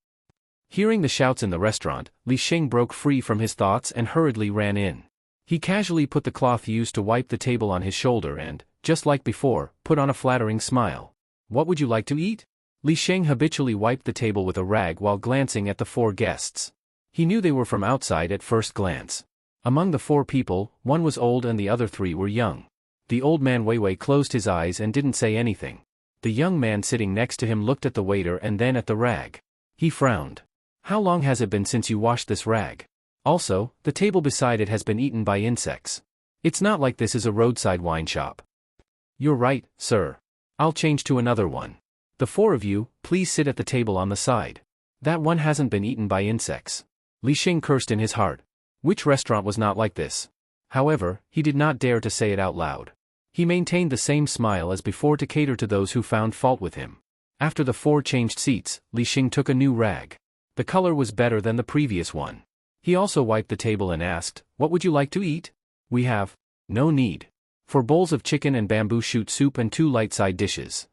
Speaker 1: Hearing the shouts in the restaurant, Li Sheng broke free from his thoughts and hurriedly ran in. He casually put the cloth used to wipe the table on his shoulder and, just like before, put on a flattering smile. What would you like to eat? Li Sheng habitually wiped the table with a rag while glancing at the 4 guests. He knew they were from outside at first glance. Among the 4 people, 1 was old and the other 3 were young. The old man Weiwei closed his eyes and didn't say anything. The young man sitting next to him looked at the waiter and then at the rag. He frowned. How long has it been since you washed this rag? Also, the table beside it has been eaten by insects. It's not like this is a roadside wine shop. You're right, sir. I'll change to another one. The 4 of you, please sit at the table on the side. That one hasn't been eaten by insects. Li Sheng cursed in his heart. Which restaurant was not like this? However, he did not dare to say it out loud. He maintained the same smile as before to cater to those who found fault with him. After the 4 changed seats, Li Sheng took a new rag. The color was better than the previous one. He also wiped the table and asked, "What would you like to eat?" "We have." "No need. 4 bowls of chicken and bamboo shoot soup and 2 light side dishes."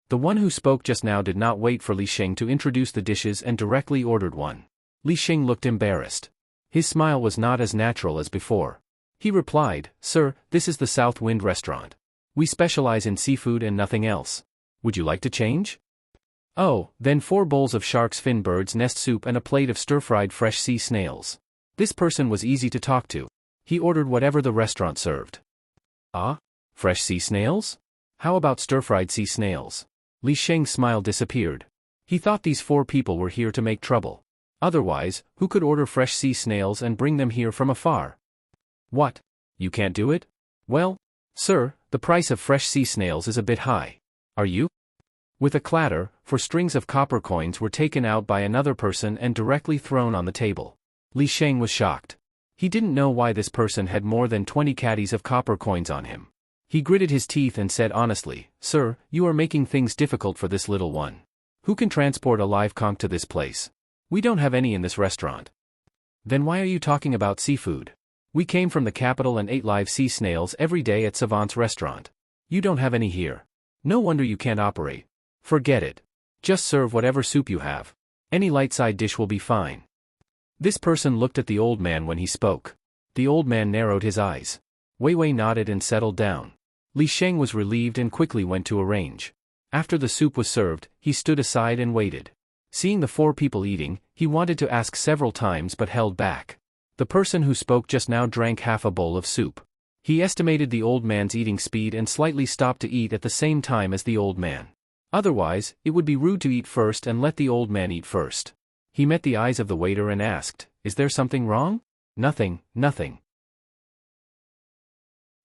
Speaker 1: The one who spoke just now did not wait for Li Sheng to introduce the dishes and directly ordered one. Li Sheng looked embarrassed. His smile was not as natural as before. He replied, "Sir, this is the South Wind Restaurant. We specialize in seafood and nothing else. Would you like to change?" "Oh, then 4 bowls of shark's fin bird's nest soup and a plate of stir-fried fresh sea snails." This person was easy to talk to. He ordered whatever the restaurant served. "Ah? Fresh sea snails? How about stir-fried sea snails?" Li Sheng's smile disappeared. He thought these 4 people were here to make trouble. Otherwise, who could order fresh sea snails and bring them here from afar? "What? You can't do it?" "Well, sir, the price of fresh sea snails is a bit high. Are you?" With a clatter, 4 strings of copper coins were taken out by another person and directly thrown on the table. Li Sheng was shocked. He didn't know why this person had more than 20 caddies of copper coins on him. He gritted his teeth and said honestly, "Sir, you are making things difficult for this little one. Who can transport a live conch to this place? We don't have any in this restaurant." "Then why are you talking about seafood? We came from the capital and ate live sea snails every day at Savant's restaurant. You don't have any here. No wonder you can't operate. Forget it. Just serve whatever soup you have. Any light side dish will be fine." This person looked at the old man when he spoke. The old man narrowed his eyes. Weiwei nodded and settled down. Li Sheng was relieved and quickly went to arrange. After the soup was served, he stood aside and waited. Seeing the 4 people eating, he wanted to ask several times but held back. The person who spoke just now drank half a bowl of soup. He estimated the old man's eating speed and slightly stopped to eat at the same time as the old man. Otherwise, it would be rude to eat first and let the old man eat first. He met the eyes of the waiter and asked, "Is there something wrong?" "Nothing, nothing.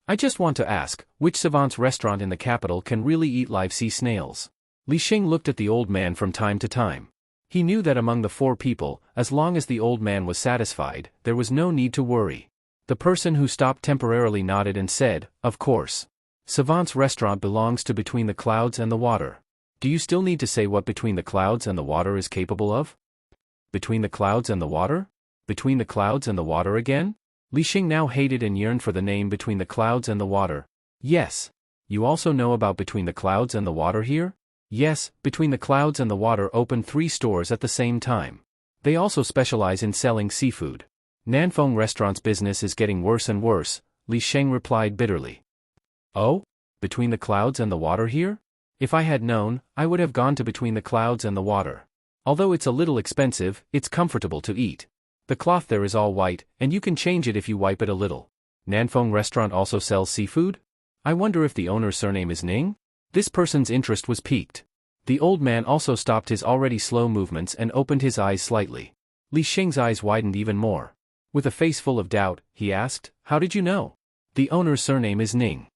Speaker 1: I just want to ask, which savant's restaurant in the capital can really eat live sea snails?" Li Xing looked at the old man from time to time. He knew that among the 4 people, as long as the old man was satisfied, there was no need to worry. The person who stopped temporarily nodded and said, "Of course. Savant's restaurant belongs to Between the Clouds and the Water. Do you still need to say what Between the Clouds and the Water is capable of?" Between the Clouds and the Water? Between the Clouds and the Water again? Li Xing now hated and yearned for the name Between the Clouds and the Water. "Yes. You also know about Between the Clouds and the Water here?" "Yes, Between the Clouds and the Water opened 3 stores at the same time. They also specialize in selling seafood. Nanfeng Restaurant's business is getting worse and worse," Li Xing replied bitterly. "Oh? Between the Clouds and the Water here? If I had known, I would have gone to Between the Clouds and the Water. Although it's a little expensive, it's comfortable to eat. The cloth there is all white, and you can change it if you wipe it a little. Nanfeng Restaurant also sells seafood? I wonder if the owner's surname is Ning?" This person's interest was piqued. The old man also stopped his already slow movements and opened his eyes slightly. Li Xing's eyes widened even more. With a face full of doubt, he asked, "How did you know?" "The owner's surname is Ning."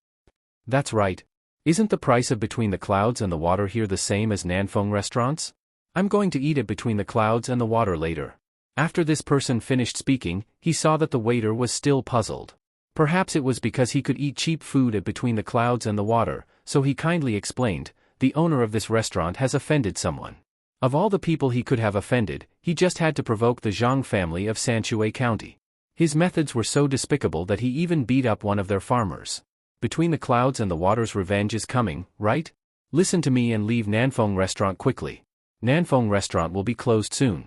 Speaker 1: "That's right. Isn't the price of Between the Clouds and the Water here the same as Nanfeng Restaurants? I'm going to eat at Between the Clouds and the Water later." After this person finished speaking, he saw that the waiter was still puzzled. Perhaps it was because he could eat cheap food at Between the Clouds and the Water, so he kindly explained, "The owner of this restaurant has offended someone. Of all the people he could have offended, he just had to provoke the Zhang family of Sanshui County. His methods were so despicable that he even beat up one of their farmers. Between the Clouds and the Water's revenge is coming, right? Listen to me and leave Nanfeng Restaurant quickly. Nanfeng Restaurant will be closed soon."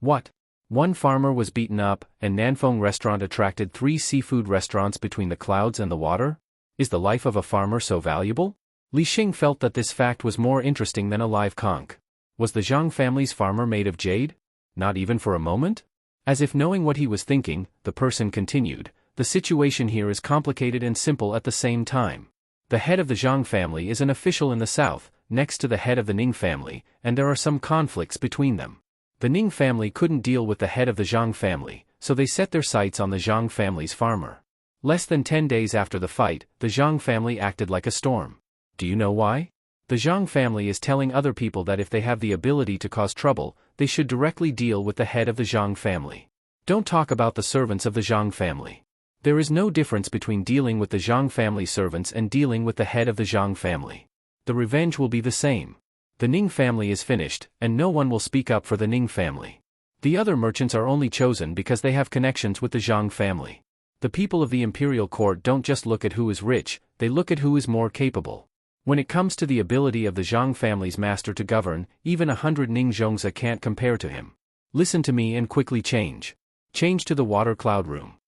Speaker 1: "What? One farmer was beaten up, and Nanfeng Restaurant attracted 3 seafood restaurants Between the Clouds and the Water? Is the life of a farmer so valuable?" Li Xing felt that this fact was more interesting than a live conch. Was the Zhang family's farmer made of jade? Not even for a moment? As if knowing what he was thinking, the person continued, "The situation here is complicated and simple at the same time. The head of the Zhang family is an official in the south, next to the head of the Ning family, and there are some conflicts between them. The Ning family couldn't deal with the head of the Zhang family, so they set their sights on the Zhang family's farmer. Less than 10 days after the fight, the Zhang family acted like a storm. Do you know why? The Zhang family is telling other people that if they have the ability to cause trouble, they should directly deal with the head of the Zhang family. Don't talk about the servants of the Zhang family. There is no difference between dealing with the Zhang family servants and dealing with the head of the Zhang family. The revenge will be the same. The Ning family is finished, and no one will speak up for the Ning family. The other merchants are only chosen because they have connections with the Zhang family. The people of the imperial court don't just look at who is rich, they look at who is more capable. When it comes to the ability of the Zhang family's master to govern, even 100 Ning Zhongzi can't compare to him. Listen to me and quickly change. Change to the water cloud room."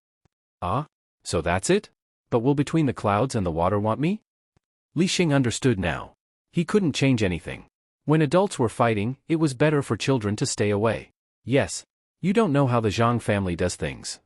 Speaker 1: "Ah? So that's it? But will Between the Clouds and the Water want me?" Li Xing understood now. He couldn't change anything. When adults were fighting, it was better for children to stay away. Yes. You don't know how the Zhang family does things.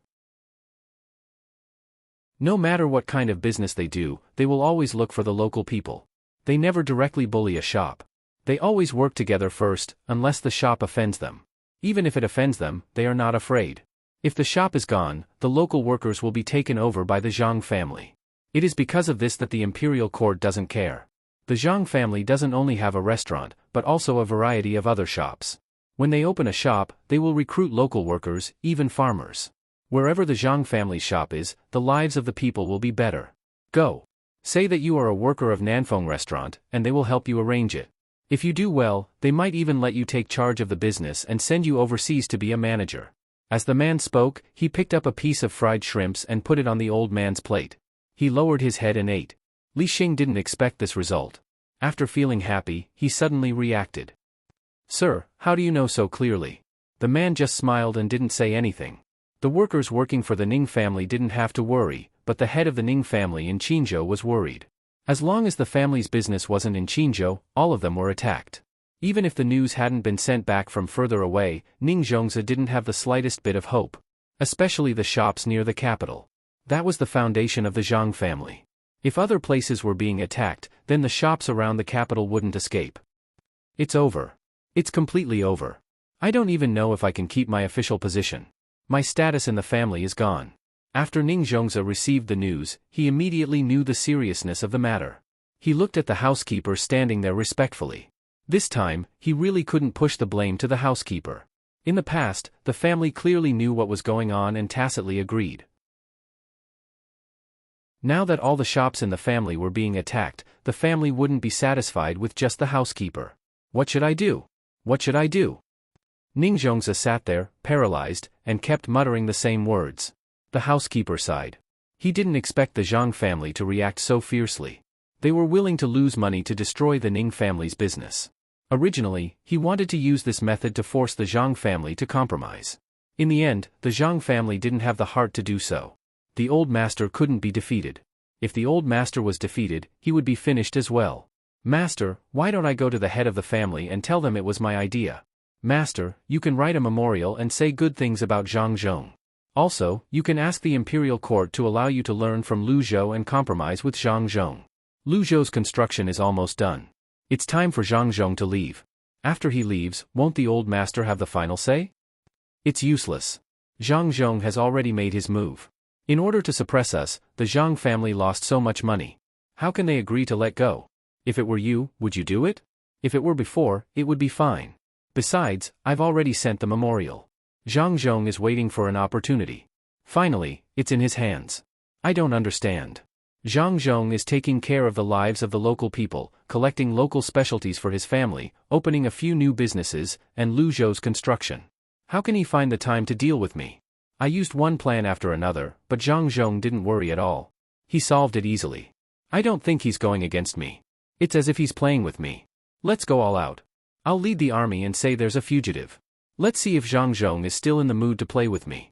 Speaker 1: No matter what kind of business they do, they will always look for the local people. They never directly bully a shop. They always work together first, unless the shop offends them. Even if it offends them, they are not afraid. If the shop is gone, the local workers will be taken over by the Zhang family. It is because of this that the imperial court doesn't care. The Zhang family doesn't only have a restaurant, but also a variety of other shops. When they open a shop, they will recruit local workers, even farmers. Wherever the Zhang family shop is, the lives of the people will be better. Go. Say that you are a worker of Nanfeng Restaurant, and they will help you arrange it. If you do well, they might even let you take charge of the business and send you overseas to be a manager." As the man spoke, he picked up a piece of fried shrimps and put it on the old man's plate. He lowered his head and ate. Li Xing didn't expect this result. After feeling happy, he suddenly reacted. "Sir, how do you know so clearly?" The man just smiled and didn't say anything. The workers working for the Ning family didn't have to worry, but the head of the Ning family in Qinzhou was worried. As long as the family's business wasn't in Qinzhou, all of them were attacked. Even if the news hadn't been sent back from further away, Ningzhongzi didn't have the slightest bit of hope. Especially the shops near the capital. That was the foundation of the Zhang family. If other places were being attacked, then the shops around the capital wouldn't escape. It's over. It's completely over. I don't even know if I can keep my official position. My status in the family is gone. After Ningzhongzi received the news, he immediately knew the seriousness of the matter. He looked at the housekeeper standing there respectfully. This time, he really couldn't push the blame to the housekeeper. In the past, the family clearly knew what was going on and tacitly agreed. Now that all the shops in the family were being attacked, the family wouldn't be satisfied with just the housekeeper. What should I do? What should I do? Ningzhongzi sat there, paralyzed, and kept muttering the same words. The housekeeper sighed. He didn't expect the Zhang family to react so fiercely. They were willing to lose money to destroy the Ning family's business. Originally, he wanted to use this method to force the Zhang family to compromise. In the end, the Zhang family didn't have the heart to do so. The old master couldn't be defeated. If the old master was defeated, he would be finished as well. Master, why don't I go to the head of the family and tell them it was my idea? Master, you can write a memorial and say good things about Zhang Zhong. Also, you can ask the imperial court to allow you to learn from Lu Zhou and compromise with Zhang Zhong. Lu Zhou's construction is almost done. It's time for Zhang Zhong to leave. After he leaves, won't the old master have the final say? It's useless. Zhang Zhong has already made his move. In order to suppress us, the Zhang family lost so much money. How can they agree to let go? If it were you, would you do it? If it were before, it would be fine. Besides, I've already sent the memorial. Zhang Zhong is waiting for an opportunity. Finally, it's in his hands. I don't understand. Zhang Zhong is taking care of the lives of the local people, collecting local specialties for his family, opening a few new businesses, and Lu Zhou's construction. How can he find the time to deal with me? I used one plan after another, but Zhang Zhong didn't worry at all. He solved it easily. I don't think he's going against me. It's as if he's playing with me. Let's go all out. I'll lead the army and say there's a fugitive. Let's see if Zhang Zhong is still in the mood to play with me.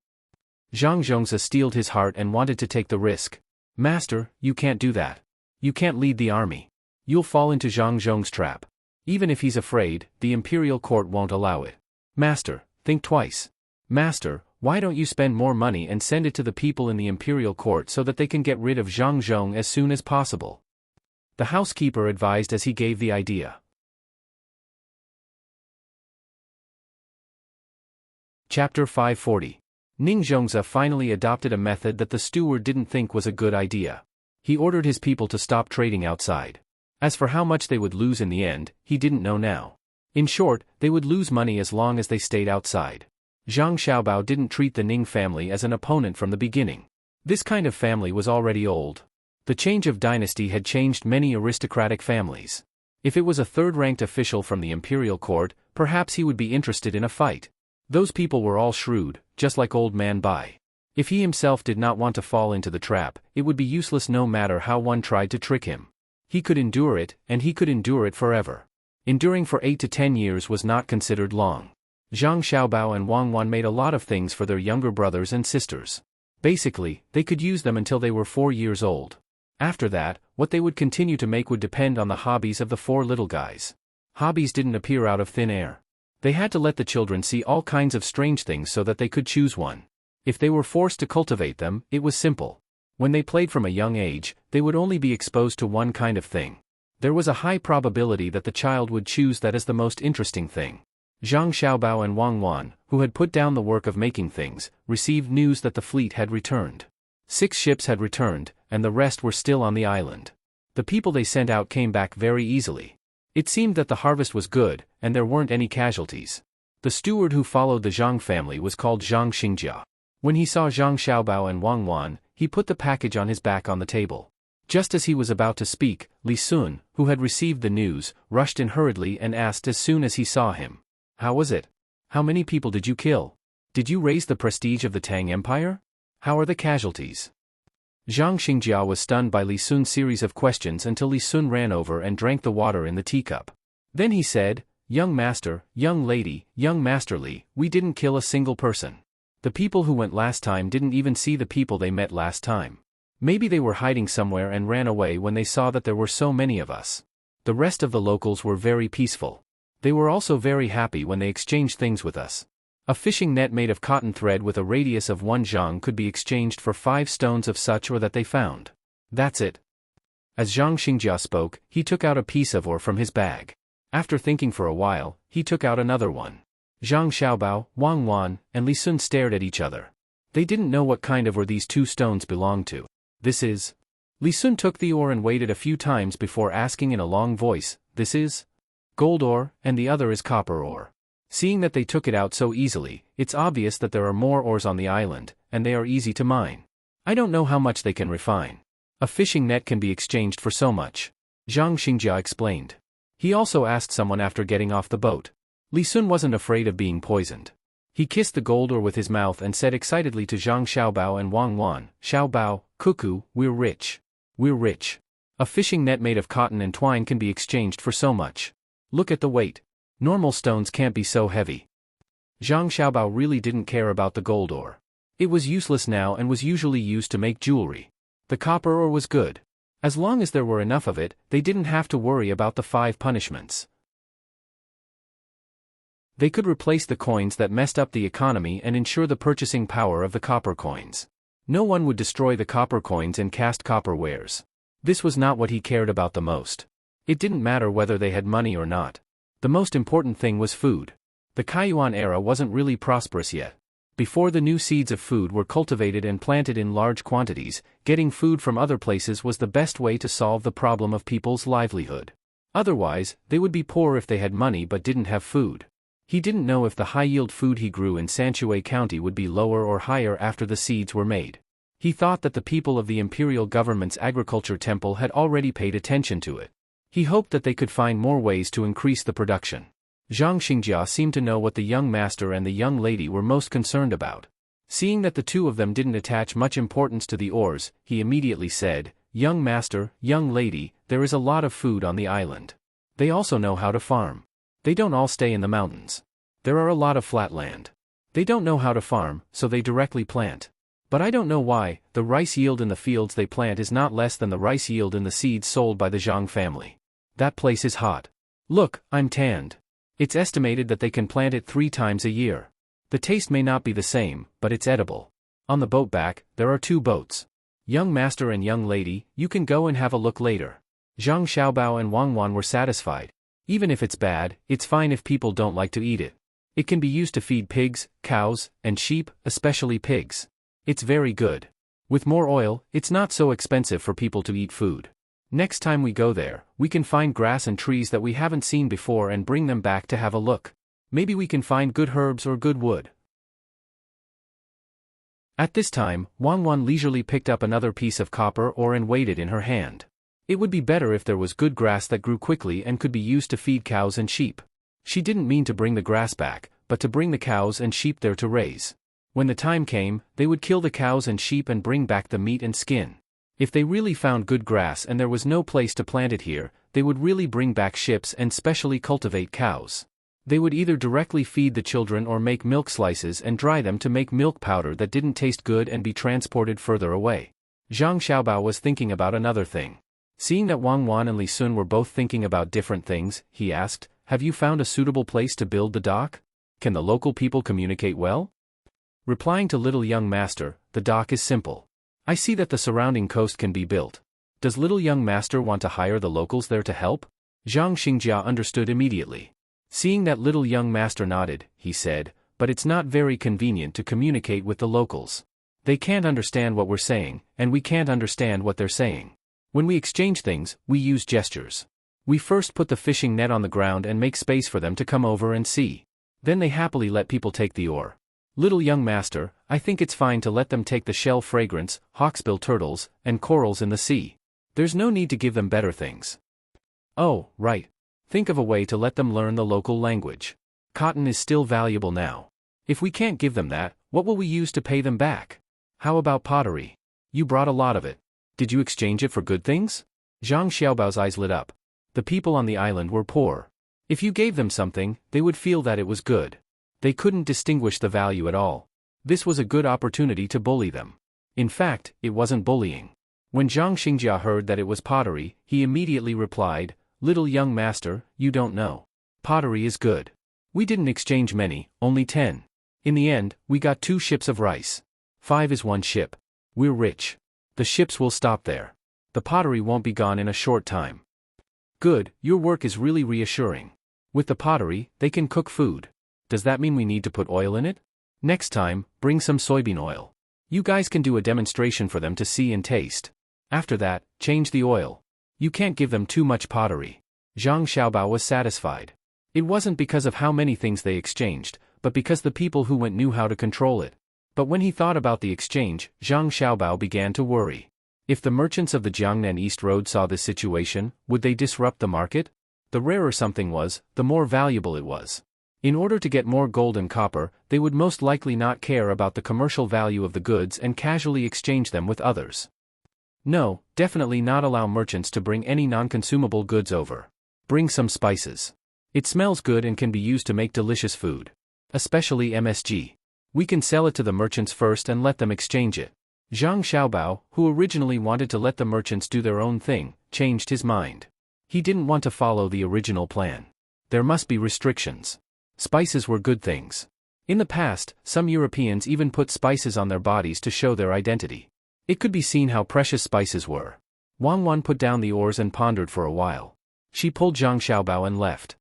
Speaker 1: Zhang Zhongzi steeled his heart and wanted to take the risk. Master, you can't do that. You can't lead the army. You'll fall into Zhang Zhong's trap. Even if he's afraid, the imperial court won't allow it. Master, think twice. Master, why don't you spend more money and send it to the people in the imperial court so that they can get rid of Zhang Zhong as soon as possible? The housekeeper advised as he gave the idea. Chapter 540. Ningzhongzi finally adopted a method that the steward didn't think was a good idea. He ordered his people to stop trading outside. As for how much they would lose in the end, he didn't know now. In short, they would lose money as long as they stayed outside. Zhang Xiaobao didn't treat the Ning family as an opponent from the beginning. This kind of family was already old. The change of dynasty had changed many aristocratic families. If it was a third-ranked official from the imperial court, perhaps he would be interested in a fight. Those people were all shrewd, just like old man Bai. If he himself did not want to fall into the trap, it would be useless no matter how one tried to trick him. He could endure it, and he could endure it forever. Enduring for 8 to 10 years was not considered long. Zhang Xiaobao and Wang Wan made a lot of things for their younger brothers and sisters. Basically, they could use them until they were 4 years old. After that, what they would continue to make would depend on the hobbies of the 4 little guys. Hobbies didn't appear out of thin air. They had to let the children see all kinds of strange things so that they could choose one. If they were forced to cultivate them, it was simple. When they played from a young age, they would only be exposed to one kind of thing. There was a high probability that the child would choose that as the most interesting thing. Zhang Xiaobao and Wang Wan, who had put down the work of making things, received news that the fleet had returned. 6 ships had returned, and the rest were still on the island. The people they sent out came back very easily. It seemed that the harvest was good, and there weren't any casualties. The steward who followed the Zhang family was called Zhang Xingjia. When he saw Zhang Xiaobao and Wang Wan, he put the package on his back on the table. Just as he was about to speak, Li Sun, who had received the news, rushed in hurriedly and asked as soon as he saw him. How was it? How many people did you kill? Did you raise the prestige of the Tang Empire? How are the casualties? Zhang Xingjia was stunned by Li Sun's series of questions until Li Sun ran over and drank the water in the teacup. Then he said, Young master, young lady, young master Li, we didn't kill a single person. The people who went last time didn't even see the people they met last time. Maybe they were hiding somewhere and ran away when they saw that there were so many of us. The rest of the locals were very peaceful. They were also very happy when they exchanged things with us. A fishing net made of cotton thread with a radius of 1 zhang could be exchanged for 5 stones of such ore that they found. That's it. As Zhang Xingjia spoke, he took out a piece of ore from his bag. After thinking for a while, he took out another one. Zhang Xiaobao, Wang Wan, and Li Sun stared at each other. They didn't know what kind of ore these 2 stones belonged to. This is. Li Sun took the ore and waited a few times before asking in a long voice, this is? Gold ore, and the other is copper ore. Seeing that they took it out so easily, it's obvious that there are more ores on the island, and they are easy to mine. I don't know how much they can refine. A fishing net can be exchanged for so much. Zhang Xingjia explained. He also asked someone after getting off the boat. Li Sun wasn't afraid of being poisoned. He kissed the gold ore with his mouth and said excitedly to Zhang Xiaobao and Wang Wan, Xiaobao, Cuckoo, we're rich. We're rich. A fishing net made of cotton and twine can be exchanged for so much. Look at the weight. Normal stones can't be so heavy. Zhang Xiaobao really didn't care about the gold ore. It was useless now and was usually used to make jewelry. The copper ore was good. As long as there were enough of it, they didn't have to worry about the 5 punishments. They could replace the coins that messed up the economy and ensure the purchasing power of the copper coins. No one would destroy the copper coins and cast copper wares. This was not what he cared about the most. It didn't matter whether they had money or not. The most important thing was food. The Kaiyuan era wasn't really prosperous yet. Before the new seeds of food were cultivated and planted in large quantities, getting food from other places was the best way to solve the problem of people's livelihood. Otherwise, they would be poor if they had money but didn't have food. He didn't know if the high-yield food he grew in Sanshui County would be lower or higher after the seeds were made. He thought that the people of the imperial government's agriculture temple had already paid attention to it. He hoped that they could find more ways to increase the production. Zhang Xingjia seemed to know what the young master and the young lady were most concerned about. Seeing that the 2 of them didn't attach much importance to the ores, he immediately said, Young master, young lady, there is a lot of food on the island. They also know how to farm. They don't all stay in the mountains. There are a lot of flat land. They don't know how to farm, so they directly plant. But I don't know why, the rice yield in the fields they plant is not less than the rice yield in the seeds sold by the Zhang family. That place is hot. Look, I'm tanned. It's estimated that they can plant it 3 times a year. The taste may not be the same, but it's edible. On the boat back, there are 2 boats. Young master and young lady, you can go and have a look later. Zhang Xiaobao and Wang Wan were satisfied. Even if it's bad, it's fine if people don't like to eat it. It can be used to feed pigs, cows, and sheep, especially pigs. It's very good. With more oil, it's not so expensive for people to eat food. Next time we go there, we can find grass and trees that we haven't seen before and bring them back to have a look. Maybe we can find good herbs or good wood. At this time, Wang Wan leisurely picked up another piece of copper ore and weighed it in her hand. It would be better if there was good grass that grew quickly and could be used to feed cows and sheep. She didn't mean to bring the grass back, but to bring the cows and sheep there to raise. When the time came, they would kill the cows and sheep and bring back the meat and skin. If they really found good grass and there was no place to plant it here, they would really bring back ships and specially cultivate cows. They would either directly feed the children or make milk slices and dry them to make milk powder that didn't taste good and be transported further away. Zhang Xiaobao was thinking about another thing. Seeing that Wang Wan and Li Sun were both thinking about different things, he asked, Have you found a suitable place to build the dock? Can the local people communicate well? Replying to little young master, the dock is simple. I see that the surrounding coast can be built. Does little young master want to hire the locals there to help? Zhang Xingjia understood immediately. Seeing that little young master nodded, he said, but it's not very convenient to communicate with the locals. They can't understand what we're saying, and we can't understand what they're saying. When we exchange things, we use gestures. We first put the fishing net on the ground and make space for them to come over and see. Then they happily let people take the ore. Little young master, I think it's fine to let them take the shell fragrance, hawksbill turtles, and corals in the sea. There's no need to give them better things. Oh, right. Think of a way to let them learn the local language. Cotton is still valuable now. If we can't give them that, what will we use to pay them back? How about pottery? You brought a lot of it. Did you exchange it for good things? Zhang Xiaobao's eyes lit up. The people on the island were poor. If you gave them something, they would feel that it was good. They couldn't distinguish the value at all. This was a good opportunity to bully them. In fact, it wasn't bullying. When Zhang Xingjia heard that it was pottery, he immediately replied, "Little young master, you don't know. Pottery is good. We didn't exchange many, only 10. In the end, we got 2 ships of rice. 5 is 1 ship. We're rich. The ships will stop there. The pottery won't be gone in a short time." "Good, your work is really reassuring. With the pottery, they can cook food. Does that mean we need to put oil in it? Next time, bring some soybean oil. You guys can do a demonstration for them to see and taste. After that, change the oil. You can't give them too much pottery." Zhang Xiaobao was satisfied. It wasn't because of how many things they exchanged, but because the people who went knew how to control it. But when he thought about the exchange, Zhang Xiaobao began to worry. If the merchants of the Jiangnan East Road saw this situation, would they disrupt the market? The rarer something was, the more valuable it was. In order to get more gold and copper, they would most likely not care about the commercial value of the goods and casually exchange them with others. No, definitely not allow merchants to bring any non-consumable goods over. Bring some spices. It smells good and can be used to make delicious food. Especially MSG. We can sell it to the merchants first and let them exchange it. Zhang Xiaobao, who originally wanted to let the merchants do their own thing, changed his mind. He didn't want to follow the original plan. There must be restrictions. Spices were good things. In the past, some Europeans even put spices on their bodies to show their identity. It could be seen how precious spices were. Wang Wan put down the oars and pondered for a while. She pulled Zhang Xiaobao and left.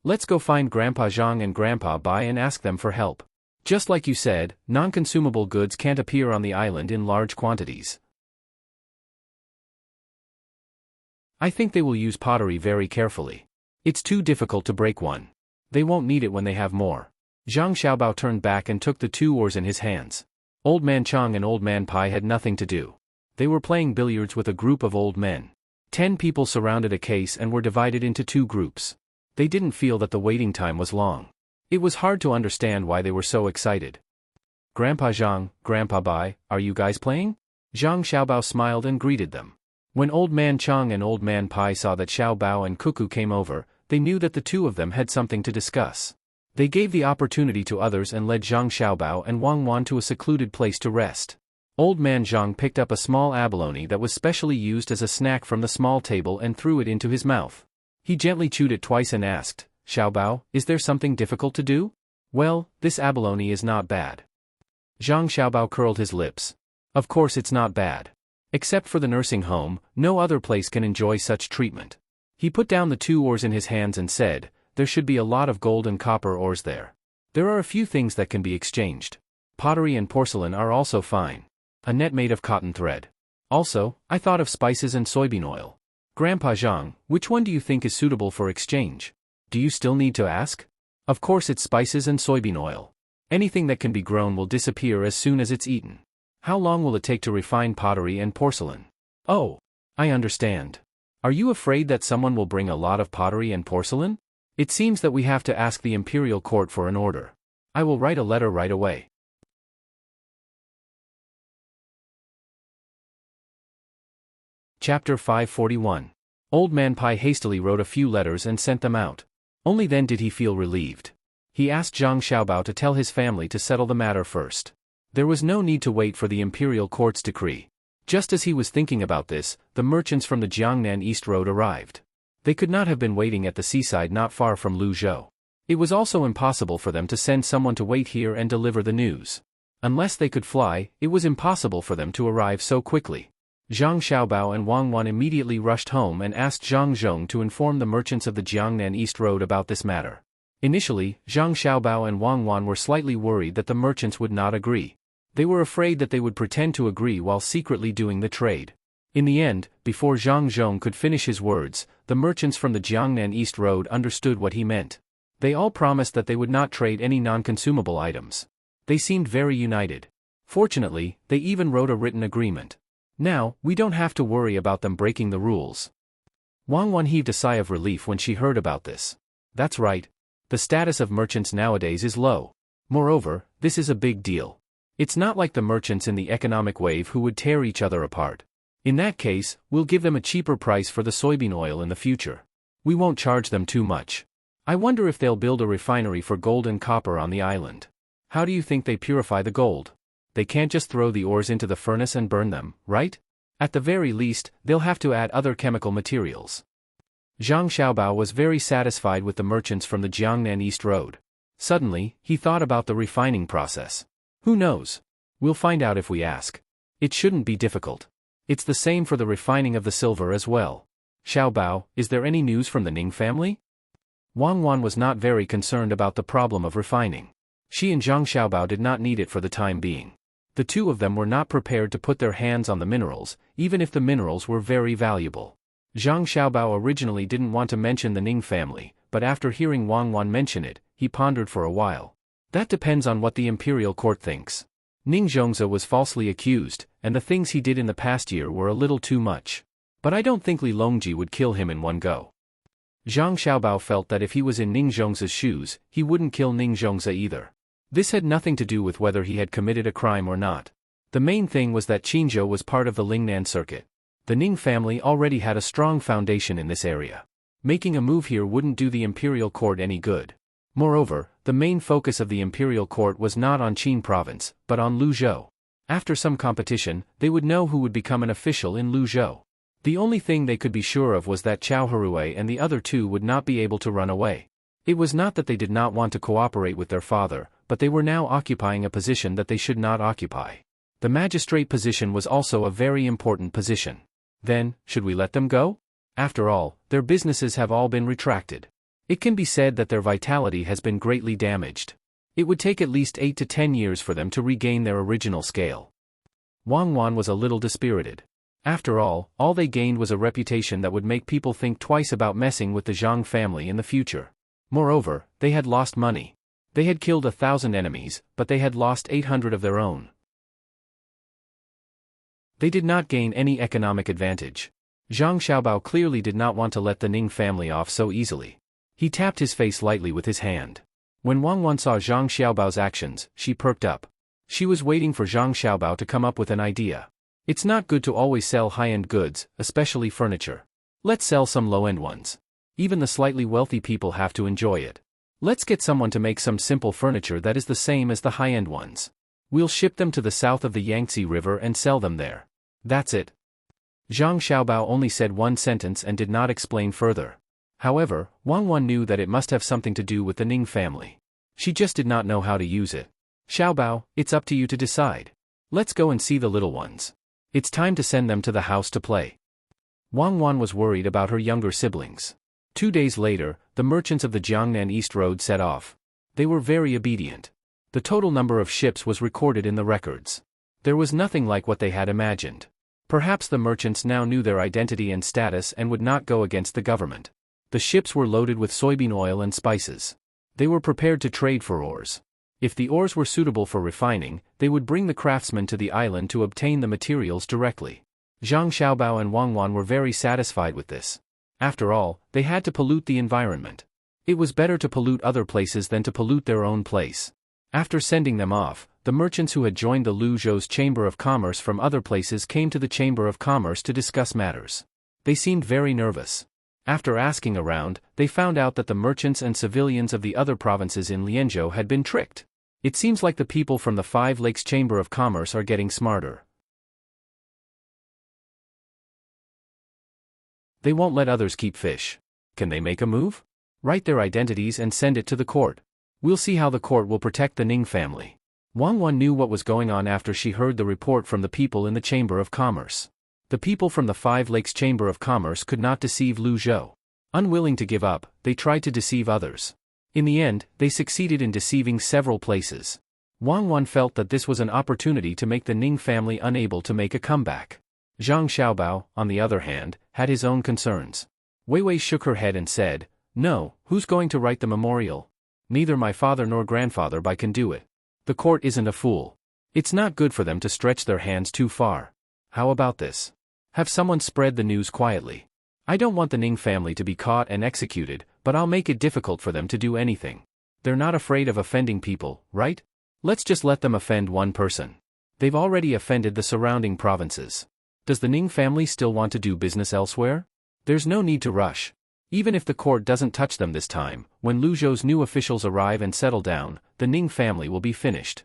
Speaker 1: "Let's go find Grandpa Zhang and Grandpa Bai and ask them for help. Just like you said, non-consumable goods can't appear on the island in large quantities. I think they will use pottery very carefully. It's too difficult to break one. They won't need it when they have more." Zhang Xiaobao turned back and took the 2 oars in his hands. Old Man Chang and Old Man Pai had nothing to do. They were playing billiards with a group of old men. 10 people surrounded a case and were divided into 2 groups. They didn't feel that the waiting time was long. It was hard to understand why they were so excited. "Grandpa Zhang, Grandpa Bai, are you guys playing?" Zhang Xiaobao smiled and greeted them. When Old Man Chang and Old Man Pai saw that Xiaobao and Cuckoo came over, they knew that the 2 of them had something to discuss. They gave the opportunity to others and led Zhang Xiaobao and Wang Wan to a secluded place to rest. Old Man Zhang picked up a small abalone that was specially used as a snack from the small table and threw it into his mouth. He gently chewed it twice and asked, "Xiaobao, is there something difficult to do?" "Well, this abalone is not bad." Zhang Xiaobao curled his lips. "Of course it's not bad. Except for the nursing home, no other place can enjoy such treatment." He put down the 2 oars in his hands and said, "There should be a lot of gold and copper ores there. There are a few things that can be exchanged. Pottery and porcelain are also fine. A net made of cotton thread. Also, I thought of spices and soybean oil. Grandpa Zhang, which one do you think is suitable for exchange? Do you still need to ask?" "Of course it's spices and soybean oil. Anything that can be grown will disappear as soon as it's eaten. How long will it take to refine pottery and porcelain?" "Oh, I understand. Are you afraid that someone will bring a lot of pottery and porcelain? It seems that we have to ask the imperial court for an order. I will write a letter right away." Chapter 541. Old Man Pai hastily wrote a few letters and sent them out. Only then did he feel relieved. He asked Zhang Xiaobao to tell his family to settle the matter first. There was no need to wait for the imperial court's decree. Just as he was thinking about this, the merchants from the Jiangnan East Road arrived. They could not have been waiting at the seaside not far from Luzhou. It was also impossible for them to send someone to wait here and deliver the news. Unless they could fly, it was impossible for them to arrive so quickly. Zhang Xiaobao and Wang Wan immediately rushed home and asked Zhang Zhong to inform the merchants of the Jiangnan East Road about this matter. Initially, Zhang Xiaobao and Wang Wan were slightly worried that the merchants would not agree. They were afraid that they would pretend to agree while secretly doing the trade. In the end, before Zhang Zhong could finish his words, the merchants from the Jiangnan East Road understood what he meant. They all promised that they would not trade any non-consumable items. They seemed very united. Fortunately, they even wrote a written agreement. Now, we don't have to worry about them breaking the rules. Wang Wan heaved a sigh of relief when she heard about this. That's right. The status of merchants nowadays is low. Moreover, this is a big deal. It's not like the merchants in the economic wave who would tear each other apart. In that case, we'll give them a cheaper price for the soybean oil in the future. We won't charge them too much. I wonder if they'll build a refinery for gold and copper on the island. How do you think they purify the gold? They can't just throw the ores into the furnace and burn them, right? At the very least, they'll have to add other chemical materials. Zhang Xiaobao was very satisfied with the merchants from the Jiangnan East Road. Suddenly, he thought about the refining process. Who knows? We'll find out if we ask. It shouldn't be difficult. It's the same for the refining of the silver as well. Xiaobao, is there any news from the Ning family? Wang Wan was not very concerned about the problem of refining. She and Zhang Xiaobao did not need it for the time being. The two of them were not prepared to put their hands on the minerals, even if the minerals were very valuable. Zhang Xiaobao originally didn't want to mention the Ning family, but after hearing Wang Wan mention it, he pondered for a while. That depends on what the imperial court thinks. Ning Zhongze was falsely accused, and the things he did in the past year were a little too much. But I don't think Li Longji would kill him in one go. Zhang Xiaobao felt that if he was in Ning Zhongze's shoes, he wouldn't kill Ning Zhongze either. This had nothing to do with whether he had committed a crime or not. The main thing was that Qinzhou was part of the Lingnan circuit. The Ning family already had a strong foundation in this area. Making a move here wouldn't do the imperial court any good. Moreover, the main focus of the imperial court was not on Qin province, but on Luzhou. After some competition, they would know who would become an official in Luzhou. The only thing they could be sure of was that Chao Harue and the other two would not be able to run away. It was not that they did not want to cooperate with their father, but they were now occupying a position that they should not occupy. The magistrate position was also a very important position. Then, should we let them go? After all, their businesses have all been retracted. It can be said that their vitality has been greatly damaged. It would take at least 8 to 10 years for them to regain their original scale. Wang Wan was a little dispirited. After all they gained was a reputation that would make people think twice about messing with the Zhang family in the future. Moreover, they had lost money. They had killed 1,000 enemies, but they had lost 800 of their own. They did not gain any economic advantage. Zhang Xiaobao clearly did not want to let the Ning family off so easily. He tapped his face lightly with his hand. When Wang Wan saw Zhang Xiaobao's actions, she perked up. She was waiting for Zhang Xiaobao to come up with an idea. It's not good to always sell high-end goods, especially furniture. Let's sell some low-end ones. Even the slightly wealthy people have to enjoy it. Let's get someone to make some simple furniture that is the same as the high-end ones. We'll ship them to the south of the Yangtze River and sell them there. That's it. Zhang Xiaobao only said one sentence and did not explain further. However, Wang Wan knew that it must have something to do with the Ning family. She just did not know how to use it. Xiaobao, it's up to you to decide. Let's go and see the little ones. It's time to send them to the house to play. Wang Wan was worried about her younger siblings. 2 days later, the merchants of the Jiangnan East Road set off. They were very obedient. The total number of ships was recorded in the records. There was nothing like what they had imagined. Perhaps the merchants now knew their identity and status and would not go against the government. The ships were loaded with soybean oil and spices. They were prepared to trade for ores. If the ores were suitable for refining, they would bring the craftsmen to the island to obtain the materials directly. Zhang Xiaobao and Wang Wan were very satisfied with this. After all, they had to pollute the environment. It was better to pollute other places than to pollute their own place. After sending them off, the merchants who had joined the Luzhou's Chamber of Commerce from other places came to the Chamber of Commerce to discuss matters. They seemed very nervous. After asking around, they found out that the merchants and civilians of the other provinces in Lianzhou had been tricked. It seems like the people from the Five Lakes Chamber of Commerce are getting smarter. They won't let others keep fish. Can they make a move? Write their identities and send it to the court. We'll see how the court will protect the Ning family. Wang Wan knew what was going on after she heard the report from the people in the Chamber of Commerce. The people from the Five Lakes Chamber of Commerce could not deceive Luzhou. Unwilling to give up, they tried to deceive others. In the end, they succeeded in deceiving several places. Wang Wan felt that this was an opportunity to make the Ning family unable to make a comeback. Zhang Xiaobao, on the other hand, had his own concerns. Wei Wei shook her head and said, "No, who's going to write the memorial? Neither my father nor grandfather can do it. The court isn't a fool. It's not good for them to stretch their hands too far. How about this? Have someone spread the news quietly. I don't want the Ning family to be caught and executed, but I'll make it difficult for them to do anything. They're not afraid of offending people, right? Let's just let them offend one person. They've already offended the surrounding provinces. Does the Ning family still want to do business elsewhere? There's no need to rush. Even if the court doesn't touch them this time, when Luzhou's new officials arrive and settle down, the Ning family will be finished."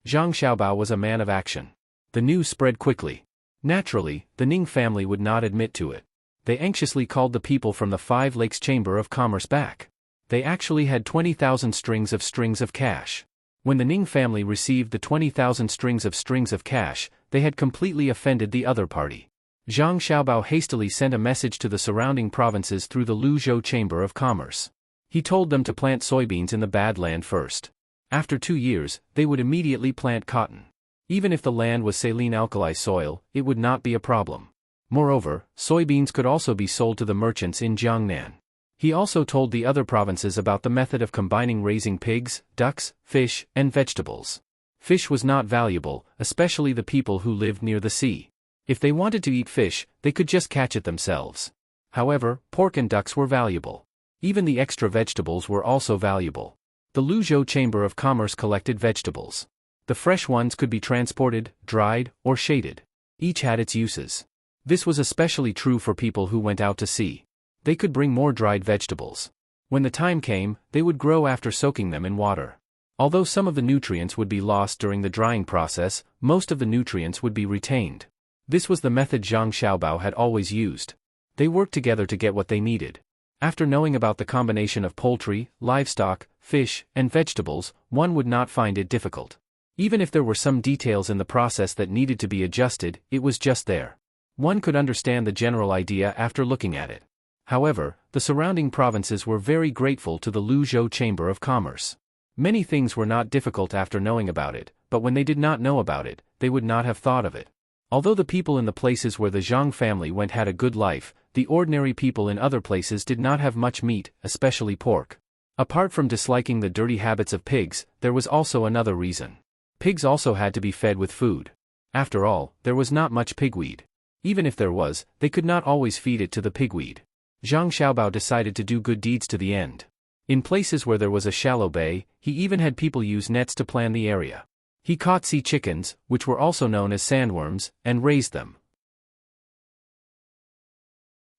Speaker 1: Zhang Xiaobao was a man of action. The news spread quickly. Naturally, the Ning family would not admit to it. They anxiously called the people from the Five Lakes Chamber of Commerce back. They actually had 20,000 strings of cash. When the Ning family received the 20,000 strings of cash, they had completely offended the other party. Zhang Xiaobao hastily sent a message to the surrounding provinces through the Luzhou Chamber of Commerce. He told them to plant soybeans in the bad land first. After 2 years, they would immediately plant cotton. Even if the land was saline alkali soil, it would not be a problem. Moreover, soybeans could also be sold to the merchants in Jiangnan. He also told the other provinces about the method of combining raising pigs, ducks, fish, and vegetables. Fish was not valuable, especially the people who lived near the sea. If they wanted to eat fish, they could just catch it themselves. However, pork and ducks were valuable. Even the extra vegetables were also valuable. The Luzhou Chamber of Commerce collected vegetables. The fresh ones could be transported, dried, or shaded. Each had its uses. This was especially true for people who went out to sea. They could bring more dried vegetables. When the time came, they would grow after soaking them in water. Although some of the nutrients would be lost during the drying process, most of the nutrients would be retained. This was the method Zhang Xiaobao had always used. They worked together to get what they needed. After knowing about the combination of poultry, livestock, fish, and vegetables, one would not find it difficult. Even if there were some details in the process that needed to be adjusted, it was just there. One could understand the general idea after looking at it. However, the surrounding provinces were very grateful to the Luzhou Chamber of Commerce. Many things were not difficult after knowing about it, but when they did not know about it, they would not have thought of it. Although the people in the places where the Zhang family went had a good life, the ordinary people in other places did not have much meat, especially pork. Apart from disliking the dirty habits of pigs, there was also another reason. Pigs also had to be fed with food. After all, there was not much pigweed. Even if there was, they could not always feed it to the pigweed. Zhang Xiaobao decided to do good deeds to the end. In places where there was a shallow bay, he even had people use nets to plan the area. He caught sea chickens, which were also known as sandworms, and raised them.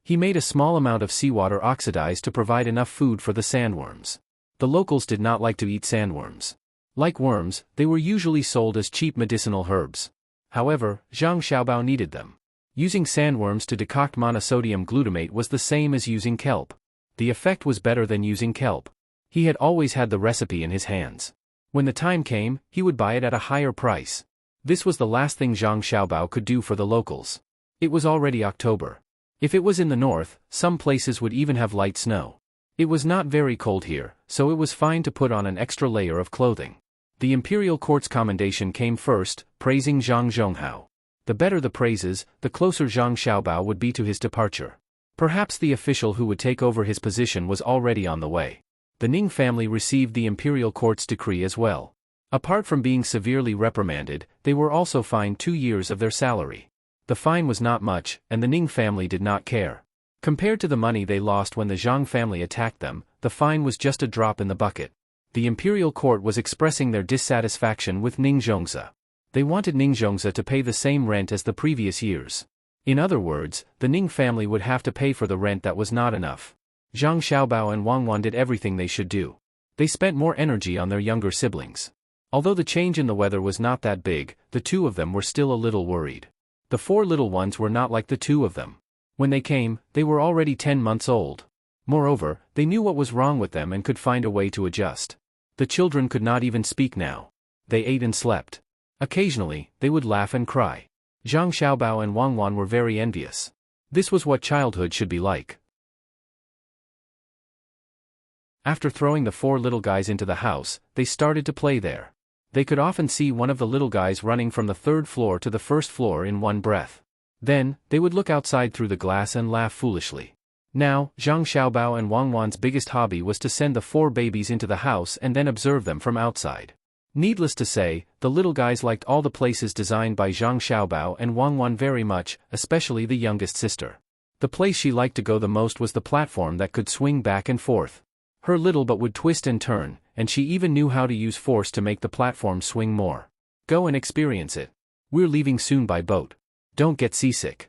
Speaker 1: He made a small amount of seawater oxidized to provide enough food for the sandworms. The locals did not like to eat sandworms. Like worms, they were usually sold as cheap medicinal herbs. However, Zhang Xiaobao needed them. Using sandworms to decoct monosodium glutamate was the same as using kelp. The effect was better than using kelp. He had always had the recipe in his hands. When the time came, he would buy it at a higher price. This was the last thing Zhang Xiaobao could do for the locals. It was already October. If it was in the north, some places would even have light snow. It was not very cold here, so it was fine to put on an extra layer of clothing. The imperial court's commendation came first, praising Zhang Zhonghao. The better the praises, the closer Zhang Xiaobao would be to his departure. Perhaps the official who would take over his position was already on the way. The Ning family received the imperial court's decree as well. Apart from being severely reprimanded, they were also fined 2 years of their salary. The fine was not much, and the Ning family did not care. Compared to the money they lost when the Zhang family attacked them, the fine was just a drop in the bucket. The imperial court was expressing their dissatisfaction with Ningzhongzi. They wanted Ningzhongzi to pay the same rent as the previous years. In other words, the Ning family would have to pay for the rent that was not enough. Zhang Xiaobao and Wang Wan did everything they should do. They spent more energy on their younger siblings. Although the change in the weather was not that big, the two of them were still a little worried. The 4 little ones were not like the 2 of them. When they came, they were already 10 months old. Moreover, they knew what was wrong with them and could find a way to adjust. The children could not even speak now. They ate and slept. Occasionally, they would laugh and cry. Zhang Xiaobao and Wang Wan were very envious. This was what childhood should be like. After throwing the 4 little guys into the house, they started to play there. They could often see one of the little guys running from the 3rd floor to the 1st floor in one breath. Then, they would look outside through the glass and laugh foolishly. Now, Zhang Xiaobao and Wang Wan's biggest hobby was to send the 4 babies into the house and then observe them from outside. Needless to say, the little guys liked all the places designed by Zhang Xiaobao and Wang Wan very much, especially the youngest sister. The place she liked to go the most was the platform that could swing back and forth. Her little butt would twist and turn, and she even knew how to use force to make the platform swing more. Go and experience it. We're leaving soon by boat. Don't get seasick.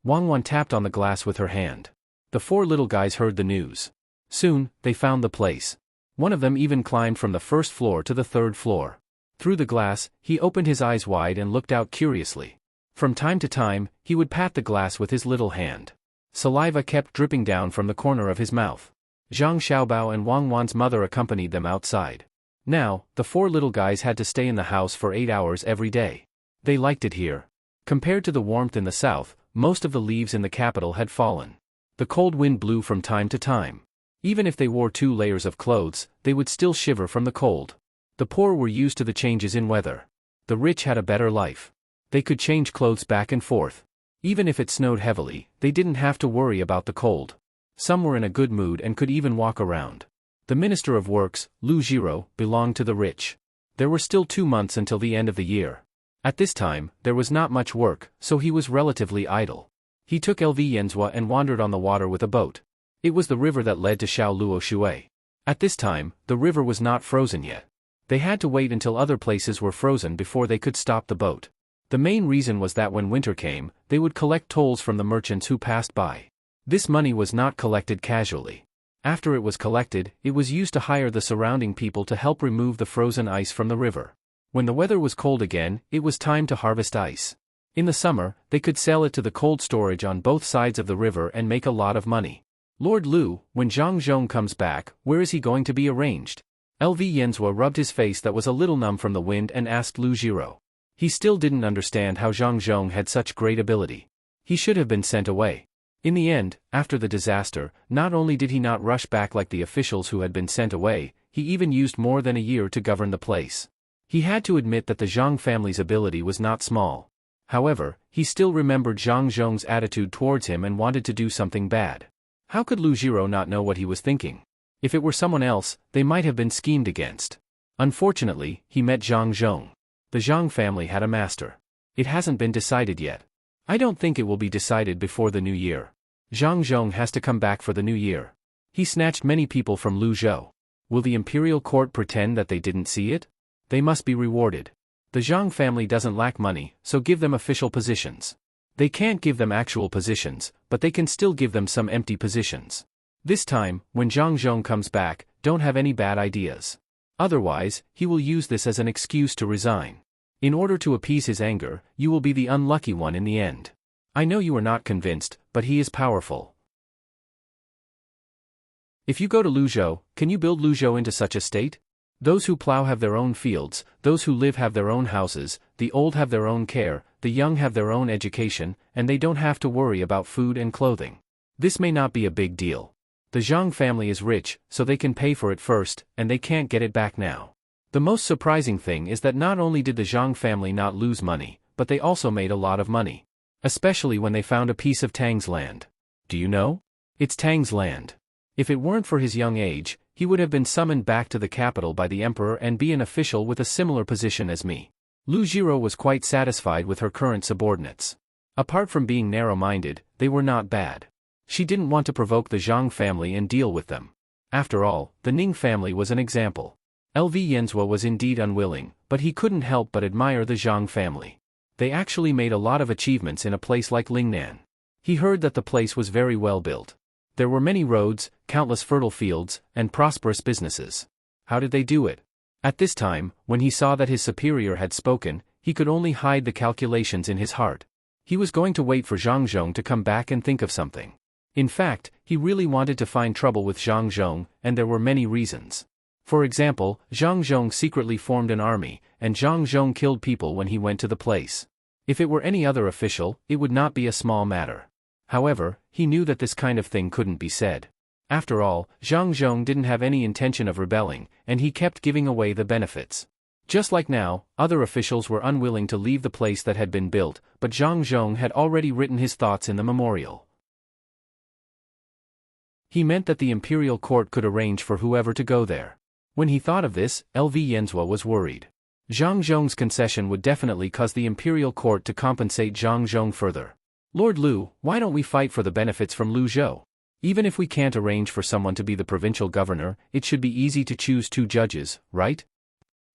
Speaker 1: Wang Wan tapped on the glass with her hand. The 4 little guys heard the news. Soon, they found the place. One of them even climbed from the 1st floor to the 3rd floor. Through the glass, he opened his eyes wide and looked out curiously. From time to time, he would pat the glass with his little hand. Saliva kept dripping down from the corner of his mouth. Zhang Xiaobao and Wang Wan's mother accompanied them outside. Now, the four little guys had to stay in the house for 8 hours every day. They liked it here. Compared to the warmth in the south, most of the leaves in the capital had fallen. The cold wind blew from time to time. Even if they wore 2 layers of clothes, they would still shiver from the cold. The poor were used to the changes in weather. The rich had a better life. They could change clothes back and forth. Even if it snowed heavily, they didn't have to worry about the cold. Some were in a good mood and could even walk around. The Minister of Works, Lu Jiro, belonged to the rich. There were still 2 months until the end of the year. At this time, there was not much work, so he was relatively idle. He took LV Yenzhua and wandered on the water with a boat. It was the river that led to Shaoluo Shui. At this time, the river was not frozen yet. They had to wait until other places were frozen before they could stop the boat. The main reason was that when winter came, they would collect tolls from the merchants who passed by. This money was not collected casually. After it was collected, it was used to hire the surrounding people to help remove the frozen ice from the river. When the weather was cold again, it was time to harvest ice. In the summer, they could sell it to the cold storage on both sides of the river and make a lot of money. Lord Lu, when Zhang Zhong comes back, where is he going to be arranged? LV Yenzhua rubbed his face that was a little numb from the wind and asked Lu Jiro. He still didn't understand how Zhang Zhong had such great ability. He should have been sent away. In the end, after the disaster, not only did he not rush back like the officials who had been sent away, he even used more than a year to govern the place. He had to admit that the Zhang family's ability was not small. However, he still remembered Zhang Zhong's attitude towards him and wanted to do something bad. How could Lu Jiro not know what he was thinking? If it were someone else, they might have been schemed against. Unfortunately, he met Zhang Zhong. The Zhang family had a master. It hasn't been decided yet. I don't think it will be decided before the new year. Zhang Zhong has to come back for the new year. He snatched many people from Lu Zhou. Will the imperial court pretend that they didn't see it? They must be rewarded. The Zhang family doesn't lack money, so give them official positions. They can't give them actual positions, but they can still give them some empty positions. This time, when Zhang Zhong comes back, don't have any bad ideas. Otherwise, he will use this as an excuse to resign. In order to appease his anger, you will be the unlucky one in the end. I know you are not convinced, but he is powerful. If you go to Lu Zhou, can you build Lu Zhou into such a state? Those who plow have their own fields, those who live have their own houses, the old have their own care, the young have their own education, and they don't have to worry about food and clothing. This may not be a big deal. The Zhang family is rich, so they can pay for it first, and they can't get it back now. The most surprising thing is that not only did the Zhang family not lose money, but they also made a lot of money. Especially when they found a piece of Tang's land. Do you know? It's Tang's land. If it weren't for his young age, he would have been summoned back to the capital by the emperor and be an official with a similar position as me. Lu Jiro was quite satisfied with her current subordinates. Apart from being narrow-minded, they were not bad. She didn't want to provoke the Zhang family and deal with them. After all, the Ning family was an example. LV Yenzhua was indeed unwilling, but he couldn't help but admire the Zhang family. They actually made a lot of achievements in a place like Lingnan. He heard that the place was very well built. There were many roads, countless fertile fields, and prosperous businesses. How did they do it? At this time, when he saw that his superior had spoken, he could only hide the calculations in his heart. He was going to wait for Zhang Zhong to come back and think of something. In fact, he really wanted to find trouble with Zhang Zhong, and there were many reasons. For example, Zhang Zhong secretly formed an army, and Zhang Zhong killed people when he went to the place. If it were any other official, it would not be a small matter. However, he knew that this kind of thing couldn't be said. After all, Zhang Zhong didn't have any intention of rebelling, and he kept giving away the benefits. Just like now, other officials were unwilling to leave the place that had been built, but Zhang Zhong had already written his thoughts in the memorial. He meant that the imperial court could arrange for whoever to go there. When he thought of this, LV Yenzhua was worried. Zhang Zhong's concession would definitely cause the imperial court to compensate Zhang Zhong further. Lord Lu, why don't we fight for the benefits from Lu Zhou? Even if we can't arrange for someone to be the provincial governor, it should be easy to choose 2 judges, right?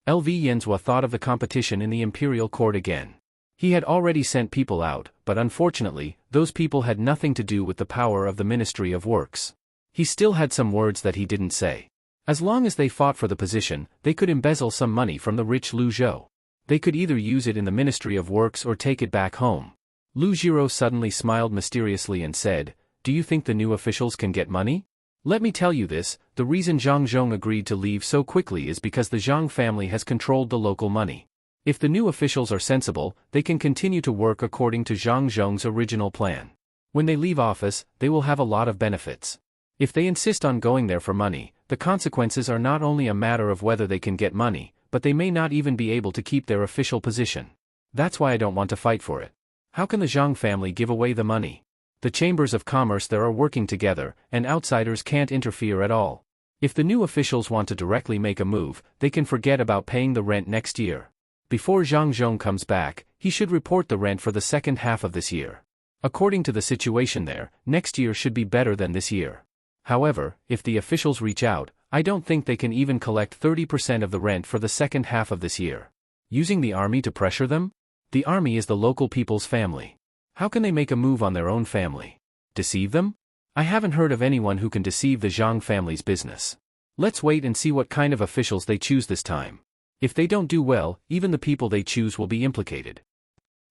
Speaker 1: LV Yenzhua thought of the competition in the imperial court again. He had already sent people out, but unfortunately, those people had nothing to do with the power of the Ministry of Works. He still had some words that he didn't say. As long as they fought for the position, they could embezzle some money from the rich Lu Zhou. They could either use it in the Ministry of Works or take it back home. Lu Jiro suddenly smiled mysteriously and said, "Do you think the new officials can get money? Let me tell you this, the reason Zhang Zhong agreed to leave so quickly is because the Zhang family has controlled the local money. If the new officials are sensible, they can continue to work according to Zhang Zhong's original plan. When they leave office, they will have a lot of benefits. If they insist on going there for money, the consequences are not only a matter of whether they can get money, but they may not even be able to keep their official position. That's why I don't want to fight for it. How can the Zhang family give away the money? The chambers of commerce there are working together, and outsiders can't interfere at all. If the new officials want to directly make a move, they can forget about paying the rent next year. Before Zhang Zhong comes back, he should report the rent for the second half of this year. According to the situation there, next year should be better than this year. However, if the officials reach out, I don't think they can even collect 30% of the rent for the second half of this year. Using the army to pressure them? The army is the local people's family. How can they make a move on their own family? Deceive them? I haven't heard of anyone who can deceive the Zhang family's business. Let's wait and see what kind of officials they choose this time. If they don't do well, even the people they choose will be implicated.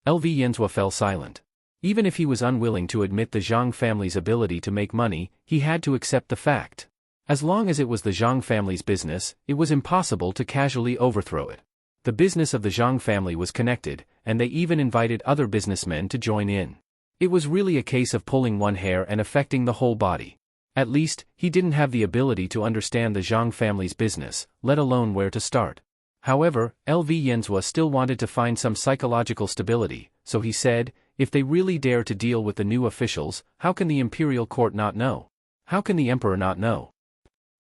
Speaker 1: LV Yenzhua fell silent. Even if he was unwilling to admit the Zhang family's ability to make money, he had to accept the fact. As long as it was the Zhang family's business, it was impossible to casually overthrow it. The business of the Zhang family was connected, and they even invited other businessmen to join in. It was really a case of pulling one hair and affecting the whole body. At least, he didn't have the ability to understand the Zhang family's business, let alone where to start. However, LV Yenzhua still wanted to find some psychological stability, so he said, if they really dare to deal with the new officials, how can the imperial court not know? How can the emperor not know?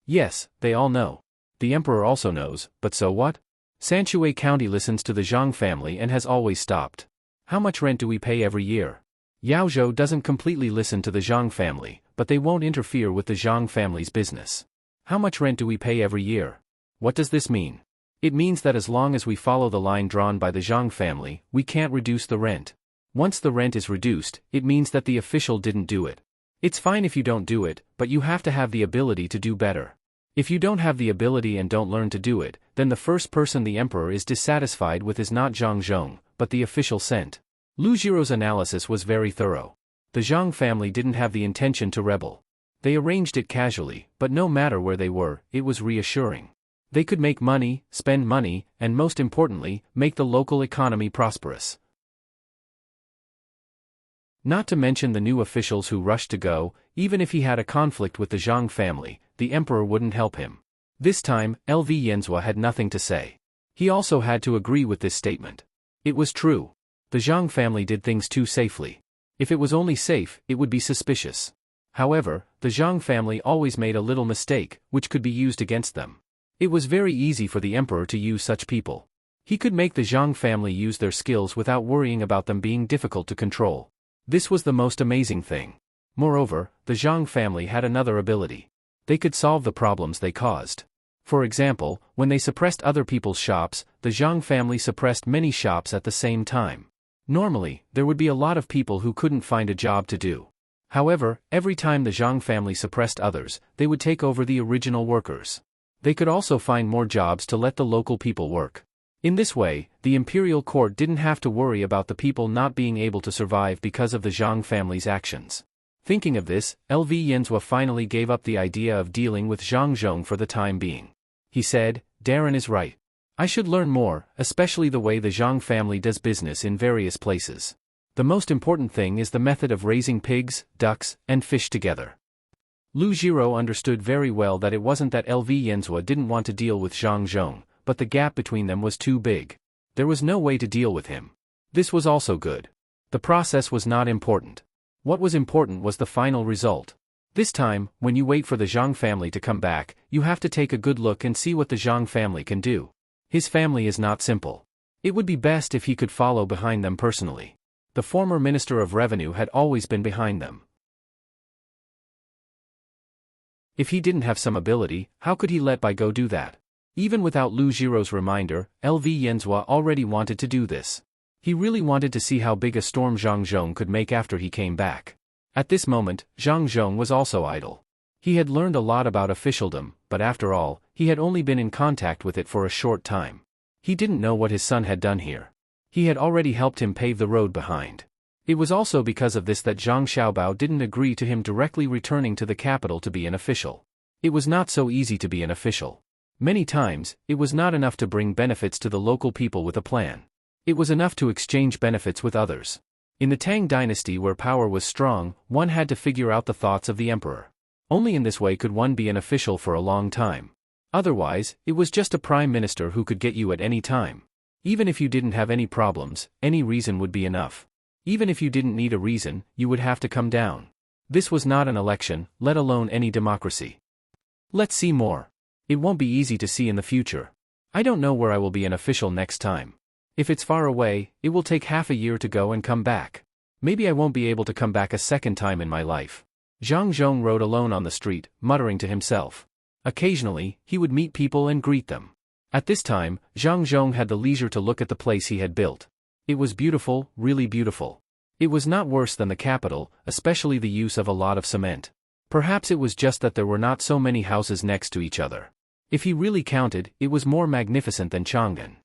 Speaker 1: Yes, they all know. The emperor also knows, but so what? Sanshui County listens to the Zhang family and has always stopped. How much rent do we pay every year? Yaozhou doesn't completely listen to the Zhang family, but they won't interfere with the Zhang family's business. How much rent do we pay every year? What does this mean? It means that as long as we follow the line drawn by the Zhang family, we can't reduce the rent. Once the rent is reduced, it means that the official didn't do it. It's fine if you don't do it, but you have to have the ability to do better. If you don't have the ability and don't learn to do it, then the first person the emperor is dissatisfied with is not Zhang Zhong, but the official sent. Lu Jiro's analysis was very thorough. The Zhang family didn't have the intention to rebel. They arranged it casually, but no matter where they were, it was reassuring. They could make money, spend money, and most importantly, make the local economy prosperous. Not to mention the new officials who rushed to go, even if he had a conflict with the Zhang family, the emperor wouldn't help him. This time, LV Yenzhua had nothing to say. He also had to agree with this statement. It was true. The Zhang family did things too safely. If it was only safe, it would be suspicious. However, the Zhang family always made a little mistake, which could be used against them. It was very easy for the emperor to use such people. He could make the Zhang family use their skills without worrying about them being difficult to control. This was the most amazing thing. Moreover, the Zhang family had another ability. They could solve the problems they caused. For example, when they suppressed other people's shops, the Zhang family suppressed many shops at the same time. Normally, there would be a lot of people who couldn't find a job to do. However, every time the Zhang family suppressed others, they would take over the original workers. They could also find more jobs to let the local people work. In this way, the imperial court didn't have to worry about the people not being able to survive because of the Zhang family's actions. Thinking of this, LV Yenzhua finally gave up the idea of dealing with Zhang Zhong for the time being. He said, Darren is right. I should learn more, especially the way the Zhang family does business in various places. The most important thing is the method of raising pigs, ducks, and fish together. Lu Jiro understood very well that it wasn't that LV Yenzhua didn't want to deal with Zhang Zhong, but the gap between them was too big. There was no way to deal with him. This was also good. The process was not important. What was important was the final result. This time, when you wait for the Zhang family to come back, you have to take a good look and see what the Zhang family can do. His family is not simple. It would be best if he could follow behind them personally. The former Minister of Revenue had always been behind them. If he didn't have some ability, how could he let Bai Go do that? Even without Lu Jiro's reminder, LV Yenzhua already wanted to do this. He really wanted to see how big a storm Zhang Zhong could make after he came back. At this moment, Zhang Zhong was also idle. He had learned a lot about officialdom, but after all, he had only been in contact with it for a short time. He didn't know what his son had done here. He had already helped him pave the road behind. It was also because of this that Zhang Xiaobao didn't agree to him directly returning to the capital to be an official. It was not so easy to be an official. Many times, it was not enough to bring benefits to the local people with a plan. It was enough to exchange benefits with others. In the Tang dynasty where power was strong, one had to figure out the thoughts of the emperor. Only in this way could one be an official for a long time. Otherwise, it was just a prime minister who could get you at any time. Even if you didn't have any problems, any reason would be enough. Even if you didn't need a reason, you would have to come down. This was not an election, let alone any democracy. Let's see more. It won't be easy to see in the future. I don't know where I will be an official next time. If it's far away, it will take half a year to go and come back. Maybe I won't be able to come back a second time in my life. Zhang Zhong rode alone on the street, muttering to himself. Occasionally, he would meet people and greet them. At this time, Zhang Zhong had the leisure to look at the place he had built. It was beautiful, really beautiful. It was not worse than the capital, especially the use of a lot of cement. Perhaps it was just that there were not so many houses next to each other. If he really counted, it was more magnificent than Chang'an.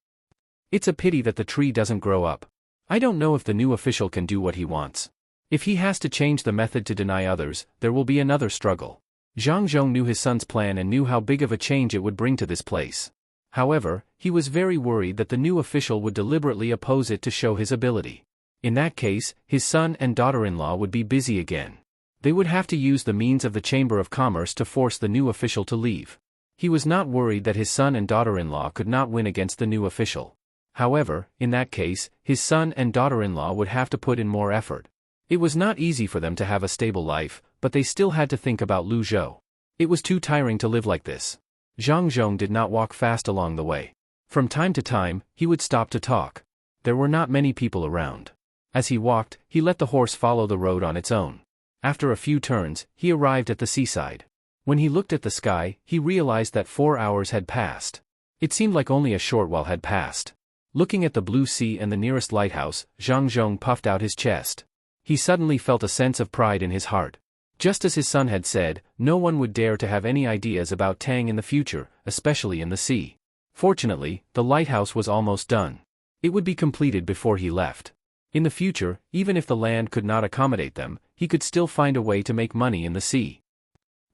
Speaker 1: It's a pity that the tree doesn't grow up. I don't know if the new official can do what he wants. If he has to change the method to deny others, there will be another struggle. Zhang Zhong knew his son's plan and knew how big of a change it would bring to this place. However, he was very worried that the new official would deliberately oppose it to show his ability. In that case, his son and daughter-in-law would be busy again. They would have to use the means of the Chamber of Commerce to force the new official to leave. He was not worried that his son and daughter-in-law could not win against the new official. However, in that case, his son and daughter-in-law would have to put in more effort. It was not easy for them to have a stable life, but they still had to think about Lu Zhou. It was too tiring to live like this. Zhang Zhong did not walk fast along the way. From time to time, he would stop to talk. There were not many people around. As he walked, he let the horse follow the road on its own. After a few turns, he arrived at the seaside. When he looked at the sky, he realized that 4 hours had passed. It seemed like only a short while had passed. Looking at the blue sea and the nearest lighthouse, Zhang Zhong puffed out his chest. He suddenly felt a sense of pride in his heart. Just as his son had said, no one would dare to have any ideas about Tang in the future, especially in the sea. Fortunately, the lighthouse was almost done. It would be completed before he left. In the future, even if the land could not accommodate them, he could still find a way to make money in the sea.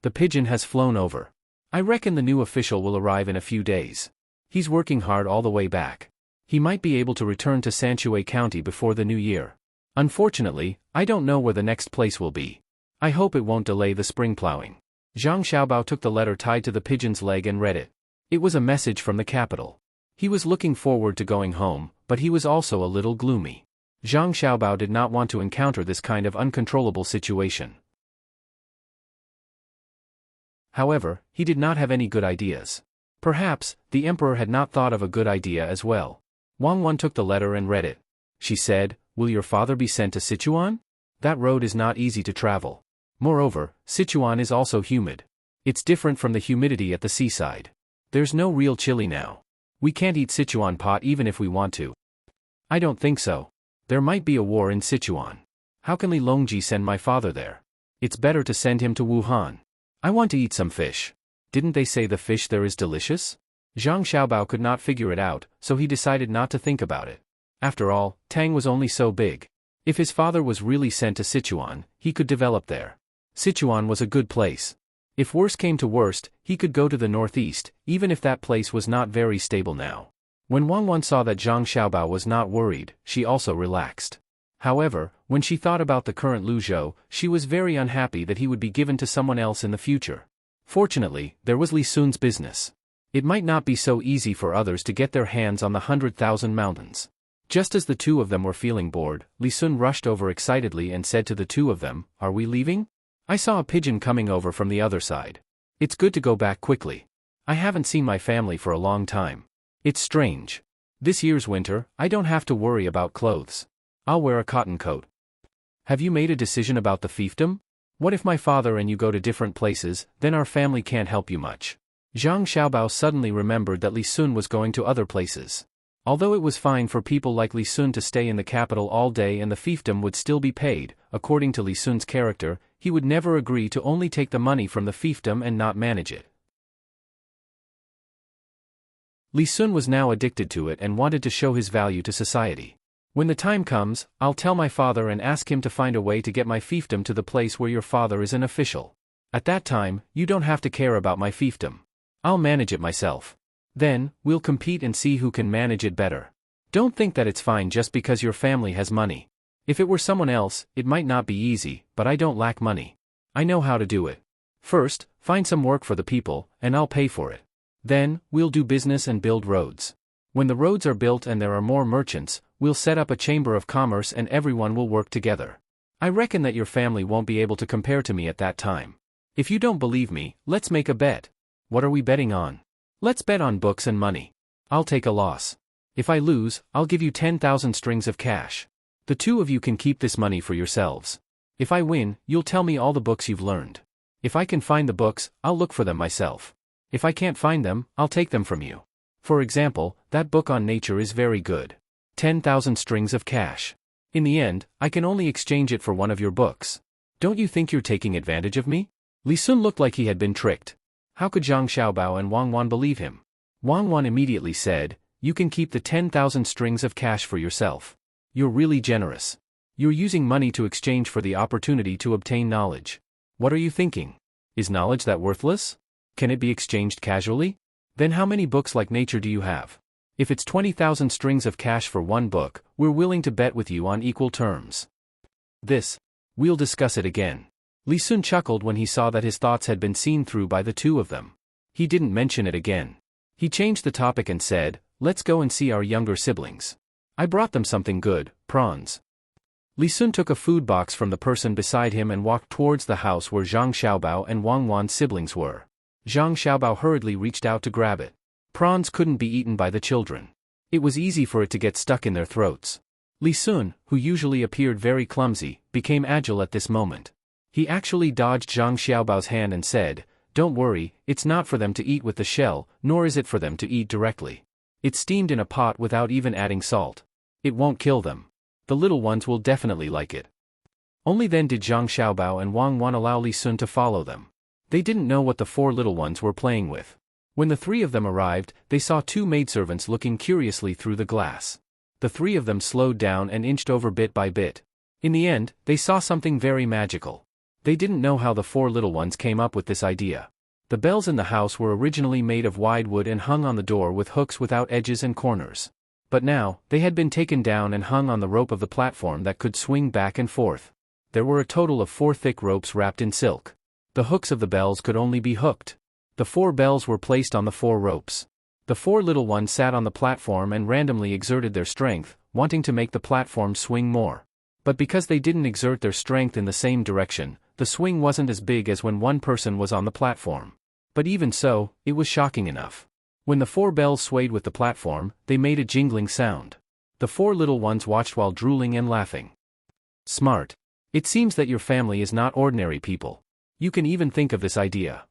Speaker 1: The pigeon has flown over. I reckon the new official will arrive in a few days. He's working hard all the way back. He might be able to return to Sanshui County before the new year. Unfortunately, I don't know where the next place will be. I hope it won't delay the spring plowing. Zhang Xiaobao took the letter tied to the pigeon's leg and read it. It was a message from the capital. He was looking forward to going home, but he was also a little gloomy. Zhang Xiaobao did not want to encounter this kind of uncontrollable situation. However, he did not have any good ideas. Perhaps, the emperor had not thought of a good idea as well. Wang Wan took the letter and read it. She said, "Will your father be sent to Sichuan? That road is not easy to travel. Moreover, Sichuan is also humid. It's different from the humidity at the seaside. There's no real chili now. We can't eat Sichuan pot even if we want to." "I don't think so. There might be a war in Sichuan. How can Li Longji send my father there? It's better to send him to Wuhan. I want to eat some fish. Didn't they say the fish there is delicious?" Zhang Xiaobao could not figure it out, so he decided not to think about it. After all, Tang was only so big. If his father was really sent to Sichuan, he could develop there. Sichuan was a good place. If worse came to worst, he could go to the northeast, even if that place was not very stable now. When Wang Wan saw that Zhang Xiaobao was not worried, she also relaxed. However, when she thought about the current Lu Zhou, she was very unhappy that he would be given to someone else in the future. Fortunately, there was Li Sun's business. It might not be so easy for others to get their hands on the 100,000 mountains. Just as the two of them were feeling bored, Li Sun rushed over excitedly and said to the two of them, "Are we leaving? I saw a pigeon coming over from the other side. It's good to go back quickly. I haven't seen my family for a long time. It's strange. This year's winter, I don't have to worry about clothes. I'll wear a cotton coat." "Have you made a decision about the fiefdom? What if my father and you go to different places, then our family can't help you much." Zhang Xiaobao suddenly remembered that Li Sun was going to other places. Although it was fine for people like Li Sun to stay in the capital all day and the fiefdom would still be paid, according to Li Sun's character, he would never agree to only take the money from the fiefdom and not manage it. Li Sun was now addicted to it and wanted to show his value to society. When the time comes, I'll tell my father and ask him to find a way to get my fiefdom to the place where your father is an official. At that time, you don't have to care about my fiefdom. I'll manage it myself. Then, we'll compete and see who can manage it better. Don't think that it's fine just because your family has money. If it were someone else, it might not be easy, but I don't lack money. I know how to do it. First, find some work for the people, and I'll pay for it. Then, we'll do business and build roads. When the roads are built and there are more merchants, we'll set up a chamber of commerce and everyone will work together. I reckon that your family won't be able to compare to me at that time. If you don't believe me, let's make a bet. What are we betting on? Let's bet on books and money. I'll take a loss. If I lose, I'll give you 10,000 strings of cash. The two of you can keep this money for yourselves. If I win, you'll tell me all the books you've learned. If I can find the books, I'll look for them myself. If I can't find them, I'll take them from you. For example, that book on nature is very good. 10,000 strings of cash. In the end, I can only exchange it for one of your books. Don't you think you're taking advantage of me? Li Sun looked like he had been tricked. How could Zhang Xiaobao and Wang Wan believe him? Wang Wan immediately said, "You can keep the 10,000 strings of cash for yourself. You're really generous. You're using money to exchange for the opportunity to obtain knowledge. What are you thinking? Is knowledge that worthless? Can it be exchanged casually? Then how many books like nature do you have? If it's 20,000 strings of cash for one book, we're willing to bet with you on equal terms." We'll discuss it again. Li Sun chuckled when he saw that his thoughts had been seen through by the two of them. He didn't mention it again. He changed the topic and said, "Let's go and see our younger siblings. I brought them something good, prawns." Li Sun took a food box from the person beside him and walked towards the house where Zhang Xiaobao and Wang Wan's siblings were. Zhang Xiaobao hurriedly reached out to grab it. Prawns couldn't be eaten by the children. It was easy for it to get stuck in their throats. Li Sun, who usually appeared very clumsy, became agile at this moment. He actually dodged Zhang Xiaobao's hand and said, "Don't worry, it's not for them to eat with the shell, nor is it for them to eat directly. It's steamed in a pot without even adding salt. It won't kill them. The little ones will definitely like it." Only then did Zhang Xiaobao and Wang Wan allow Li Sun to follow them. They didn't know what the four little ones were playing with. When the three of them arrived, they saw two maidservants looking curiously through the glass. The three of them slowed down and inched over bit by bit. In the end, they saw something very magical. They didn't know how the four little ones came up with this idea. The bells in the house were originally made of wide wood and hung on the door with hooks without edges and corners. But now, they had been taken down and hung on the rope of the platform that could swing back and forth. There were a total of 4 thick ropes wrapped in silk. The hooks of the bells could only be hooked. The 4 bells were placed on the 4 ropes. The 4 little ones sat on the platform and randomly exerted their strength, wanting to make the platform swing more. But because they didn't exert their strength in the same direction, the swing wasn't as big as when one person was on the platform. But even so, it was shocking enough. When the 4 bells swayed with the platform, they made a jingling sound. The 4 little ones watched while drooling and laughing. Smart. It seems that your family is not ordinary people. You can even think of this idea.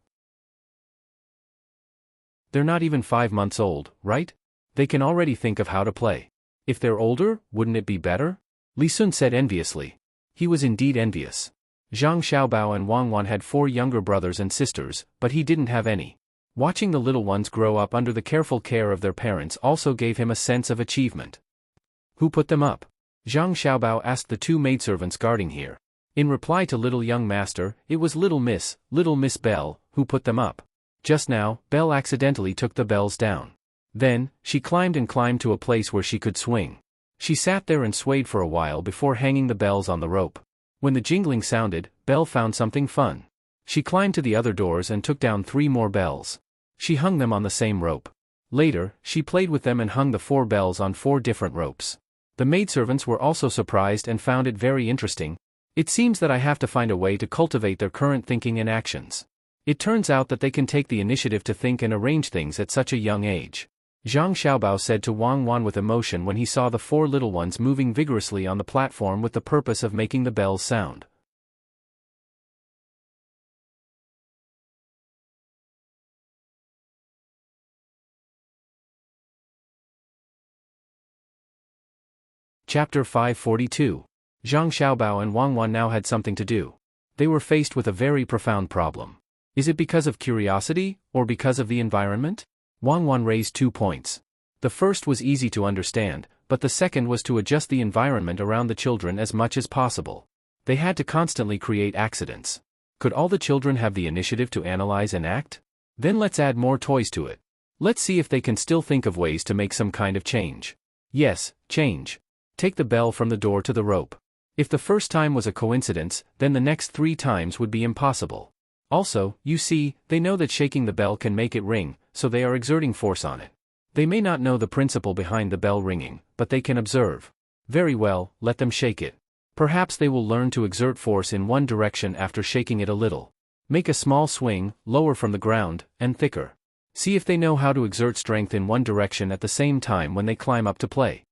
Speaker 1: They're not even 5 months old, right? They can already think of how to play. If they're older, wouldn't it be better? Li Sun said enviously. He was indeed envious. Zhang Xiaobao and Wang Wan had 4 younger brothers and sisters, but he didn't have any. Watching the little ones grow up under the careful care of their parents also gave him a sense of achievement. Who put them up? Zhang Xiaobao asked the 2 maidservants guarding here. In reply to little young master, it was Little Miss Belle, who put them up. Just now, Belle accidentally took the bells down. Then, she climbed and climbed to a place where she could swing. She sat there and swayed for a while before hanging the bells on the rope. When the jingling sounded, Belle found something fun. She climbed to the other doors and took down 3 more bells. She hung them on the same rope. Later, she played with them and hung the 4 bells on 4 different ropes. The maidservants were also surprised and found it very interesting. It seems that I have to find a way to cultivate their current thinking and actions. It turns out that they can take the initiative to think and arrange things at such a young age. Zhang Xiaobao said to Wang Wan with emotion when he saw the 4 little ones moving vigorously on the platform with the purpose of making the bells sound. Chapter 542. Zhang Xiaobao and Wang Wan now had something to do. They were faced with a very profound problem. Is it because of curiosity, or because of the environment? Wang Wan raised 2 points. The first was easy to understand, but the second was to adjust the environment around the children as much as possible. They had to constantly create accidents. Could all the children have the initiative to analyze and act? Then let's add more toys to it. Let's see if they can still think of ways to make some kind of change. Yes, change. Take the bell from the door to the rope. If the first time was a coincidence, then the next 3 times would be impossible. Also, you see, they know that shaking the bell can make it ring, so they are exerting force on it. They may not know the principle behind the bell ringing, but they can observe. Very well, let them shake it. Perhaps they will learn to exert force in one direction after shaking it a little. Make a small swing, lower from the ground, and thicker. See if they know how to exert strength in one direction at the same time when they climb up to play.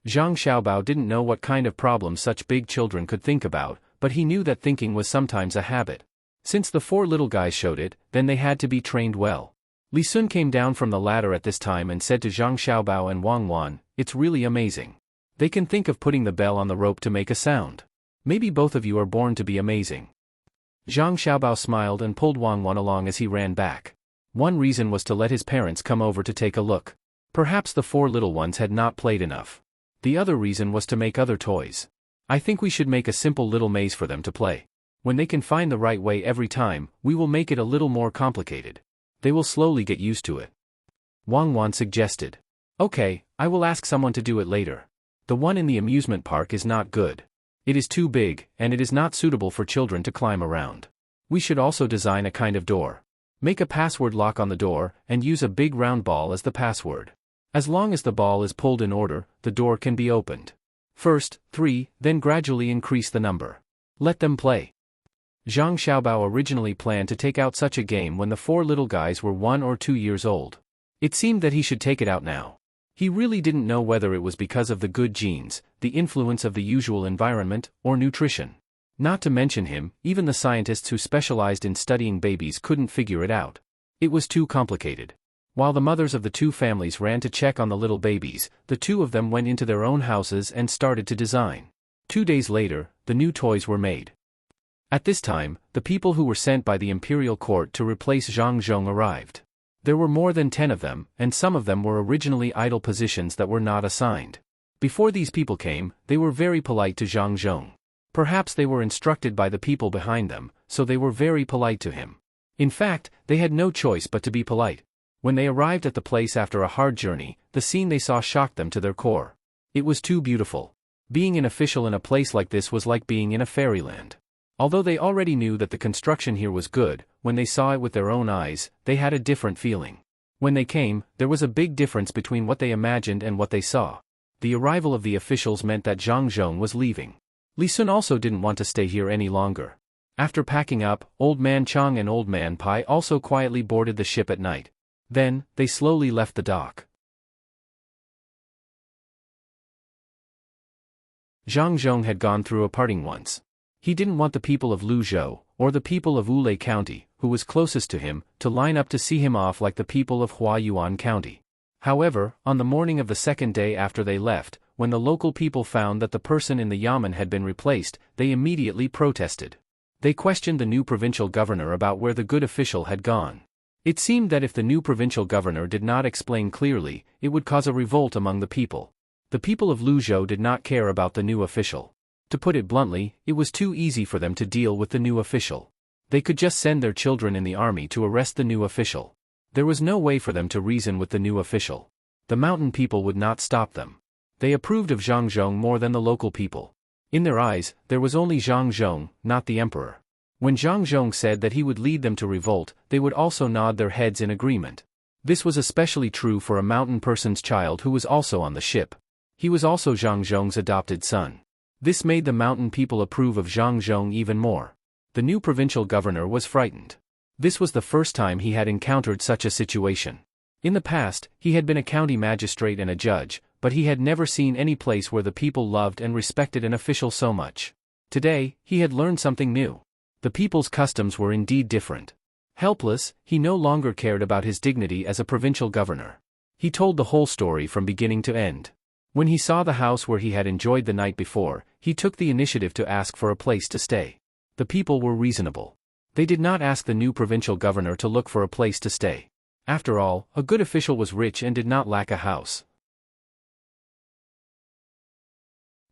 Speaker 1: Zhang Xiaobao didn't know what kind of problems such big children could think about, but he knew that thinking was sometimes a habit. Since the 4 little guys showed it, then they had to be trained well. Li Sun came down from the ladder at this time and said to Zhang Xiaobao and Wang Wan, "It's really amazing. They can think of putting the bell on the rope to make a sound. Maybe both of you are born to be amazing." Zhang Xiaobao smiled and pulled Wang Wan along as he ran back. One reason was to let his parents come over to take a look. Perhaps the 4 little ones had not played enough. The other reason was to make other toys. I think we should make a simple little maze for them to play. When they can find the right way every time, we will make it a little more complicated. They will slowly get used to it. Wang Wan suggested. Okay, I will ask someone to do it later. The one in the amusement park is not good. It is too big, and it is not suitable for children to climb around. We should also design a kind of door. Make a password lock on the door, and use a big round ball as the password. As long as the ball is pulled in order, the door can be opened. First, 3, then gradually increase the number. Let them play. Zhang Xiaobao originally planned to take out such a game when the 4 little guys were 1 or 2 years old. It seemed that he should take it out now. He really didn't know whether it was because of the good genes, the influence of the usual environment, or nutrition. Not to mention him, even the scientists who specialized in studying babies couldn't figure it out. It was too complicated. While the mothers of the 2 families ran to check on the little babies, the 2 of them went into their own houses and started to design. 2 days later, the new toys were made. At this time, the people who were sent by the imperial court to replace Zhang Zhong arrived. There were more than 10 of them, and some of them were originally idle positions that were not assigned. Before these people came, they were very polite to Zhang Zhong. Perhaps they were instructed by the people behind them, so they were very polite to him. In fact, they had no choice but to be polite. When they arrived at the place after a hard journey, the scene they saw shocked them to their core. It was too beautiful. Being an official in a place like this was like being in a fairyland. Although they already knew that the construction here was good, when they saw it with their own eyes, they had a different feeling. When they came, there was a big difference between what they imagined and what they saw. The arrival of the officials meant that Zhang Zhong was leaving. Li Sun also didn't want to stay here any longer. After packing up, Old Man Chang and Old Man Pai also quietly boarded the ship at night. Then, they slowly left the dock. Zhang Zhong had gone through a parting once. He didn't want the people of Luzhou, or the people of Wulei County, who was closest to him, to line up to see him off like the people of Huayuan County. However, on the morning of the 2nd day after they left, when the local people found that the person in the yamen had been replaced, they immediately protested. They questioned the new provincial governor about where the good official had gone. It seemed that if the new provincial governor did not explain clearly, it would cause a revolt among the people. The people of Luzhou did not care about the new official. To put it bluntly, it was too easy for them to deal with the new official. They could just send their children in the army to arrest the new official. There was no way for them to reason with the new official. The mountain people would not stop them. They approved of Zhang Zhong more than the local people. In their eyes, there was only Zhang Zhong, not the emperor. When Zhang Zhong said that he would lead them to revolt, they would also nod their heads in agreement. This was especially true for a mountain person's child who was also on the ship. He was also Zhang Zhong's adopted son. This made the mountain people approve of Zhang Zhong even more. The new provincial governor was frightened. This was the first time he had encountered such a situation. In the past, he had been a county magistrate and a judge, but he had never seen any place where the people loved and respected an official so much. Today, he had learned something new. The people's customs were indeed different. Helpless, he no longer cared about his dignity as a provincial governor. He told the whole story from beginning to end. When he saw the house where he had enjoyed the night before, he took the initiative to ask for a place to stay. The people were reasonable. They did not ask the new provincial governor to look for a place to stay. After all, a good official was rich and did not lack a house.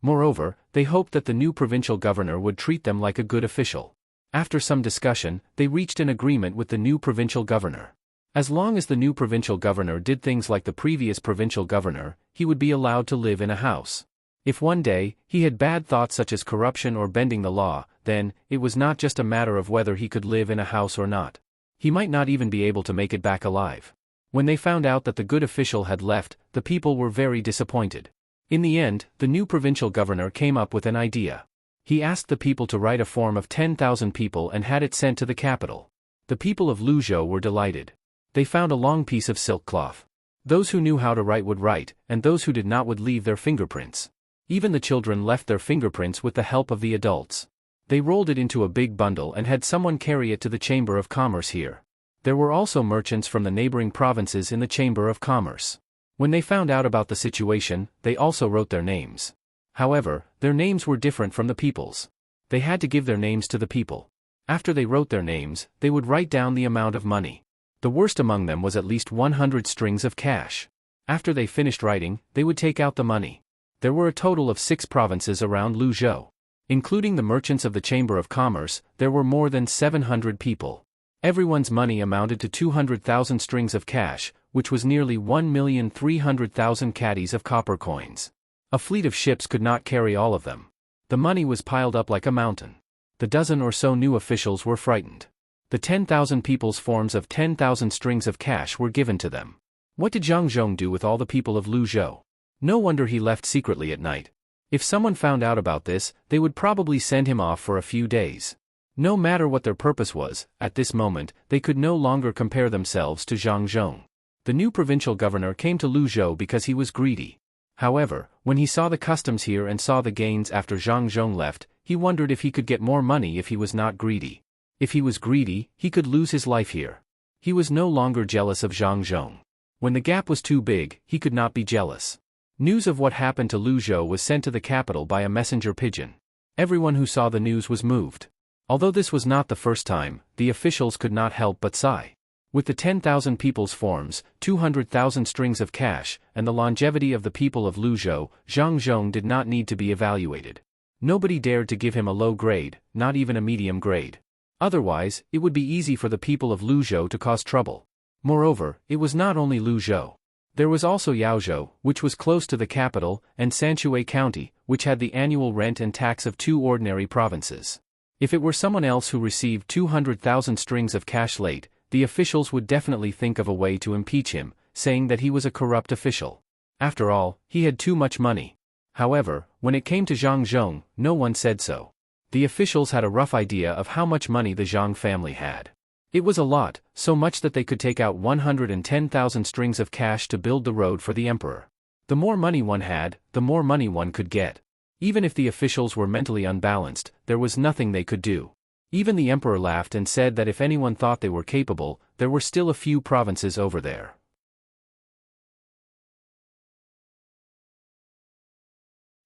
Speaker 1: Moreover, they hoped that the new provincial governor would treat them like a good official. After some discussion, they reached an agreement with the new provincial governor. As long as the new provincial governor did things like the previous provincial governor, he would be allowed to live in a house. If one day, he had bad thoughts such as corruption or bending the law, then, it was not just a matter of whether he could live in a house or not. He might not even be able to make it back alive. When they found out that the good official had left, the people were very disappointed. In the end, the new provincial governor came up with an idea. He asked the people to write a form of 10,000 people and had it sent to the capital. The people of Luzhou were delighted. They found a long piece of silk cloth. Those who knew how to write would write, and those who did not would leave their fingerprints. Even the children left their fingerprints with the help of the adults. They rolled it into a big bundle and had someone carry it to the Chamber of Commerce here. There were also merchants from the neighboring provinces in the Chamber of Commerce. When they found out about the situation, they also wrote their names. However, their names were different from the people's. They had to give their names to the people. After they wrote their names, they would write down the amount of money. The worst among them was at least 100 strings of cash. After they finished writing, they would take out the money. There were a total of 6 provinces around Luzhou. Including the merchants of the Chamber of Commerce, there were more than 700 people. Everyone's money amounted to 200,000 strings of cash, which was nearly 1,300,000 caddies of copper coins. A fleet of ships could not carry all of them. The money was piled up like a mountain. The dozen or so new officials were frightened. The 10,000 people's forms of 10,000 strings of cash were given to them. What did Zhang Zhong do with all the people of Luzhou? No wonder he left secretly at night. If someone found out about this, they would probably send him off for a few days. No matter what their purpose was, at this moment, they could no longer compare themselves to Zhang Zhong. The new provincial governor came to Luzhou because he was greedy. However, when he saw the customs here and saw the gains after Zhang Zhong left, he wondered if he could get more money if he was not greedy. If he was greedy, he could lose his life here. He was no longer jealous of Zhang Zhong. When the gap was too big, he could not be jealous. News of what happened to Luzhou was sent to the capital by a messenger pigeon. Everyone who saw the news was moved. Although this was not the first time, the officials could not help but sigh. With the 10,000 people's forms, 200,000 strings of cash, and the longevity of the people of Luzhou, Zhang Zhong did not need to be evaluated. Nobody dared to give him a low grade, not even a medium grade. Otherwise, it would be easy for the people of Luzhou to cause trouble. Moreover, it was not only Luzhou. There was also Yaozhou, which was close to the capital, and Sanshui County, which had the annual rent and tax of 2 ordinary provinces. If it were someone else who received 200,000 strings of cash late, the officials would definitely think of a way to impeach him, saying that he was a corrupt official. After all, he had too much money. However, when it came to Zhang Zhong, no one said so. The officials had a rough idea of how much money the Zhang family had. It was a lot, so much that they could take out 110,000 strings of cash to build the road for the emperor. The more money one had, the more money one could get. Even if the officials were mentally unbalanced, there was nothing they could do. Even the emperor laughed and said that if anyone thought they were capable, there were still a few provinces over there.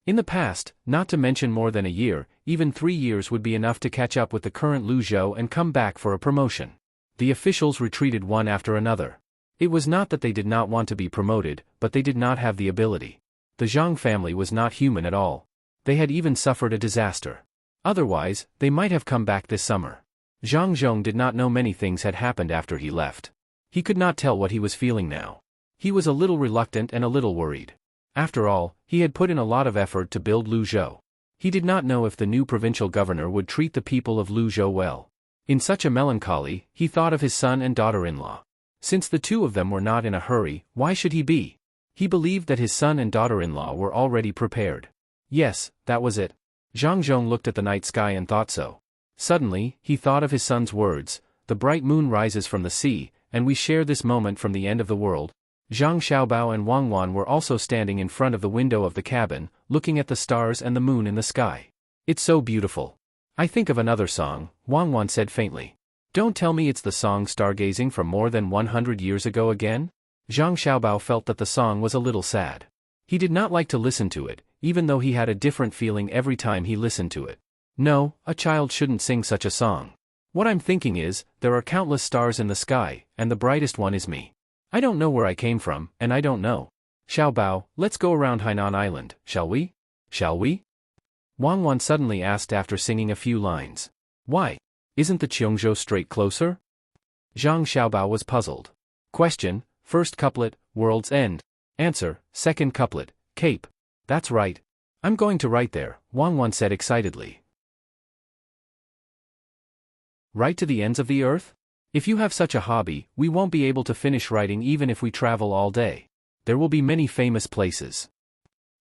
Speaker 1: In the past, not to mention more than a year, even 3 years would be enough to catch up with the current Luzhou and come back for a promotion. The officials retreated one after another. It was not that they did not want to be promoted, but they did not have the ability. The Zhang family was not human at all. They had even suffered a disaster. Otherwise, they might have come back this summer. Zhang Zhong did not know many things had happened after he left. He could not tell what he was feeling now. He was a little reluctant and a little worried. After all, he had put in a lot of effort to build Luzhou. He did not know if the new provincial governor would treat the people of Luzhou well. In such a melancholy, he thought of his son and daughter-in-law. Since the two of them were not in a hurry, why should he be? He believed that his son and daughter-in-law were already prepared. Yes, that was it. Zhang Zhong looked at the night sky and thought so. Suddenly, he thought of his son's words, "The bright moon rises from the sea, and we share this moment from the end of the world." Zhang Xiaobao and Wang Wan were also standing in front of the window of the cabin, looking at the stars and the moon in the sky. "It's so beautiful. I think of another song," Wang Wan said faintly. "Don't tell me it's the song Stargazing from more than 100 years ago again?" Zhang Xiaobao felt that the song was a little sad. He did not like to listen to it, even though he had a different feeling every time he listened to it. "No, a child shouldn't sing such a song. What I'm thinking is, there are countless stars in the sky, and the brightest one is me. I don't know where I came from, and I don't know. Xiao Bao, let's go around Hainan Island, shall we? Shall we? Wang Wan suddenly asked after singing a few lines. Why? Isn't the Qiongzhou Strait closer? Zhang Xiaobao was puzzled. Question, first couplet, world's end. Answer, second couplet, Cape. That's right. I'm going to write there, Wang Wan said excitedly. Write to the ends of the earth? If you have such a hobby, we won't be able to finish writing even if we travel all day. There will be many famous places.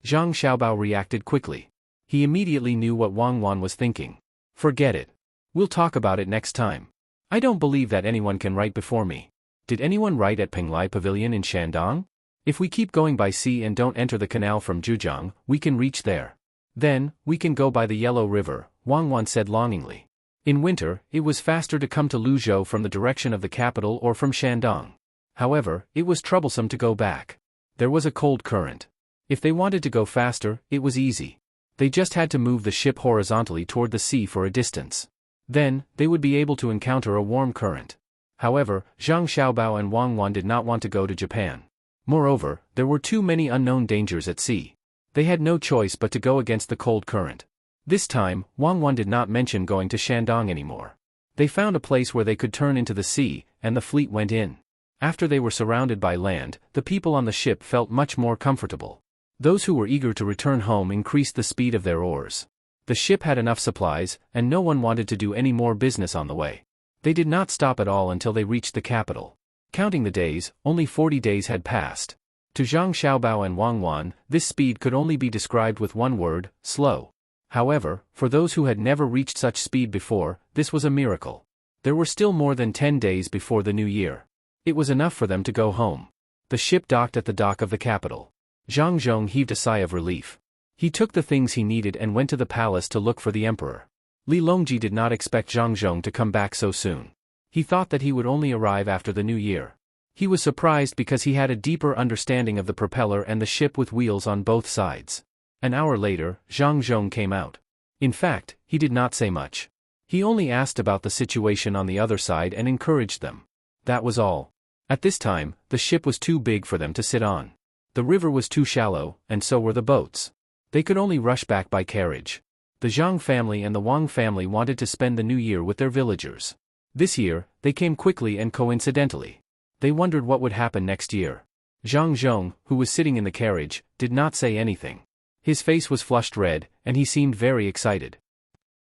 Speaker 1: Zhang Xiaobao reacted quickly. He immediately knew what Wang Wan was thinking. Forget it. We'll talk about it next time. I don't believe that anyone can write before me. Did anyone write at Penglai Pavilion in Shandong? If we keep going by sea and don't enter the canal from Zhujiang, we can reach there. Then, we can go by the Yellow River, Wang Wan said longingly. In winter, it was faster to come to Luzhou from the direction of the capital or from Shandong. However, it was troublesome to go back. There was a cold current. If they wanted to go faster, it was easy. They just had to move the ship horizontally toward the sea for a distance. Then, they would be able to encounter a warm current. However, Zhang Xiaobao and Wang Wan did not want to go to Japan. Moreover, there were too many unknown dangers at sea. They had no choice but to go against the cold current. This time, Wang Wan did not mention going to Shandong anymore. They found a place where they could turn into the sea, and the fleet went in. After they were surrounded by land, the people on the ship felt much more comfortable. Those who were eager to return home increased the speed of their oars. The ship had enough supplies, and no one wanted to do any more business on the way. They did not stop at all until they reached the capital. Counting the days, only 40 days had passed. To Zhang Xiaobao and Wang Wan, this speed could only be described with one word, slow. However, for those who had never reached such speed before, this was a miracle. There were still more than 10 days before the new year. It was enough for them to go home. The ship docked at the dock of the capital. Zhang Zhong heaved a sigh of relief. He took the things he needed and went to the palace to look for the emperor. Li Longji did not expect Zhang Zhong to come back so soon. He thought that he would only arrive after the new year. He was surprised because he had a deeper understanding of the propeller and the ship with wheels on both sides. An hour later, Zhang Zhong came out. In fact, he did not say much. He only asked about the situation on the other side and encouraged them. That was all. At this time, the ship was too big for them to sit on. The river was too shallow, and so were the boats. They could only rush back by carriage. The Zhang family and the Wang family wanted to spend the new year with their villagers. This year, they came quickly and coincidentally. They wondered what would happen next year. Zhang Zhong, who was sitting in the carriage, did not say anything. His face was flushed red, and he seemed very excited.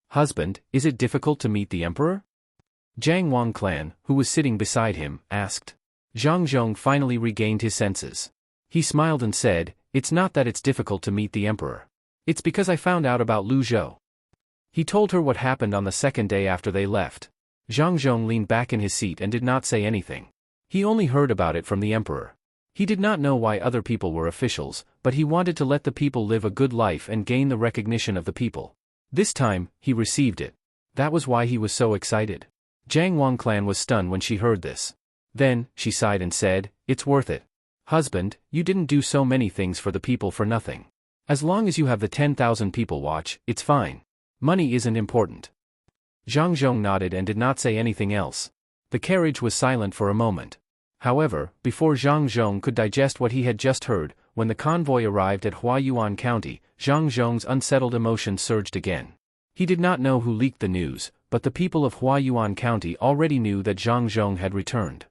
Speaker 1: Husband, is it difficult to meet the emperor? Jiang Wang Clan, who was sitting beside him, asked. Zhang Zhong finally regained his senses. He smiled and said, it's not that it's difficult to meet the emperor. It's because I found out about Lu Zhou. He told her what happened on the second day after they left. Zhang Zhong leaned back in his seat and did not say anything. He only heard about it from the emperor. He did not know why other people were officials, but he wanted to let the people live a good life and gain the recognition of the people. This time, he received it. That was why he was so excited. Jiang Wang Clan was stunned when she heard this. Then, she sighed and said, it's worth it. Husband, you didn't do so many things for the people for nothing. As long as you have the 10,000 people watch, it's fine. Money isn't important. Zhang Zhong nodded and did not say anything else. The carriage was silent for a moment. However, before Zhang Zhong could digest what he had just heard, when the convoy arrived at Huayuan County, Zhang Zhong's unsettled emotions surged again. He did not know who leaked the news, but the people of Huayuan County already knew that Zhang Zhong had returned.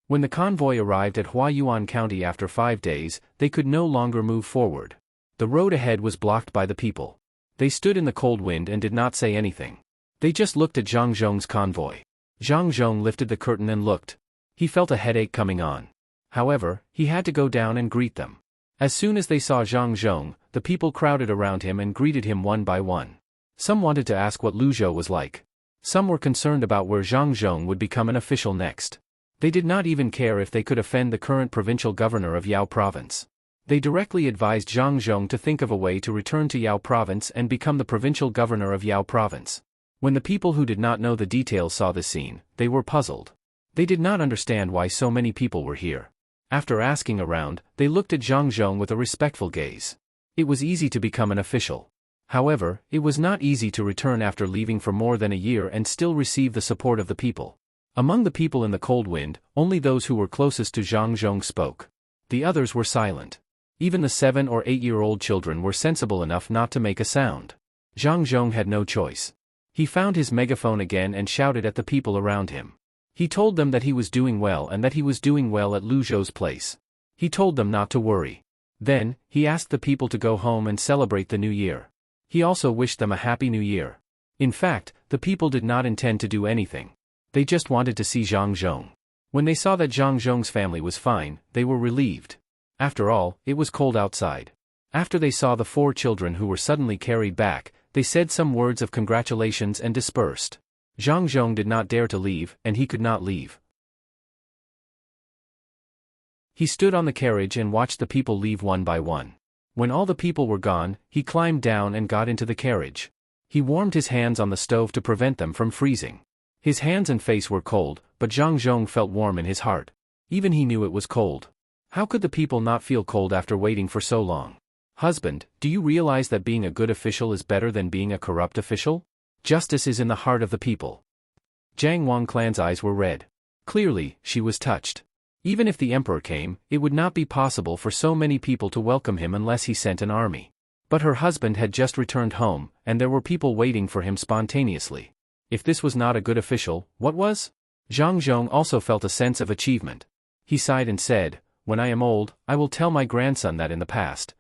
Speaker 1: When the convoy arrived at Huayuan County after 5 days, they could no longer move forward. The road ahead was blocked by the people. They stood in the cold wind and did not say anything. They just looked at Zhang Zhong's convoy. Zhang Zhong lifted the curtain and looked. He felt a headache coming on. However, he had to go down and greet them. As soon as they saw Zhang Zhong, the people crowded around him and greeted him one by one. Some wanted to ask what Luzhou was like. Some were concerned about where Zhang Zhong would become an official next. They did not even care if they could offend the current provincial governor of Yao Province. They directly advised Zhang Zhong to think of a way to return to Yao Province and become the provincial governor of Yao Province. When the people who did not know the details saw this scene, they were puzzled. They did not understand why so many people were here. After asking around, they looked at Zhang Zhong with a respectful gaze. It was easy to become an official. However, it was not easy to return after leaving for more than a year and still receive the support of the people. Among the people in the cold wind, only those who were closest to Zhang Zhong spoke. The others were silent. Even the 7 or 8-year-old children were sensible enough not to make a sound. Zhang Zhong had no choice. He found his megaphone again and shouted at the people around him. He told them that he was doing well and that he was doing well at Lu Zhou's place. He told them not to worry. Then, he asked the people to go home and celebrate the new year. He also wished them a happy new year. In fact, the people did not intend to do anything. They just wanted to see Zhang Zhong. When they saw that Zhang Zhong's family was fine, they were relieved. After all, it was cold outside. After they saw the 4 children who were suddenly carried back, they said some words of congratulations and dispersed. Zhang Zhong did not dare to leave, and he could not leave. He stood on the carriage and watched the people leave one by one. When all the people were gone, he climbed down and got into the carriage. He warmed his hands on the stove to prevent them from freezing. His hands and face were cold, but Zhang Zhong felt warm in his heart. Even he knew it was cold. How could the people not feel cold after waiting for so long? Husband, do you realize that being a good official is better than being a corrupt official? Justice is in the heart of the people. Jiang Wangclan's eyes were red. Clearly, she was touched. Even if the emperor came, it would not be possible for so many people to welcome him unless he sent an army. But her husband had just returned home, and there were people waiting for him spontaneously. If this was not a good official, what was? Zhang Zhong also felt a sense of achievement. He sighed and said, "When I am old, I will tell my grandson that in the past.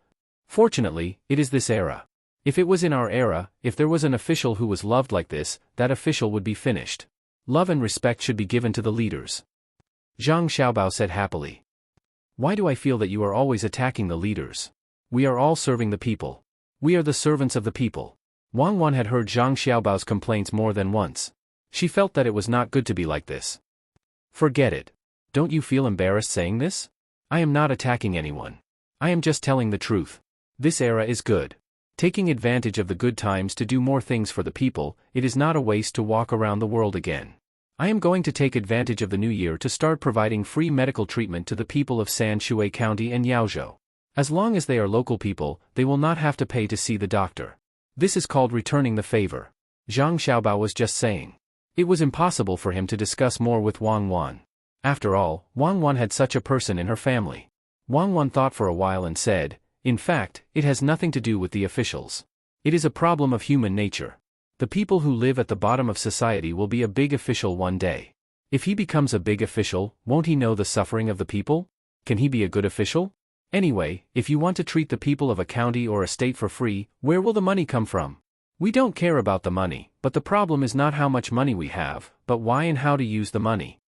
Speaker 1: Fortunately, it is this era. If it was in our era, if there was an official who was loved like this, that official would be finished. Love and respect should be given to the leaders." Zhang Xiaobao said happily. "Why do I feel that you are always attacking the leaders? We are all serving the people. We are the servants of the people." Wang Wan had heard Zhang Xiaobao's complaints more than once. She felt that it was not good to be like this. "Forget it. Don't you feel embarrassed saying this? I am not attacking anyone. I am just telling the truth. This era is good. Taking advantage of the good times to do more things for the people, it is not a waste to walk around the world again. I am going to take advantage of the new year to start providing free medical treatment to the people of Sanshui County and Yaozhou. As long as they are local people, they will not have to pay to see the doctor. This is called returning the favor." Zhang Xiaobao was just saying. It was impossible for him to discuss more with Wang Wan. After all, Wang Wan had such a person in her family. Wang Wan thought for a while and said, "In fact, it has nothing to do with the officials. It is a problem of human nature. The people who live at the bottom of society will be a big official one day. If he becomes a big official, won't he know the suffering of the people? Can he be a good official? Anyway, if you want to treat the people of a county or a state for free, where will the money come from? We don't care about the money, but the problem is not how much money we have, but why and how to use the money.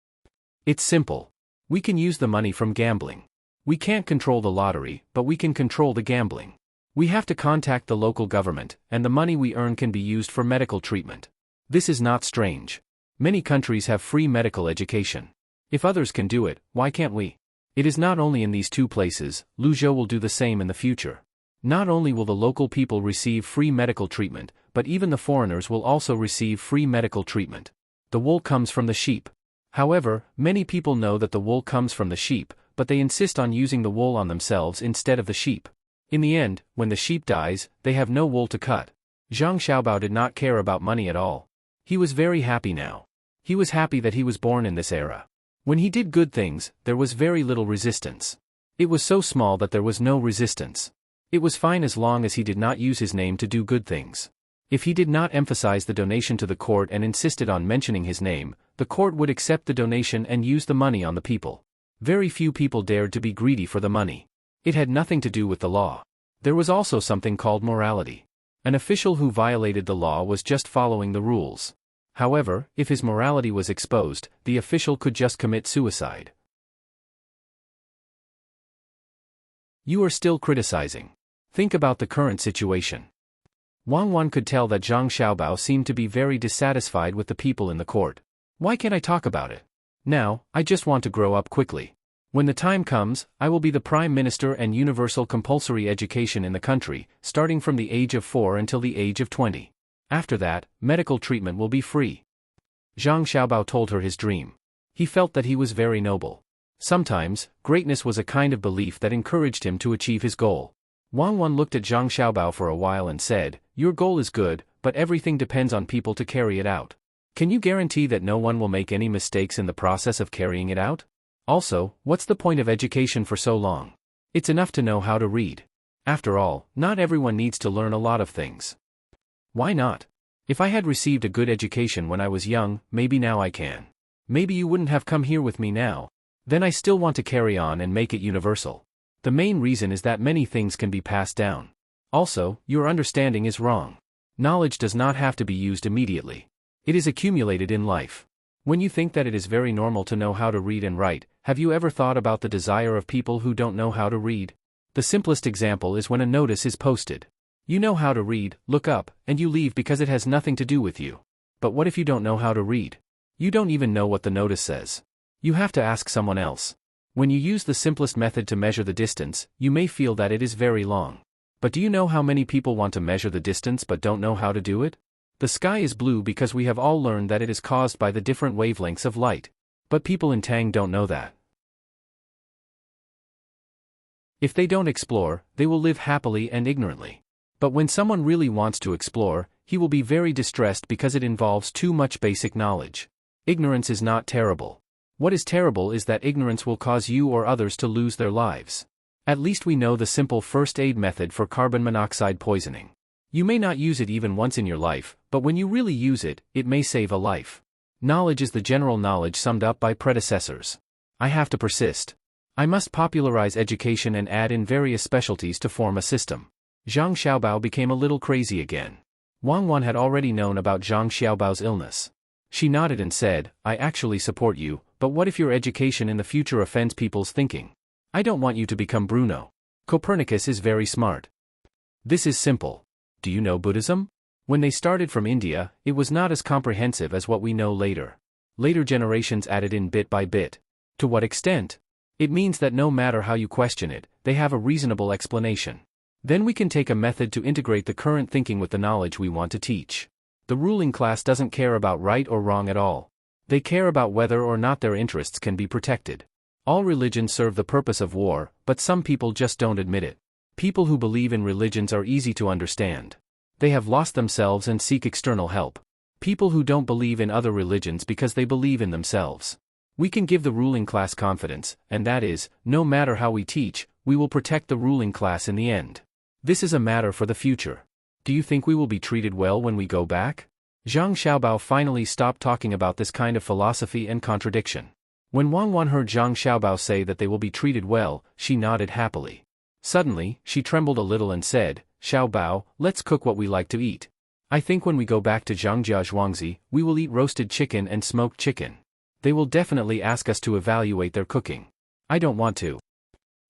Speaker 1: It's simple. We can use the money from gambling. We can't control the lottery, but we can control the gambling. We have to contact the local government, and the money we earn can be used for medical treatment. This is not strange. Many countries have free medical education. If others can do it, why can't we? It is not only in these 2 places, Lu Zhou will do the same in the future. Not only will the local people receive free medical treatment, but even the foreigners will also receive free medical treatment. The wool comes from the sheep. However, many people know that the wool comes from the sheep, but they insist on using the wool on themselves instead of the sheep. In the end, when the sheep dies, they have no wool to cut. Zhang Xiaobao did not care about money at all. He was very happy now. He was happy that he was born in this era. When he did good things, there was very little resistance. It was so small that there was no resistance. It was fine as long as he did not use his name to do good things. If he did not emphasize the donation to the court and insisted on mentioning his name, the court would accept the donation and use the money on the people. Very few people dared to be greedy for the money. It had nothing to do with the law. There was also something called morality. An official who violated the law was just following the rules. However, if his morality was exposed, the official could just commit suicide. You are still criticizing. Think about the current situation. Wang Wan could tell that Zhang Xiaobao seemed to be very dissatisfied with the people in the court. Why can't I talk about it? Now, I just want to grow up quickly. When the time comes, I will be the Prime Minister and universal compulsory education in the country, starting from the age of 4 until the age of 20. After that, medical treatment will be free. Zhang Xiaobao told her his dream. He felt that he was very noble. Sometimes, greatness was a kind of belief that encouraged him to achieve his goal. Wang Wan looked at Zhang Xiaobao for a while and said, "Your goal is good, but everything depends on people to carry it out. Can you guarantee that no one will make any mistakes in the process of carrying it out? Also, what's the point of education for so long? It's enough to know how to read. After all, not everyone needs to learn a lot of things. Why not? If I had received a good education when I was young, maybe now I can. Maybe you wouldn't have come here with me now. Then I still want to carry on and make it universal. The main reason is that many things can be passed down. Also, your understanding is wrong. Knowledge does not have to be used immediately. It is accumulated in life. When you think that it is very normal to know how to read and write, have you ever thought about the desire of people who don't know how to read? The simplest example is when a notice is posted. You know how to read, look up, and you leave because it has nothing to do with you. But what if you don't know how to read? You don't even know what the notice says. You have to ask someone else. When you use the simplest method to measure the distance, you may feel that it is very long. But do you know how many people want to measure the distance but don't know how to do it? The sky is blue because we have all learned that it is caused by the different wavelengths of light. But people in Tang don't know that. If they don't explore, they will live happily and ignorantly. But when someone really wants to explore, he will be very distressed because it involves too much basic knowledge. Ignorance is not terrible. What is terrible is that ignorance will cause you or others to lose their lives. At least we know the simple first aid method for carbon monoxide poisoning. You may not use it even once in your life, but when you really use it, it may save a life. Knowledge is the general knowledge summed up by predecessors. I have to persist. I must popularize education and add in various specialties to form a system. Zhang Xiaobao became a little crazy again. Wang Wan had already known about Zhang Xiaobao's illness. She nodded and said, I actually support you, but what if your education in the future offends people's thinking? I don't want you to become Bruno. Copernicus is very smart. This is simple. Do you know Buddhism? When they started from India, it was not as comprehensive as what we know later. Later generations added in bit by bit. To what extent? It means that no matter how you question it, they have a reasonable explanation. Then we can take a method to integrate the current thinking with the knowledge we want to teach. The ruling class doesn't care about right or wrong at all. They care about whether or not their interests can be protected. All religions serve the purpose of war, but some people just don't admit it. People who believe in religions are easy to understand. They have lost themselves and seek external help. People who don't believe in other religions because they believe in themselves. We can give the ruling class confidence, and that is, no matter how we teach, we will protect the ruling class in the end. This is a matter for the future. Do you think we will be treated well when we go back? Zhang Xiaobao finally stopped talking about this kind of philosophy and contradiction. When Wang Wan heard Zhang Xiaobao say that they will be treated well, she nodded happily. Suddenly, she trembled a little and said, Xiaobao, let's cook what we like to eat. I think when we go back to Zhangjia Zhuangzi, we will eat roasted chicken and smoked chicken. They will definitely ask us to evaluate their cooking. I don't want to.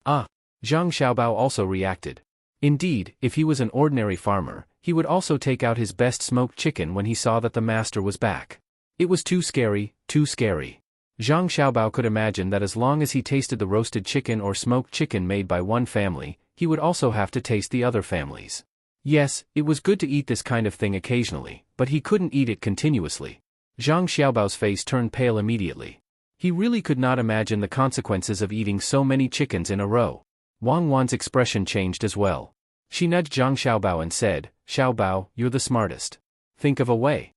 Speaker 1: Ah! Zhang Xiaobao also reacted. Indeed, if he was an ordinary farmer, he would also take out his best smoked chicken when he saw that the master was back. It was too scary, too scary. Zhang Xiaobao could imagine that as long as he tasted the roasted chicken or smoked chicken made by one family, he would also have to taste the other families. Yes, it was good to eat this kind of thing occasionally, but he couldn't eat it continuously. Zhang Xiaobao's face turned pale immediately. He really could not imagine the consequences of eating so many chickens in a row. Wang Wan's expression changed as well. She nudged Zhang Xiaobao and said, Xiaobao, you're the smartest. Think of a way.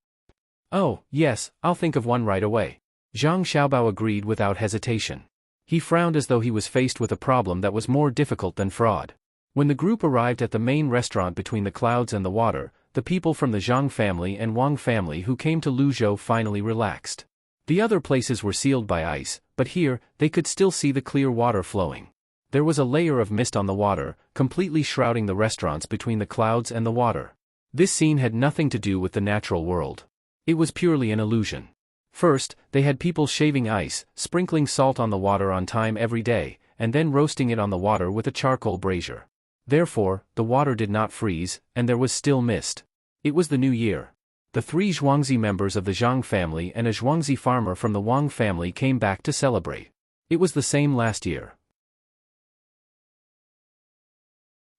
Speaker 1: Oh, yes, I'll think of one right away. Zhang Xiaobao agreed without hesitation. He frowned as though he was faced with a problem that was more difficult than fraud. When the group arrived at the main restaurant between the clouds and the water, the people from the Zhang family and Wang family who came to Luzhou finally relaxed. The other places were sealed by ice, but here, they could still see the clear water flowing. There was a layer of mist on the water, completely shrouding the restaurants between the clouds and the water. This scene had nothing to do with the natural world. It was purely an illusion. First, they had people shaving ice, sprinkling salt on the water on time every day, and then roasting it on the water with a charcoal brazier. Therefore, the water did not freeze, and there was still mist. It was the new year. The 3 Zhuangzi members of the Zhang family and a Zhuangzi farmer from the Wang family came back to celebrate. It was the same last year.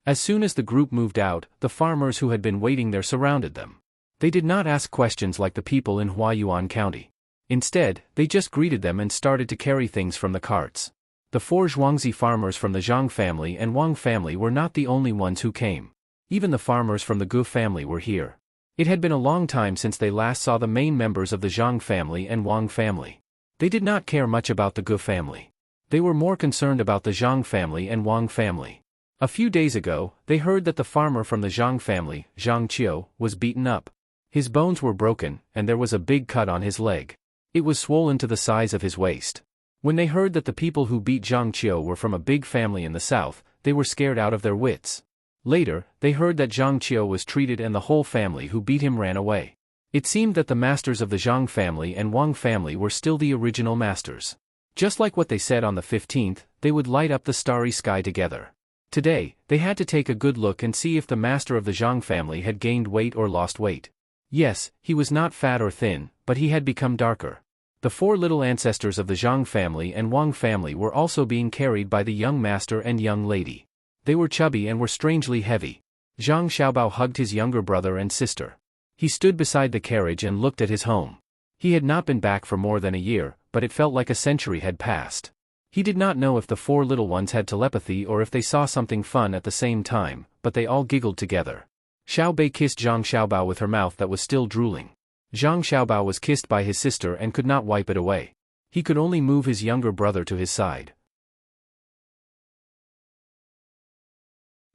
Speaker 1: As soon as the group moved out, the farmers who had been waiting there surrounded them. They did not ask questions like the people in Huayuan County. Instead, they just greeted them and started to carry things from the carts. The 4 Zhuangzi farmers from the Zhang family and Wang family were not the only ones who came. Even the farmers from the Gu family were here. It had been a long time since they last saw the main members of the Zhang family and Wang family. They did not care much about the Gu family. They were more concerned about the Zhang family and Wang family. A few days ago, they heard that the farmer from the Zhang family, Zhang Qiu, was beaten up. His bones were broken, and there was a big cut on his leg. It was swollen to the size of his waist. When they heard that the people who beat Zhang Qiu were from a big family in the south, they were scared out of their wits. Later, they heard that Zhang Qiu was treated and the whole family who beat him ran away. It seemed that the masters of the Zhang family and Wang family were still the original masters. Just like what they said on the 15th, they would light up the starry sky together. Today, they had to take a good look and see if the master of the Zhang family had gained weight or lost weight. Yes, he was not fat or thin, but he had become darker. The 4 little ancestors of the Zhang family and Wang family were also being carried by the young master and young lady. They were chubby and were strangely heavy. Zhang Xiaobao hugged his younger brother and sister. He stood beside the carriage and looked at his home. He had not been back for more than a year, but it felt like a century had passed. He did not know if the 4 little ones had telepathy or if they saw something fun at the same time, but they all giggled together. Xiao Bei kissed Zhang Xiaobao with her mouth that was still drooling. Zhang Xiaobao was kissed by his sister and could not wipe it away. He could only move his younger brother to his side.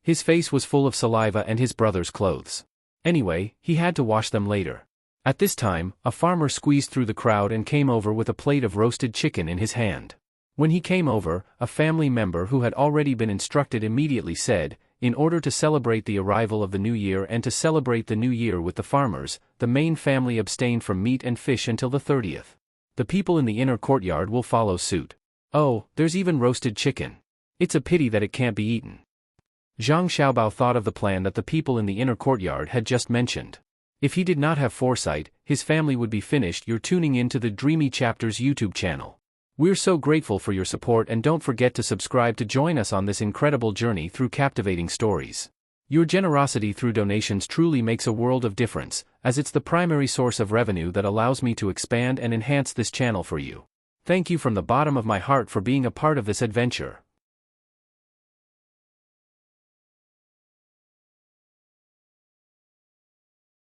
Speaker 1: His face was full of saliva and his brother's clothes. Anyway, he had to wash them later. At this time, a farmer squeezed through the crowd and came over with a plate of roasted chicken in his hand. When he came over, a family member who had already been instructed immediately said, in order to celebrate the arrival of the new year and to celebrate the new year with the farmers, the main family abstained from meat and fish until the 30th. The people in the inner courtyard will follow suit. Oh, there's even roasted chicken. It's a pity that it can't be eaten. Zhang Xiaobao thought of the plan that the people in the inner courtyard had just mentioned. If he did not have foresight, his family would be finished. You're tuning in to the Dreamy Chapters YouTube channel. We're so grateful for your support and don't forget to subscribe to join us on this incredible journey through captivating stories. Your generosity through donations truly makes a world of difference, as it's the primary source of revenue that allows me to expand and enhance this channel for you. Thank you from the bottom of my heart for being a part of this adventure.